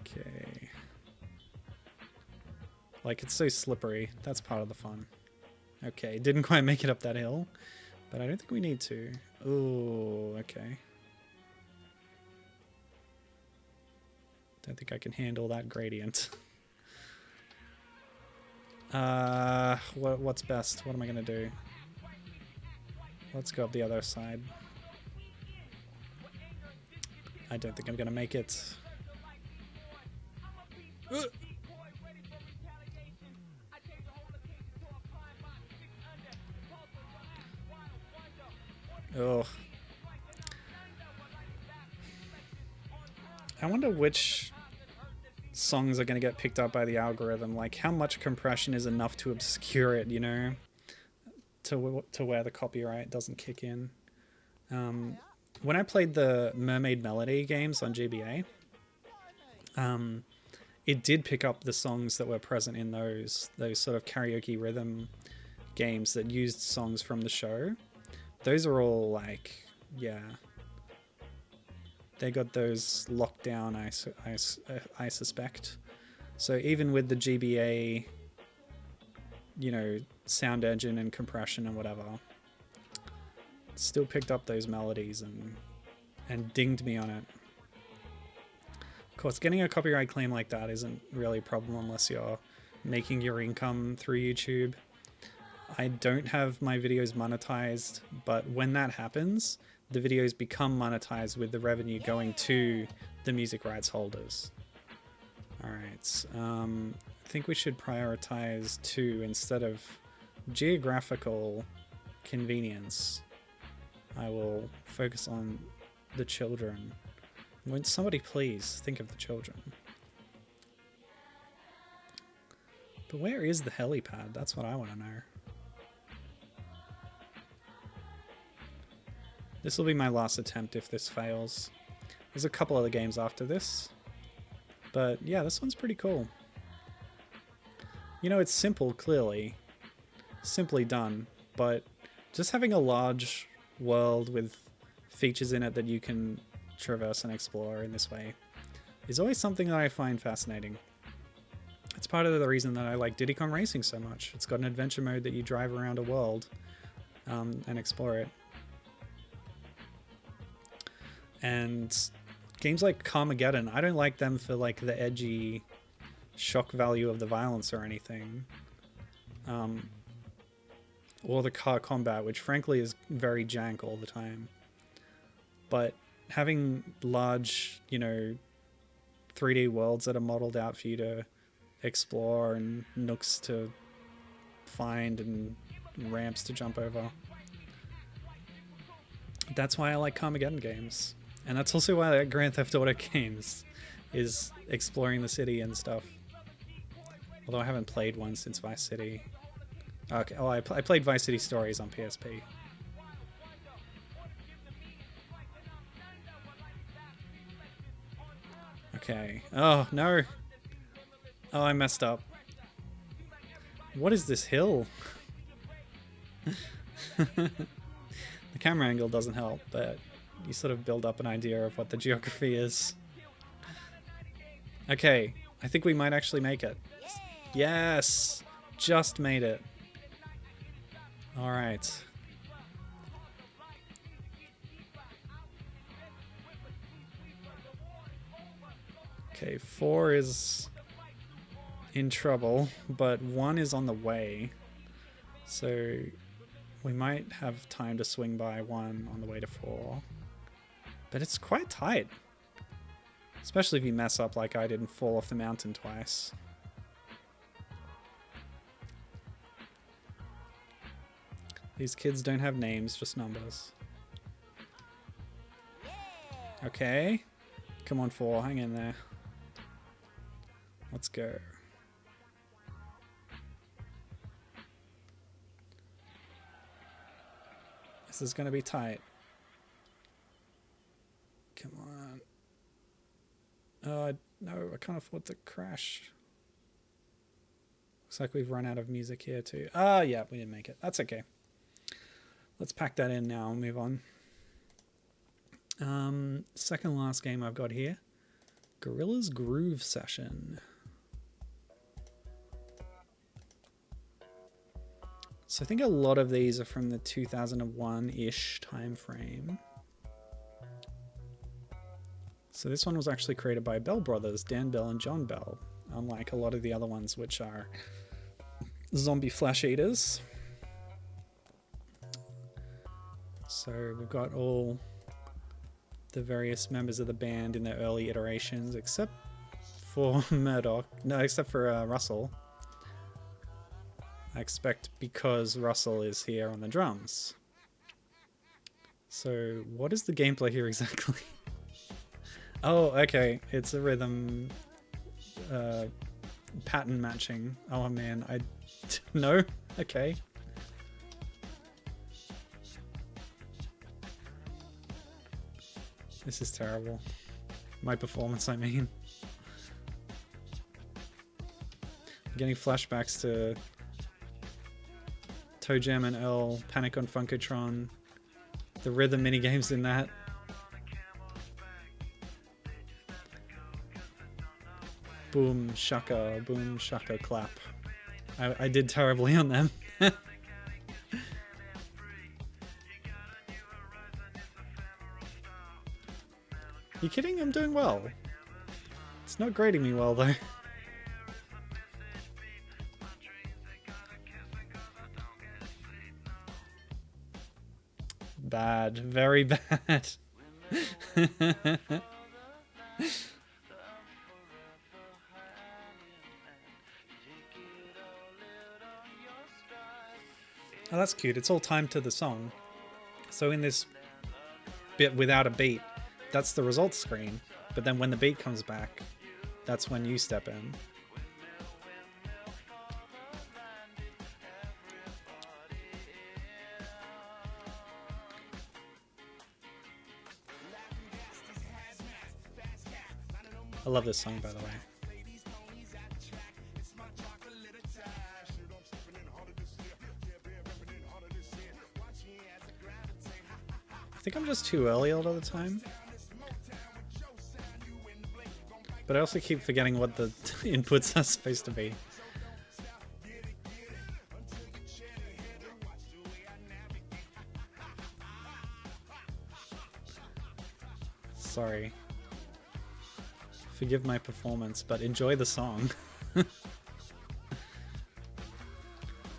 Okay. Like, it's so slippery. That's part of the fun. Okay, didn't quite make it up that hill, but I don't think we need to. Oh, okay. Don't think I can handle that gradient. What's best? What am I gonna do? Let's go up the other side. I don't think I'm gonna make it. Oh. I wonder which songs are going to get picked up by the algorithm. Like, how much compression is enough to obscure it, you know? To where the copyright doesn't kick in. When I played the Mermaid Melody games on GBA, it did pick up the songs that were present in those sort of karaoke rhythm games that used songs from the show. Those are all like, yeah, they got those locked down, I suspect. So even with the GBA, you know, sound engine and compression and whatever, it still picked up those melodies and dinged me on it. Of course, getting a copyright claim like that isn't really a problem unless you're making your income through YouTube. I don't have my videos monetized, but when that happens, the videos become monetized with the revenue going to the music rights holders. Alright, I think we should prioritize 2 instead of geographical convenience. I will focus on the children. Won't somebody please think of the children? But where is the helipad? That's what I want to know. This will be my last attempt if this fails. There's a couple other games after this. But yeah, this one's pretty cool. You know, it's simple, clearly. Simply done. But just having a large world with features in it that you can traverse and explore in this way is always something that I find fascinating. That's part of the reason that I like Diddy Kong Racing so much. It's got an adventure mode that you drive around a world and explore it. And games like Carmageddon, I don't like them for like the edgy shock value of the violence or anything. Or the car combat, which frankly is very jank all the time. But having large, you know, 3D worlds that are modeled out for you to explore and nooks to find and ramps to jump over. That's why I like Carmageddon games. And that's also why I like Grand Theft Auto games, is exploring the city and stuff. Although I haven't played one since Vice City. Okay, oh, I played Vice City Stories on PSP. Okay. Oh, no. Oh, I messed up. What is this hill? The camera angle doesn't help, but you sort of build up an idea of what the geography is. Okay, I think we might actually make it. Yes! Just made it. Alright. Okay, 4 is in trouble, but 1 is on the way. So we might have time to swing by 1 on the way to 4. But it's quite tight. Especially if you mess up like I did and fall off the mountain twice. These kids don't have names, just numbers. Okay. Come on, 4, hang in there. Let's go. This is gonna be tight. Come on. Oh, no, I can't afford to crash. Looks like we've run out of music here too. Ah, yeah, we didn't make it. That's okay. Let's pack that in now and move on. Second last game I've got here. Gorillaz Groove Session. So I think a lot of these are from the 2001-ish time frame. So this one was actually created by Bell Brothers, Dan Bell and John Bell, unlike a lot of the other ones which are zombie flesh eaters. So we've got all the various members of the band in their early iterations, except for Murdoch. No, except for Russell. I expect because Russell is here on the drums. So what is the gameplay here exactly? Oh, okay. It's a rhythm pattern matching. Oh man, no? Okay. This is terrible. My performance, I mean. I'm getting flashbacks to Toe Jam and Earl, Panic on Funkotron, the rhythm minigames in that. Boom shaka clap. I did terribly on them. You kidding? I'm doing well. It's not grading me well though. Bad. Very bad. Oh, that's cute. It's all timed to the song. So in this bit without a beat, that's the results screen. But then when the beat comes back, that's when you step in. I love this song, by the way. I think I'm just too early a lot of the time. But I also keep forgetting what the inputs are supposed to be. Sorry. Forgive my performance, but enjoy the song.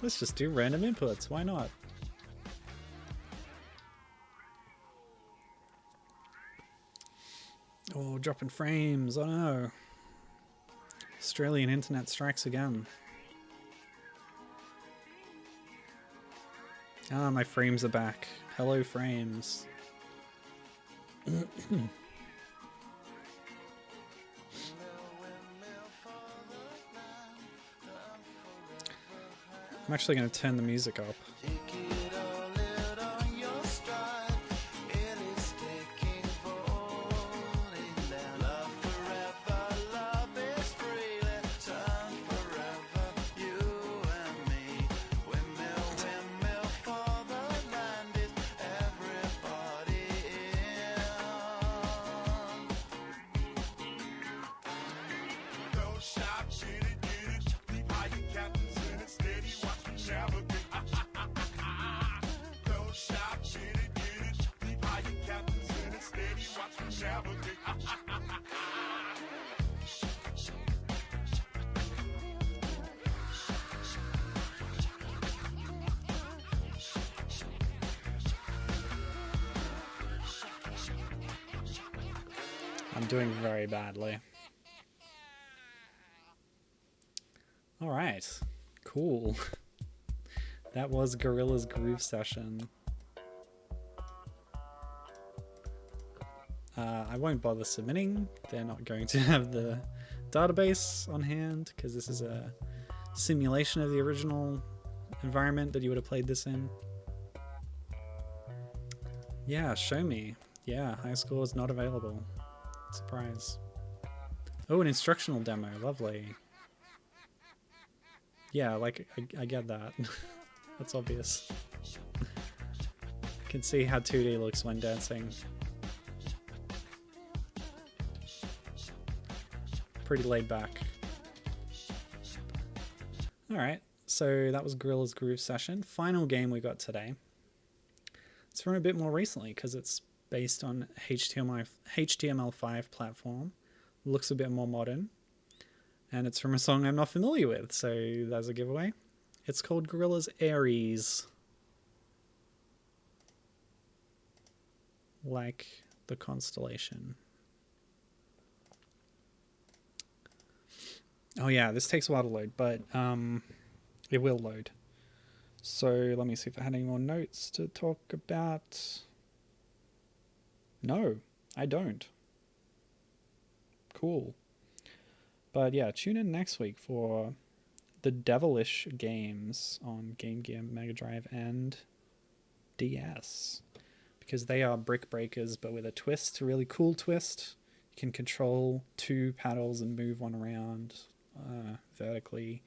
Let's just do random inputs, why not? Oh, dropping frames, oh no. Australian internet strikes again. Ah, my frames are back. Hello, frames. I'm actually going to turn the music up. I'm doing very badly. Alright, cool. That was Gorillaz Groove Session. I won't bother submitting. They're not going to have the database on hand because this is a simulation of the original environment that you would have played this in. Yeah, show me. Yeah, high score is not available. Surprise. Oh, an instructional demo. Lovely. Yeah, like, I get that. That's obvious. Can see how 2D looks when dancing. Pretty laid back. Alright, so that was Gorillaz Groove Session. Final game we got today. It's from a bit more recently because it's based on HTML5 platform. Looks a bit more modern. And it's from a song I'm not familiar with, so there's a giveaway. It's called Gorillaz Aries. Like the constellation. Oh yeah, this takes a while to load, but it will load. So let me see if I had any more notes to talk about. No, I don't. Cool. But yeah, tune in next week for the devilish games on Game Gear, Mega Drive, and DS. Because they are brick breakers, but with a twist, a really cool twist. You can control 2 paddles and move one around vertically.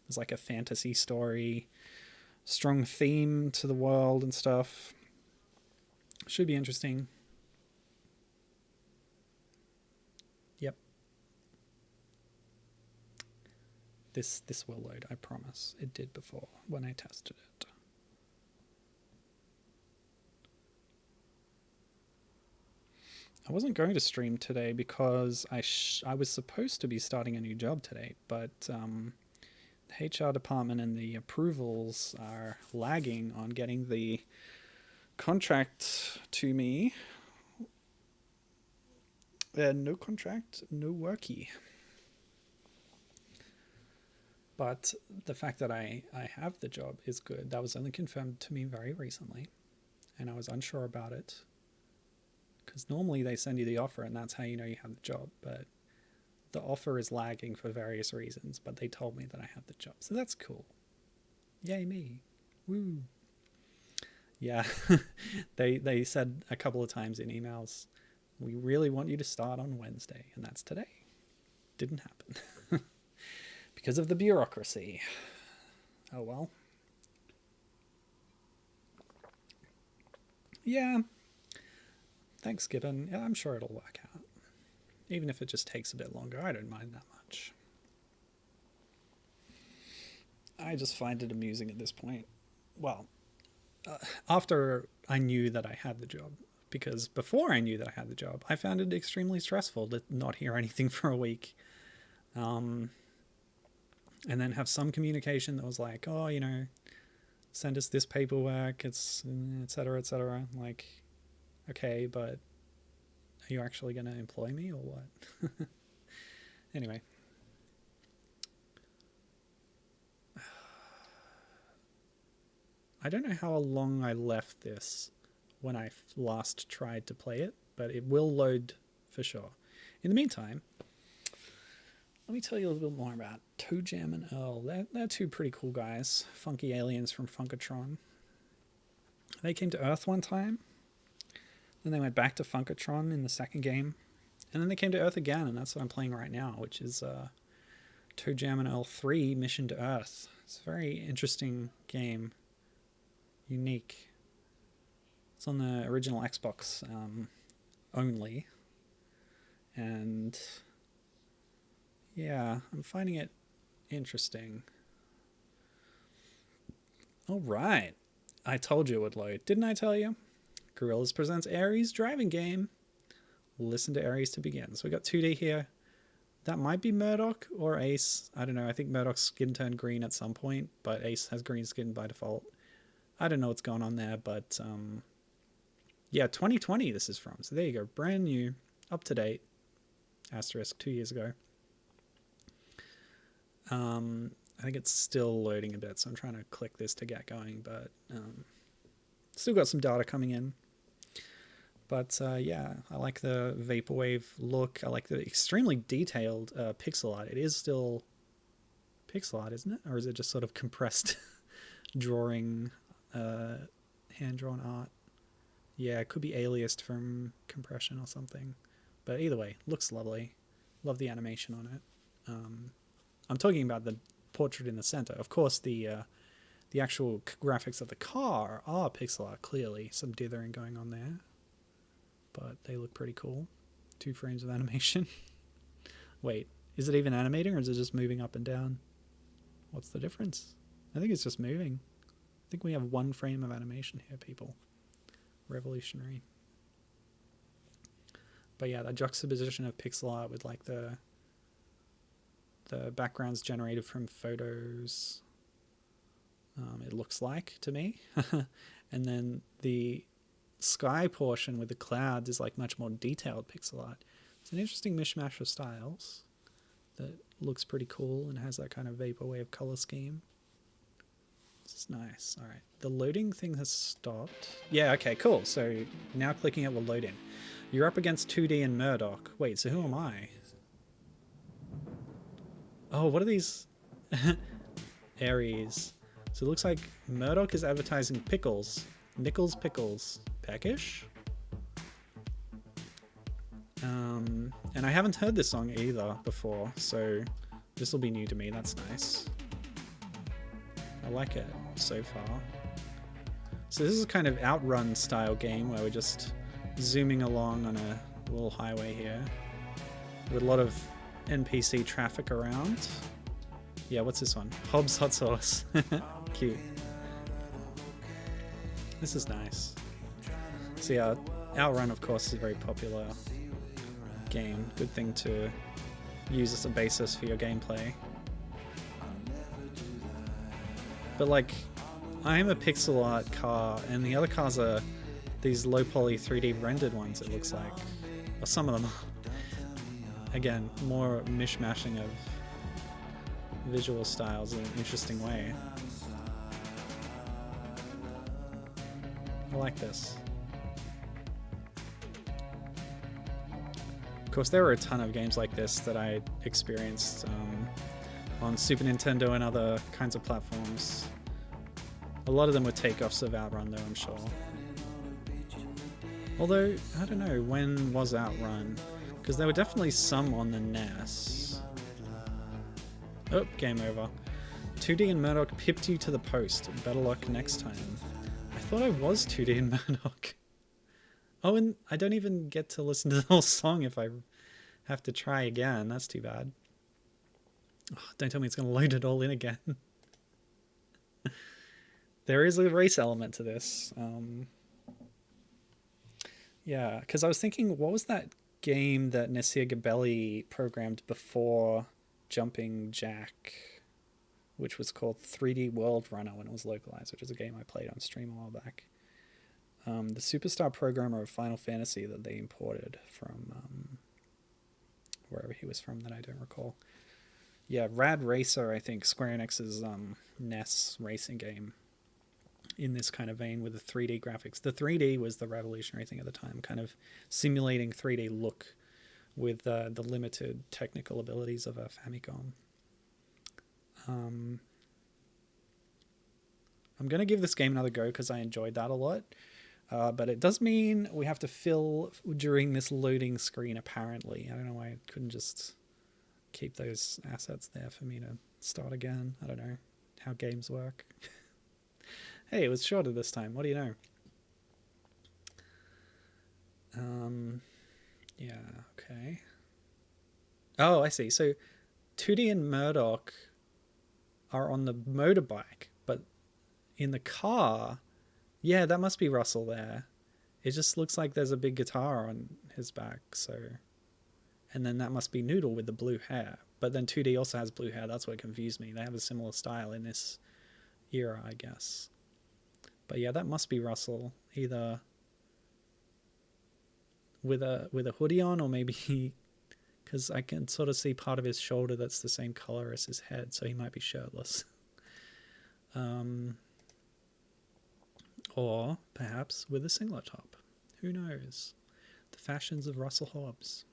There's like a fantasy story, strong theme to the world and stuff. Should be interesting. Yep. This will load, I promise. It did before when I tested it. I wasn't going to stream today because I was supposed to be starting a new job today, but the HR department and the approvals are lagging on getting the contract to me. No contract, no worky. But the fact that I have the job is good. That was only confirmed to me very recently, and I was unsure about it. Because normally they send you the offer and that's how you know you have the job, but the offer is lagging for various reasons, but they told me that I have the job, so that's cool. Yay me. Woo. Yeah. they said a couple of times in emails, we really want you to start on Wednesday, and that's today. Didn't happen. Because of the bureaucracy. Oh well. Yeah. Thanks, Gibbon. Yeah, I'm sure it'll work out. Even if it just takes a bit longer, I don't mind that much. I just find it amusing at this point. Well, after I knew that I had the job, because before I knew that I had the job, I found it extremely stressful to not hear anything for a week. And then have some communication that was like, oh, you know, send us this paperwork, it's etc., etc. Like, okay, but are you actually going to employ me or what? Anyway. I don't know how long I left this when I last tried to play it, but it will load for sure. In the meantime, let me tell you a little bit more about Toe Jam and Earl. They're two pretty cool guys, funky aliens from Funkatron. They came to Earth one time, then they went back to Funkatron in the second game, and then they came to Earth again, and that's what I'm playing right now, which is Toe Jam and Earl 3 Mission to Earth. It's a very interesting game. Unique. It's on the original Xbox only, and yeah, I'm finding it interesting. All right, I told you it would load, didn't I tell you? Gorillaz presents Ares driving game. Listen to Ares to begin. So we got 2D here. That might be Murdoch or Ace. I don't know. I think Murdoch's skin turned green at some point, but Ace has green skin by default. I don't know what's going on there, but yeah, 2020 this is from. So there you go. Brand new, up to date. Asterisk, 2 years ago. I think it's still loading a bit, so I'm trying to click this to get going, but still got some data coming in. But yeah, I like the vaporwave look. I like the extremely detailed pixel art. It is still pixel art, isn't it? Or is it just sort of compressed drawing, hand-drawn art? Yeah, it could be aliased from compression or something. But either way, looks lovely. Love the animation on it. I'm talking about the portrait in the center. Of course, the actual graphics of the car are pixel art, clearly. Some dithering going on there. But they look pretty cool. 2 frames of animation. Wait, is it even animating or is it just moving up and down? What's the difference? I think it's just moving. I think we have 1 frame of animation here, people. Revolutionary. But yeah, that juxtaposition of pixel art with like the backgrounds generated from photos, it looks like to me. And then the sky portion with the clouds is like much more detailed pixel art. It's an interesting mishmash of styles that looks pretty cool and has that kind of vaporwave color scheme. This is nice. All right, the loading thing has stopped. Yeah, okay, cool. So now clicking it will load in. You're up against 2D and Murdoch. Wait, so who am I? Oh, what are these? Aries. So it looks like Murdoch is advertising pickles. Nickels pickles. Peckish? And I haven't heard this song either before, so this will be new to me. That's nice. I like it so far. So this is a kind of outrun style game where we're just zooming along on a little highway here with a lot of NPC traffic around. Yeah, what's this one? Hobbs Hot Sauce. Cute. This is nice. So yeah, Outrun of course is a very popular game. Good thing to use as a basis for your gameplay. But like, I am a pixel art car and the other cars are these low poly 3D rendered ones, it looks like. Or some of them are. Again, more mishmashing of visual styles in an interesting way. I like this. Of course, there were a ton of games like this that I experienced on Super Nintendo and other kinds of platforms. A lot of them were takeoffs of Outrun, though, I'm sure. Although, I don't know, when was Outrun? Because there were definitely some on the NES. Oh, game over. 2D and Murdoch pipped you to the post. Better luck next time. I thought I was 2D and Murdoch. Oh, and I don't even get to listen to the whole song if I Have to try again. That's too bad. Oh, don't tell me it's going to load it all in again. There is a race element to this. Yeah, because I was thinking, what was that game that Nasir Gabelli programmed before Jumping Jack, which was called 3D World Runner when it was localized, which is a game I played on stream a while back. The superstar programmer of Final Fantasy that they imported from wherever he was from that I don't recall. Yeah, Rad Racer, I think, Square Enix's NES racing game in this kind of vein with the 3D graphics. The 3D was the revolutionary thing at the time, kind of simulating 3D look with the limited technical abilities of a Famicom. I'm going to give this game another go because I enjoyed that a lot. But it does mean we have to fill during this loading screen, apparently. I don't know why I couldn't just keep those assets there for me to start again. I don't know how games work. Hey, it was shorter this time. What do you know? Yeah, okay. Oh, I see. So 2D and Murdoch are on the motorbike, but in the car... Yeah, that must be Russell there. It just looks like there's a big guitar on his back, so... And then that must be Noodle with the blue hair. But then 2D also has blue hair. That's what confused me. They have a similar style in this era, I guess. But yeah, that must be Russell. Either with a hoodie on, or maybe... Because I can sort of see part of his shoulder that's the same color as his head, so he might be shirtless. Or perhaps with a singlet top. Who knows? The fashions of Russell Hobbs.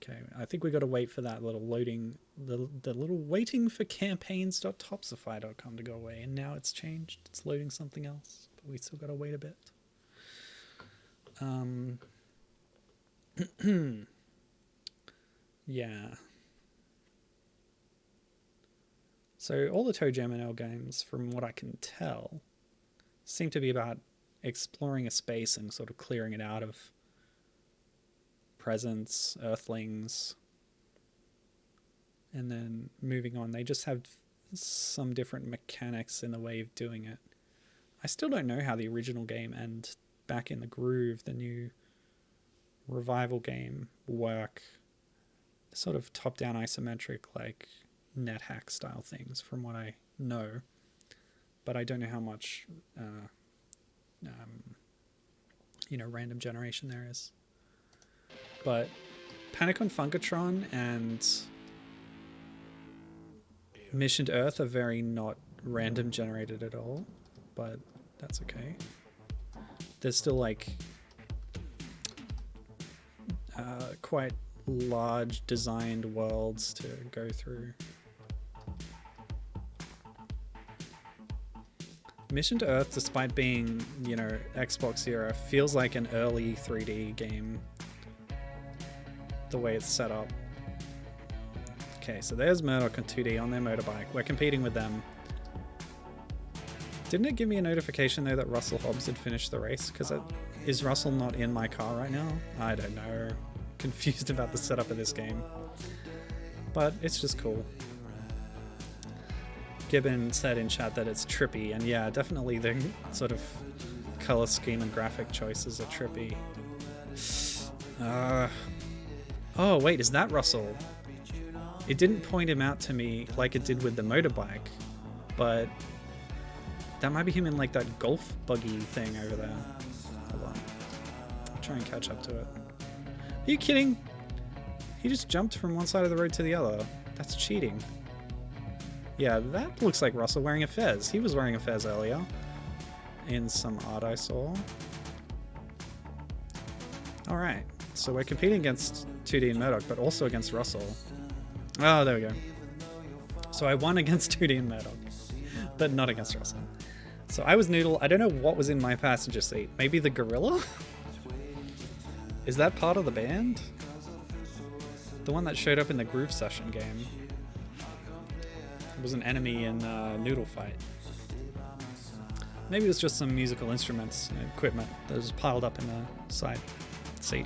Okay, I think we got to wait for that little loading, the little waiting for campaigns.topsify.com to go away. And now it's changed. It's loading something else. But we still got to wait a bit. Yeah. So all the ToeJam and L games, from what I can tell, seem to be about exploring a space and sort of clearing it out of presents, earthlings, and then moving on. They just have some different mechanics in the way of doing it. I still don't know how the original game and Back in the Groove, the new revival game, work. Sort of top-down isometric, like NetHack style things, from what I know, but I don't know how much random generation there is. But Panic on Funkatron and Mission to Earth are very not random generated at all, but that's okay. There's still like quite large designed worlds to go through. Mission to Earth, despite being, Xbox era, feels like an early 3D game, the way it's set up. Okay, so there's Murdoch and 2D on their motorbike. We're competing with them. Didn't it give me a notification though that Russell Hobbs had finished the race? Because is Russell not in my car right now? I don't know. Confused about the setup of this game. But it's just cool. Gibbon said in chat that it's trippy, and yeah, definitely the sort of color scheme and graphic choices are trippy. Oh wait, is that Russell? It didn't point him out to me like it did with the motorbike, but that might be him in like that golf buggy thing over there. Hold on. I'll try and catch up to it. Are you kidding? He just jumped from one side of the road to the other. That's cheating. Yeah, that looks like Russell wearing a fez. He was wearing a fez earlier in some art I saw. Alright, so we're competing against 2D and Murdoch, but also against Russell. Oh, there we go. So I won against 2D and Murdoch, but not against Russell. So I was Noodle. I don't know what was in my passenger seat. Maybe the gorilla? Is that part of the band? The one that showed up in the Groove Session game. It was an enemy in Noodle Fight. Maybe it was just some musical instruments and equipment that was piled up in the side. Let's see.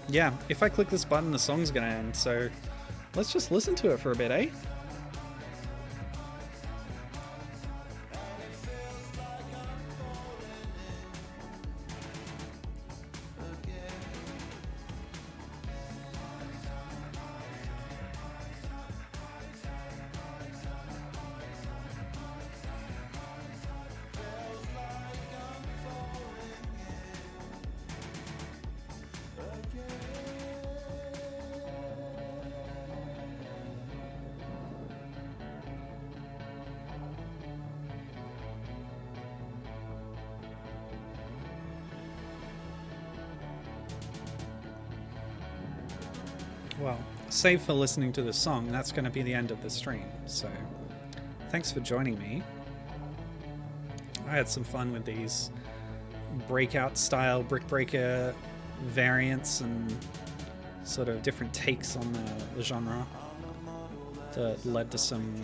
Yeah, if I click this button, the song's gonna end, so let's just listen to it for a bit, eh? Well, save for listening to this song, that's going to be the end of the stream. So, thanks for joining me. I had some fun with these Breakout style Brick Breaker variants and sort of different takes on the genre that led to some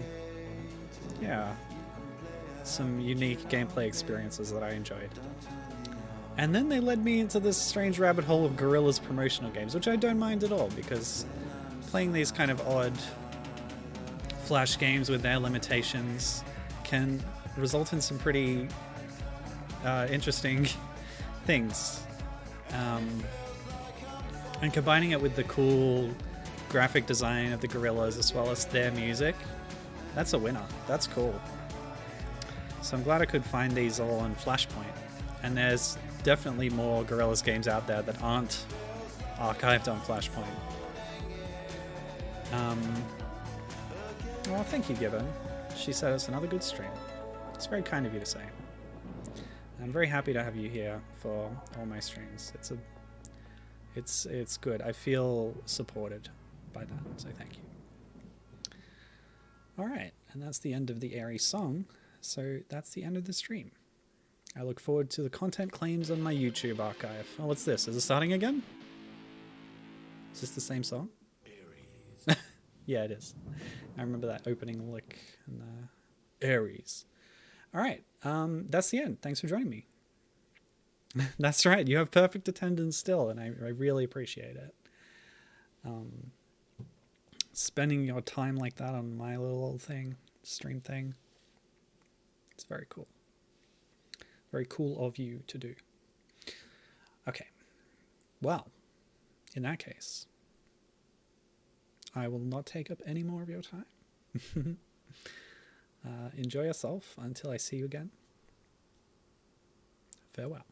unique gameplay experiences that I enjoyed. And then they led me into this strange rabbit hole of Gorillaz promotional games, which I don't mind at all, because playing these kind of odd Flash games with their limitations can result in some pretty interesting things. And combining it with the cool graphic design of the Gorillaz as well as their music, that's a winner. That's cool. So I'm glad I could find these all on Flashpoint. And there's definitely more Gorillaz games out there that aren't archived on Flashpoint. Well, thank you, Gibbon. She said it's another good stream. It's very kind of you to say. I'm very happy to have you here for all my streams. It's good. I feel supported by that, so thank you. All right, and that's the end of the airy song. So that's the end of the stream. I look forward to the content claims on my YouTube archive. Oh, what's this? Is it starting again? Is this the same song? Aries. Yeah, it is. I remember that opening lick in Aries. All right, that's the end. Thanks for joining me. That's right. You have perfect attendance still, and I really appreciate it. Spending your time like that on my little thing, stream thing. It's very cool. Very cool of you to do. Okay. Well, in that case, I will not take up any more of your time. Enjoy yourself until I see you again. Farewell.